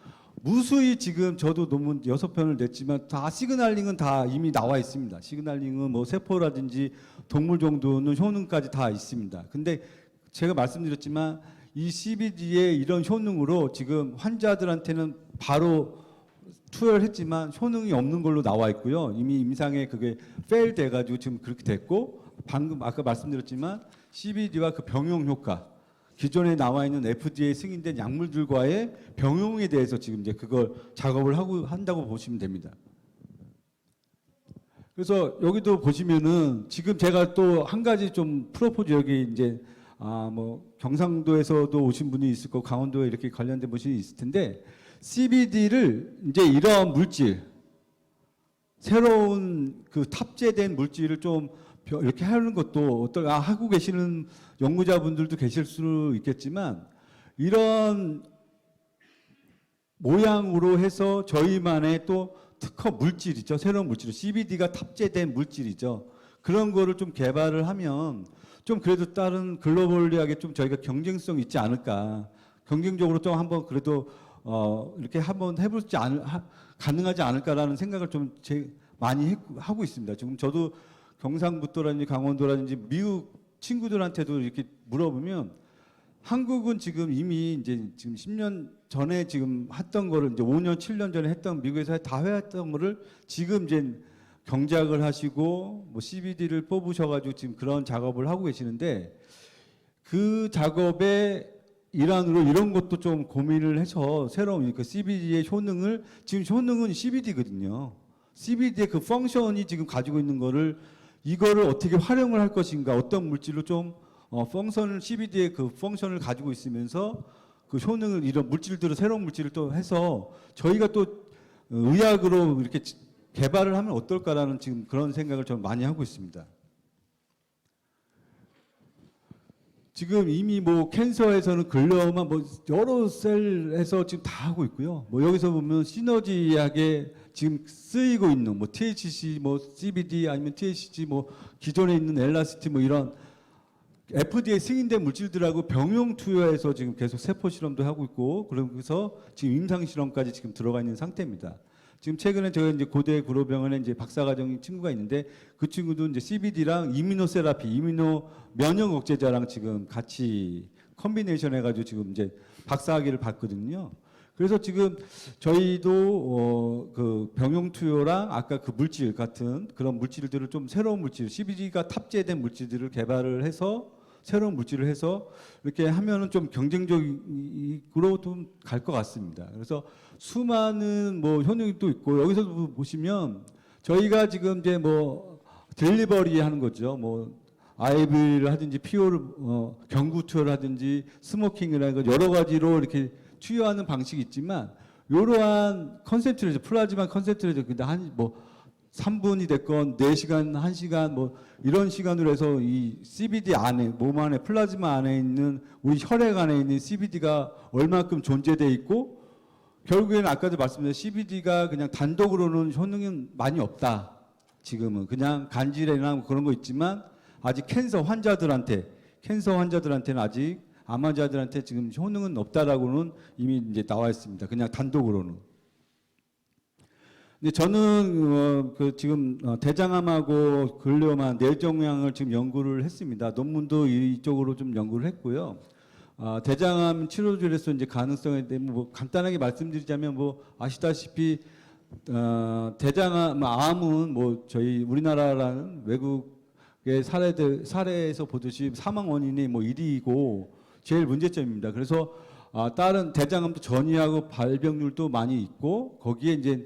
무수히 지금 저도 논문 6편을 냈지만 다 시그널링은 다 이미 나와 있습니다. 시그널링은 뭐 세포라든지 동물 정도는 효능까지 다 있습니다. 근데 제가 말씀드렸지만 이 CBD의 이런 효능으로 지금 환자들한테는 바로 투여를 했지만 효능이 없는 걸로 나와 있고요. 이미 임상에 그게 페일 돼가지고 지금 그렇게 됐고, 방금 아까 말씀드렸지만 CBD와 그 병용 효과, 기존에 나와 있는 FDA 승인된 약물들과의 병용에 대해서 지금 이제 그걸 작업을 한다고 보시면 됩니다. 그래서 여기도 보시면은 지금 제가 또 한 가지 좀 프로포즈 여기 이제 뭐 경상도에서도 오신 분이 있을 거고 강원도에 이렇게 관련된 분이 있을 텐데, CBD를 이제 이러한 물질, 새로운 그 탑재된 물질을 좀 이렇게 하는 것도 하고 계시는 연구자분들도 계실 수 있겠지만, 이런 모양으로 해서 저희만의 또 특허 물질이죠. 새로운 물질, CBD가 탑재된 물질이죠. 그런 거를 좀 개발을 하면 좀 그래도 다른 글로벌리하게 좀 저희가 경쟁성 있지 않을까. 경쟁적으로 좀 한번 그래도 이렇게 한번 가능하지 않을까라는 생각을 좀 많이 하고 있습니다. 지금 저도 경상북도라든지 강원도라든지 미국 친구들한테도 이렇게 물어보면, 한국은 지금 이미 이제 지금 10년 전에 지금 했던 거를 이제 5년, 7년 전에 했던 미국에서 다 해왔던 거를 지금 이제 경작을 하시고 뭐 CBD를 뽑으셔가지고 지금 그런 작업을 하고 계시는데, 그 작업의 일환으로 이런 것도 좀 고민을 해서 새로운 그 CBD의 효능을, 지금 효능은 CBD거든요. CBD의 그 펑션이 지금 가지고 있는 거를 이거를 어떻게 활용을 할 것인가, 어떤 물질로 좀 펑션을 CBD의 그 펑션을 가지고 있으면서 그 효능을 이런 물질들을 새로운 물질을 또 해서 저희가 또 의학으로 이렇게 개발을 하면 어떨까라는 지금 그런 생각을 좀 많이 하고 있습니다. 지금 이미 뭐 캔서에서는 글레오마 뭐 여러 셀에서 지금 다 하고 있고요. 뭐 여기서 보면 시너지하게 지금 쓰이고 있는 뭐 THC, 뭐 CBD 아니면 THC 뭐 기존에 있는 엘라스티 뭐 이런 FDA 승인된 물질들하고 병용 투여해서 지금 계속 세포 실험도 하고 있고 그러면서 지금 임상 실험까지 지금 들어가 있는 상태입니다. 지금 최근에 저희 이제 고대 구로병원에 이제 박사과정 친구가 있는데 그 친구도 이제 CBD랑 이뮤노세라피, 이뮤노 면역 억제자랑 지금 같이 컨비네이션 해가지고 지금 이제 박사학위를 받거든요. 그래서 지금 저희도 그 병용 투여랑 아까 그 물질 같은 그런 물질들을 좀 새로운 물질, CBD가 탑재된 물질들을 개발을 해서 새로운 물질을 해서 이렇게 하면은 좀 경쟁적으로 좀 갈 것 같습니다. 그래서 수많은 뭐 효능이 또 있고 여기서도 보시면 저희가 지금 이제 뭐 딜리버리 하는 거죠. 뭐 IV를 하든지 피오를 경구 투여를 하든지 스모킹을 하는 거 여러 가지로 이렇게 투여하는 방식이 있지만 이러한 컨센트레이저 플라즈마 컨센트레이저 근데 한 뭐 3분이 됐건 4시간, 1시간 뭐 이런 시간으로 해서 이 CBD 안에 몸 안에 플라즈마 안에 있는 우리 혈액 안에 있는 CBD가 얼마큼 존재돼 있고 결국에는 아까도 말씀드린 CBD가 그냥 단독으로는 효능은 많이 없다. 지금은 그냥 간질이나 뭐 그런 거 있지만 아직 캔서 환자들한테는 아직 암 환자들한테 지금 효능은 없다라고는 이미 이제 나와 있습니다. 그냥 단독으로는. 근데 저는 그 지금 대장암하고 글레오마 뇌종양을 지금 연구를 했습니다. 논문도 이쪽으로 좀 연구를 했고요. 대장암 치료제로서 이제 가능성에 대해 뭐 간단하게 말씀드리자면 뭐 아시다시피 대장암 암은 뭐 저희 우리나라라는 외국의 사례에서 보듯이 사망 원인이 뭐 1위이고 제일 문제점입니다. 그래서 다른 대장암도 전이하고 발병률도 많이 있고 거기에 이제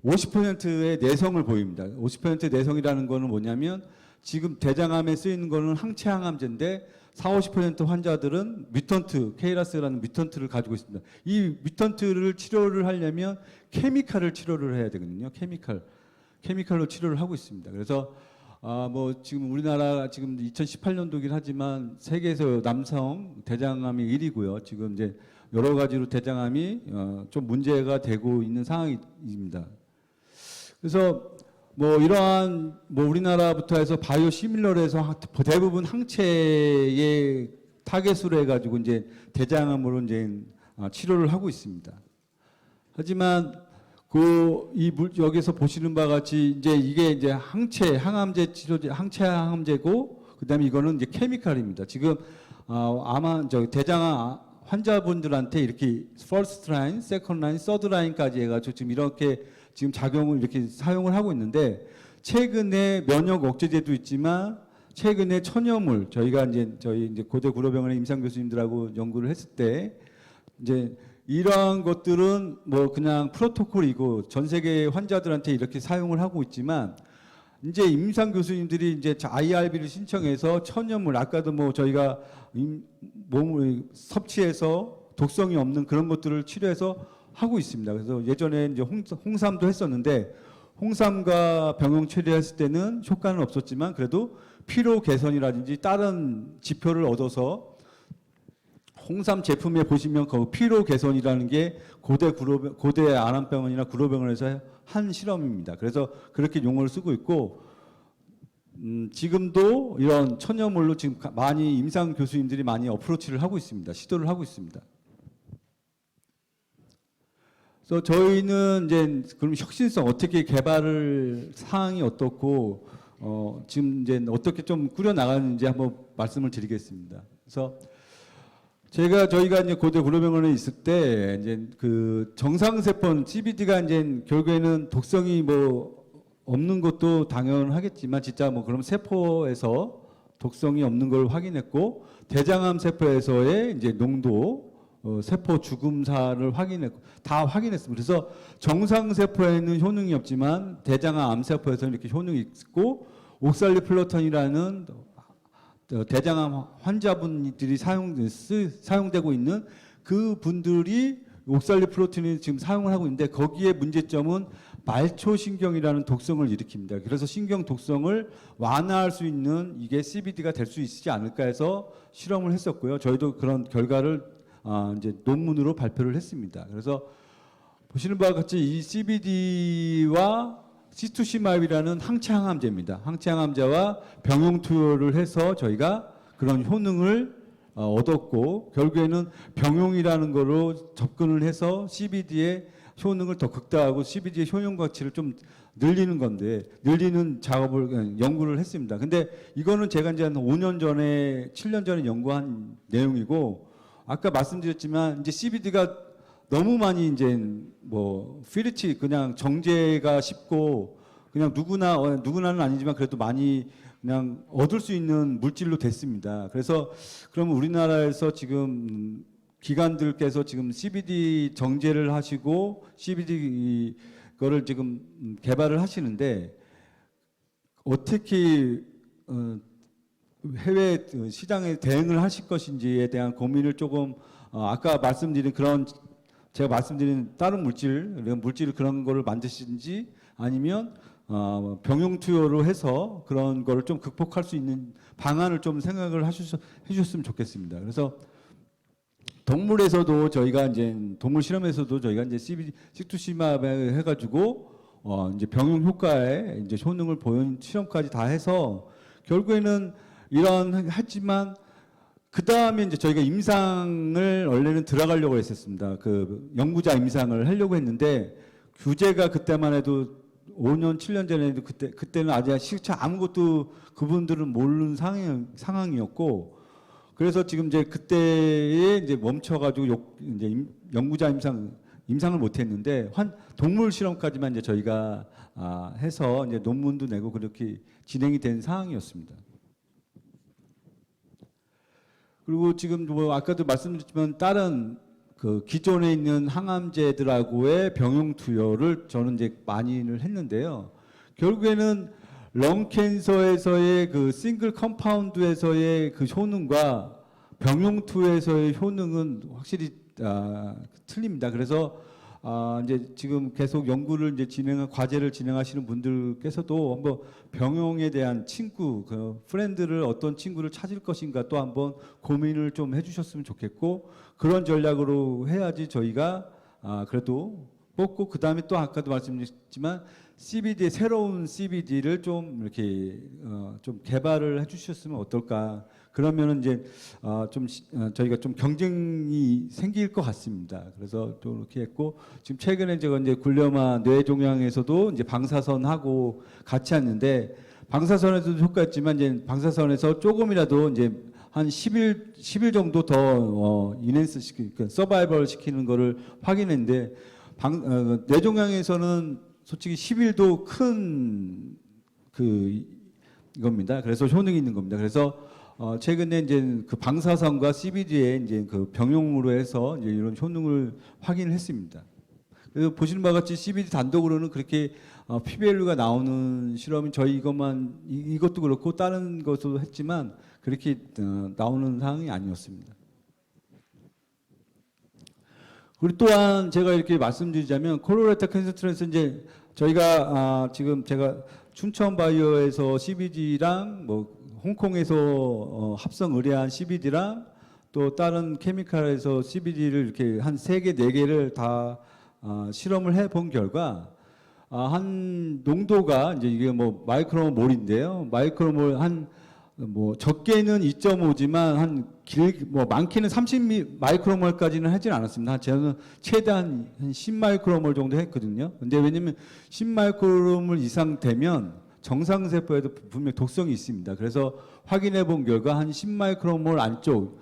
50%의 내성을 보입니다. 50%의 내성이라는 거는 뭐냐면 지금 대장암에 쓰이는 거는 항체 항암제인데 40~50% 환자들은 뮤턴트, KRAS라는 뮤턴트를 가지고 있습니다. 이 뮤턴트를 치료를 하려면 케미칼을 치료를 해야 되거든요. 케미칼로 치료를 하고 있습니다. 그래서 뭐 지금 우리나라 지금 2018년도긴 하지만 세계에서 남성 대장암이 1위고요. 지금 이제 여러 가지로 대장암이 좀 문제가 되고 있는 상황입니다. 그래서 뭐 이러한 뭐 우리나라부터 해서 바이오 시밀러에서 대부분 항체의 타겟으로 해가지고 이제 대장암으로 이제 치료를 하고 있습니다. 하지만 여기서 보시는 바와 같이 이제 이게 이제 항암제 치료제, 항체 항암제고 그다음에 이거는 이제 케미칼입니다. 지금 아마 대장암 환자분들한테 이렇게 퍼스트 라인, 세컨드 라인, 서드 라인까지 해가지고 지금 이렇게 지금 작용을 이렇게 사용을 하고 있는데 최근에 면역 억제제도 있지만 최근에 천여물 저희가 이제 저희 이제 고대 구로병원의 임상 교수님들하고 연구를 했을 때 이제 이러한 것들은 뭐 그냥 프로토콜이고 전 세계 환자들한테 이렇게 사용을 하고 있지만 이제 임상 교수님들이 이제 IRB를 신청해서 천연물 아까도 뭐 저희가 몸을 섭취해서 독성이 없는 그런 것들을 치료해서 하고 있습니다. 그래서 예전에 이제 홍삼도 했었는데 홍삼과 병용 처리했을 때는 효과는 없었지만 그래도 피로 개선이라든지 다른 지표를 얻어서 홍삼 제품에 보시면 그 피로 개선이라는 게 고대 안암병원이나 구로병원에서 한 실험입니다. 그래서 그렇게 용어를 쓰고 있고 지금도 이런 천여물로 지금 많이 임상 교수님들이 많이 어프로치를 하고 있습니다. 시도를 하고 있습니다. 그래서 저희는 이제 그럼 혁신성 어떻게 개발을 사항이 어떻고 지금 이제 어떻게 좀 꾸려 나가는지 한번 말씀을 드리겠습니다. 그래서 저희가 이제 고대 구로병원에 있을 때 이제 그 정상세포는 CBD가 이제 결국에는 독성이 뭐 없는 것도 당연하겠지만 진짜 뭐 그럼 세포에서 독성이 없는 걸 확인했고 대장암 세포에서의 이제 농도 세포 죽음사를 다 확인했습니다. 그래서 정상 세포에는 효능이 없지만 대장암 암세포에서는 이렇게 효능이 있고 옥살리플로탄이라는 대장암 환자분들이 사용되고 있는 그 분들이 옥살리플로틴을 지금 사용을 하고 있는데 거기에 문제점은 말초신경이라는 독성을 일으킵니다. 그래서 신경 독성을 완화할 수 있는 이게 CBD가 될 수 있지 않을까 해서 실험을 했었고요. 저희도 그런 결과를 이제 논문으로 발표를 했습니다. 그래서 보시는 바와 같이 이 CBD와 시투시마입이라는 항체 항암제입니다. 항체 항암제와 병용 투여를 해서 저희가 그런 효능을 얻었고 결국에는 병용이라는 거로 접근을 해서 CBD의 효능을 더 극대화하고 CBD의 효용 가치를 좀 늘리는 건데 늘리는 작업을 연구를 했습니다. 근데 이거는 제가 이제 한 5년 전에 7년 전에 연구한 내용이고 아까 말씀드렸지만 이제 CBD가 너무 많이 이제 뭐 피리치 그냥 정제가 쉽고 그냥 누구나는 아니지만 그래도 많이 그냥 얻을 수 있는 물질로 됐습니다. 그래서 그러면 우리나라에서 지금 기관들께서 지금 CBD 정제를 하시고 CBD 거를 지금 개발을 하시는데 어떻게 해외 시장에 대응을 하실 것인지에 대한 고민을 조금 아까 말씀드린 그런 제가 말씀드린 다른 물질 그런 거를 만드시든지 아니면 병용 투여로 해서 그런 거를 좀 극복할 수 있는 방안을 좀 생각을 해주셨으면 좋겠습니다. 그래서 동물에서도 저희가 이제 동물 실험에서도 저희가 이제 시투시마에 해가지고 이제 병용 효과에 이제 효능을 보인 실험까지 다 해서 결국에는 이런 했지만 그 다음에 이제 저희가 임상을 원래는 들어가려고 했었습니다. 그 연구자 임상을 하려고 했는데 규제가 그때만 해도 5년, 7년 전에도 그때는 아직 실체 아무것도 그분들은 모르는 상황이었고 그래서 지금 이제 그때에 이제 멈춰가지고 이제 연구자 임상을 못했는데 동물 실험까지만 이제 저희가 해서 이제 논문도 내고 그렇게 진행이 된 상황이었습니다. 그리고 지금 뭐 아까도 말씀드렸지만 다른 그 기존에 있는 항암제들하고의 병용 투여를 저는 이제 많이를 했는데요. 결국에는 렁 캔서에서의 그 싱글 컴파운드에서의 그 효능과 병용 투여에서의 효능은 확실히 틀립니다. 그래서 이제 지금 계속 연구를 이제 과제를 진행하시는 분들께서도 한번 병용에 대한 친구, 그 프렌드를 어떤 친구를 찾을 것인가 또 한번 고민을 좀 해주셨으면 좋겠고 그런 전략으로 해야지 저희가 그래도 뽑고 그 다음에 또 아까도 말씀드렸지만 CBD의 새로운 CBD를 좀 이렇게 좀 개발을 해주셨으면 어떨까. 그러면은 이제 저희가 좀 경쟁이 생길 것 같습니다. 그래서 또 이렇게 했고 지금 최근에 제가 이제 굴려마 뇌종양에서도 이제 방사선하고 같이 했는데 방사선에서도 효과있지만 이제 방사선에서 조금이라도 이제 한 10일 정도 더 인핸스 시키는 서바이벌 시키는 거를 확인했는데 뇌종양에서는 솔직히 10일도 큰 이겁니다. 그래서 효능이 있는 겁니다. 그래서 최근에 이제 그 방사선과 CBD의 이제 그 병용으로 해서 이제 이런 효능을 확인을 했습니다. 그래서 보시는 바와 같이 CBD 단독으로는 그렇게 p-value가 나오는 실험이 저희 이것도 그렇고 다른 것도 했지만 그렇게 나오는 상황이 아니었습니다. 그리고 또한 제가 이렇게 말씀드리자면 콜로레क्탈 캔서 트랜스 이제 저희가 지금 제가 춘천바이오에서 CBD랑 뭐 홍콩에서 합성 의뢰한 CBD랑 또 다른 케미칼에서 CBD를 이렇게 한 3개, 4개를 다 실험을 해본 결과 한 농도가 이제 이게 뭐 마이크로몰인데요. 마이크로몰 뭐 적게는 2.5지만 뭐 많게는 30 마이크로몰까지는 하진 않았습니다. 저는 최대한 한 10 마이크로몰 정도 했거든요. 근데 왜냐면 10 마이크로몰 이상 되면 정상 세포에도 분명 독성이 있습니다. 그래서 확인해 본 결과 한 10 마이크로몰 안쪽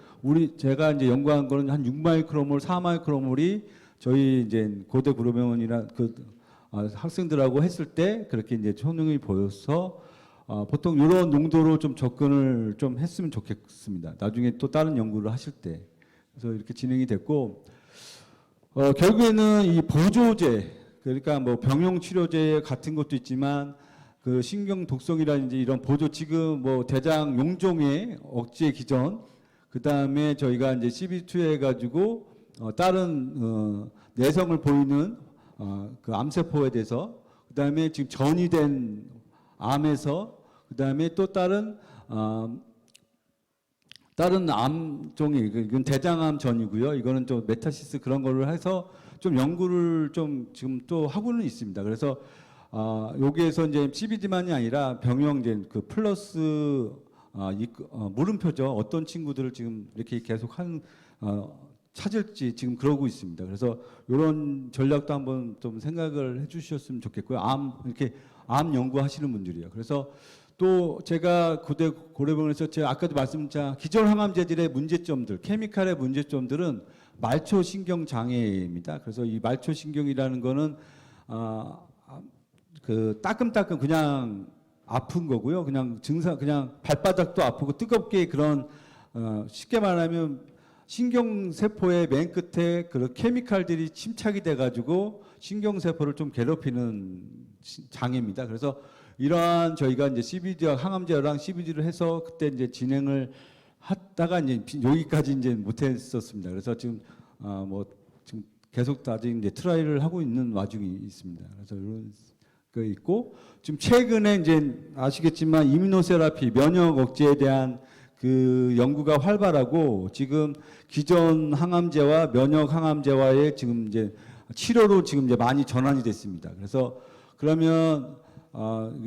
제가 이제 연구한 거는 한 6 마이크로몰, 4 마이크로몰이 저희 이제 고대 구로병원이나 그 학생들하고 했을 때 그렇게 이제 효능이 보여서 보통 이런 농도로 좀 접근을 좀 했으면 좋겠습니다. 나중에 또 다른 연구를 하실 때. 그래서 이렇게 진행이 됐고 결국에는 이 보조제 그러니까 뭐 병용 치료제 같은 것도 있지만 그 신경 독성이라든지 이런 보조 지금 뭐 대장 용종의 억제 기전 그 다음에 저희가 이제 CB2 해가지고 다른 내성을 보이는 그 암세포에 대해서 그다음에 지금 전이 된 암에서 그다음에 또 다른 암종이 이건 대장암 전이고요. 이거는 좀 메타시스 그런 거를 해서 좀 연구를 좀 지금 또 하고는 있습니다. 그래서 여기에서 이제 CBD만이 아니라 병영 이제 그 플러스 물음표죠. 어떤 친구들을 지금 이렇게 계속 찾을지 지금 그러고 있습니다. 그래서 이런 전략도 한번 좀 생각을 해주셨으면 좋겠고요. 이렇게 암 연구하시는 분들이요. 그래서 또 제가 고려병원에서 제가 아까도 말씀드린 기존 항암제들의 문제점들, 케미칼의 문제점들은 말초신경 장애입니다. 그래서 이 말초신경이라는 거는 그 따끔따끔 그냥 아픈 거고요. 그냥 그냥 발바닥도 아프고 뜨겁게 그런 쉽게 말하면 신경세포의 맨 끝에 그런 케미칼들이 침착이 돼가지고 신경세포를 좀 괴롭히는 장애입니다. 그래서 이러한 저희가 이제 CBD와 항암제랑 CBD를 해서 그때 이제 진행을 하다가 이제 여기까지 이제 못했었습니다. 그래서 지금 지금 계속 아직 이제 트라이를 하고 있는 와중이 있습니다. 그래서 이런 거 있고 지금 최근에 이제 아시겠지만 이뮤노세라피 면역 억제에 대한 그 연구가 활발하고 지금 기존 항암제와 면역 항암제와의 지금 이제 치료로 지금 이제 많이 전환이 됐습니다. 그래서 그러면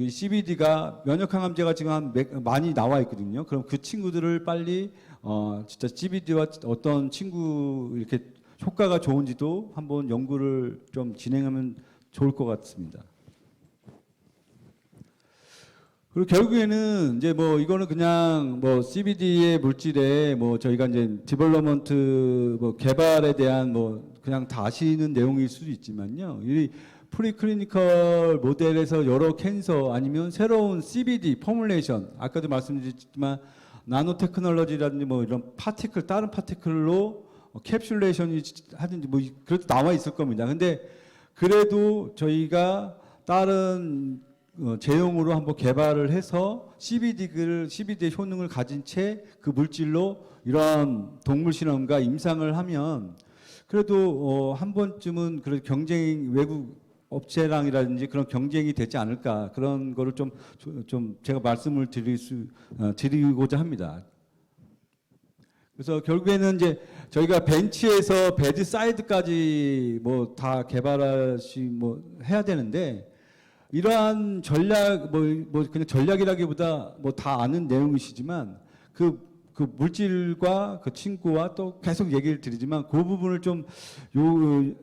CBD가 면역 항암제가 지금 많이 나와 있거든요. 그럼 그 친구들을 빨리 진짜 CBD와 어떤 친구 이렇게 효과가 좋은지도 한번 연구를 좀 진행하면 좋을 것 같습니다. 그리고 결국에는 이제 이거는 그냥 CBD의 물질에 저희가 이제 디벨로먼트 개발에 대한 그냥 다 아시는 내용일 수도 있지만요. 이 프리클리니컬 모델에서 여러 캔서 아니면 새로운 CBD 포뮬레이션 아까도 말씀드렸지만 나노 테크놀로지라든지 이런 파티클 다른 파티클로 캡슐레이션이 하든지 그래도 나와 있을 겁니다. 근데 그래도 저희가 다른 제형으로 한번 개발을 해서 CBD의 효능을 가진 채 그 물질로 이러한 동물 실험과 임상을 하면 그래도 한 번쯤은 그래도 외국 업체랑이라든지 그런 경쟁이 되지 않을까 그런 거를 좀 제가 말씀을 드리고자 합니다. 그래서 결국에는 이제 저희가 벤치에서 베드 사이드까지 다 해야 되는데 이러한 전략 그냥 전략이라기보다 다 아는 내용이시지만 그 물질과 그 친구와 또 계속 얘기를 드리지만 그 부분을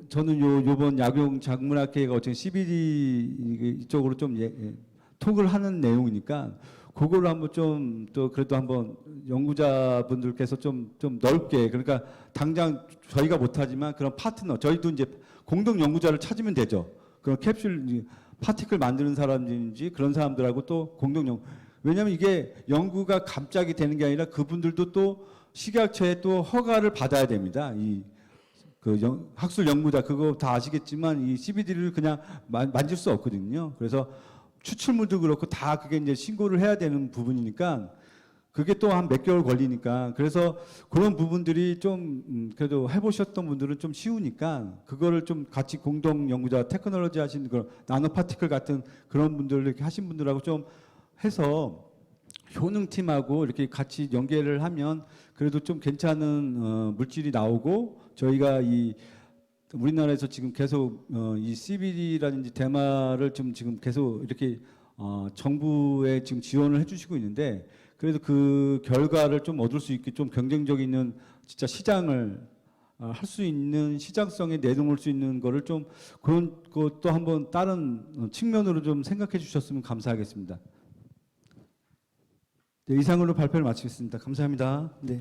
저는 요번 약용 작물학회가 어쨌든 CBD 이쪽으로 좀 톡을 하는 내용이니까 그거를 한번 또 그래도 한번 연구자분들께서 좀 넓게 그러니까 당장 저희가 못하지만 그런 파트너 저희도 이제 공동 연구자를 찾으면 되죠. 그런 캡슐 파티클 만드는 사람인지 그런 사람들하고 또 왜냐하면 이게 연구가 갑자기 되는 게 아니라 그분들도 또 식약처에 또 허가를 받아야 됩니다. 학술 연구자 그거 다 아시겠지만 이 CBD를 그냥 만질 수 없거든요. 그래서 추출물도 그렇고 다 그게 이제 신고를 해야 되는 부분이니까 그게 또 한 몇 개월 걸리니까 그래서 그런 부분들이 좀 그래도 해보셨던 분들은 좀 쉬우니까 그거를 좀 같이 공동 연구자 테크놀로지 하신 그런 나노 파티클 같은 그런 분들 이렇게 하신 분들하고 좀 해서 효능팀하고 이렇게 같이 연계를 하면 그래도 좀 괜찮은 물질이 나오고 저희가 우리나라에서 지금 계속 이 CBD라든지 대마를 지금 계속 이렇게 정부에 지금 지원을 해주시고 있는데 그래도 그 결과를 좀 얻을 수 있게 좀 경쟁적인 진짜 시장을 할 수 있는 시장성에 내놓을 수 있는 거를 좀 그런 것도 한번 다른 측면으로 좀 생각해 주셨으면 감사하겠습니다. 네, 이상으로 발표를 마치겠습니다. 감사합니다. 네.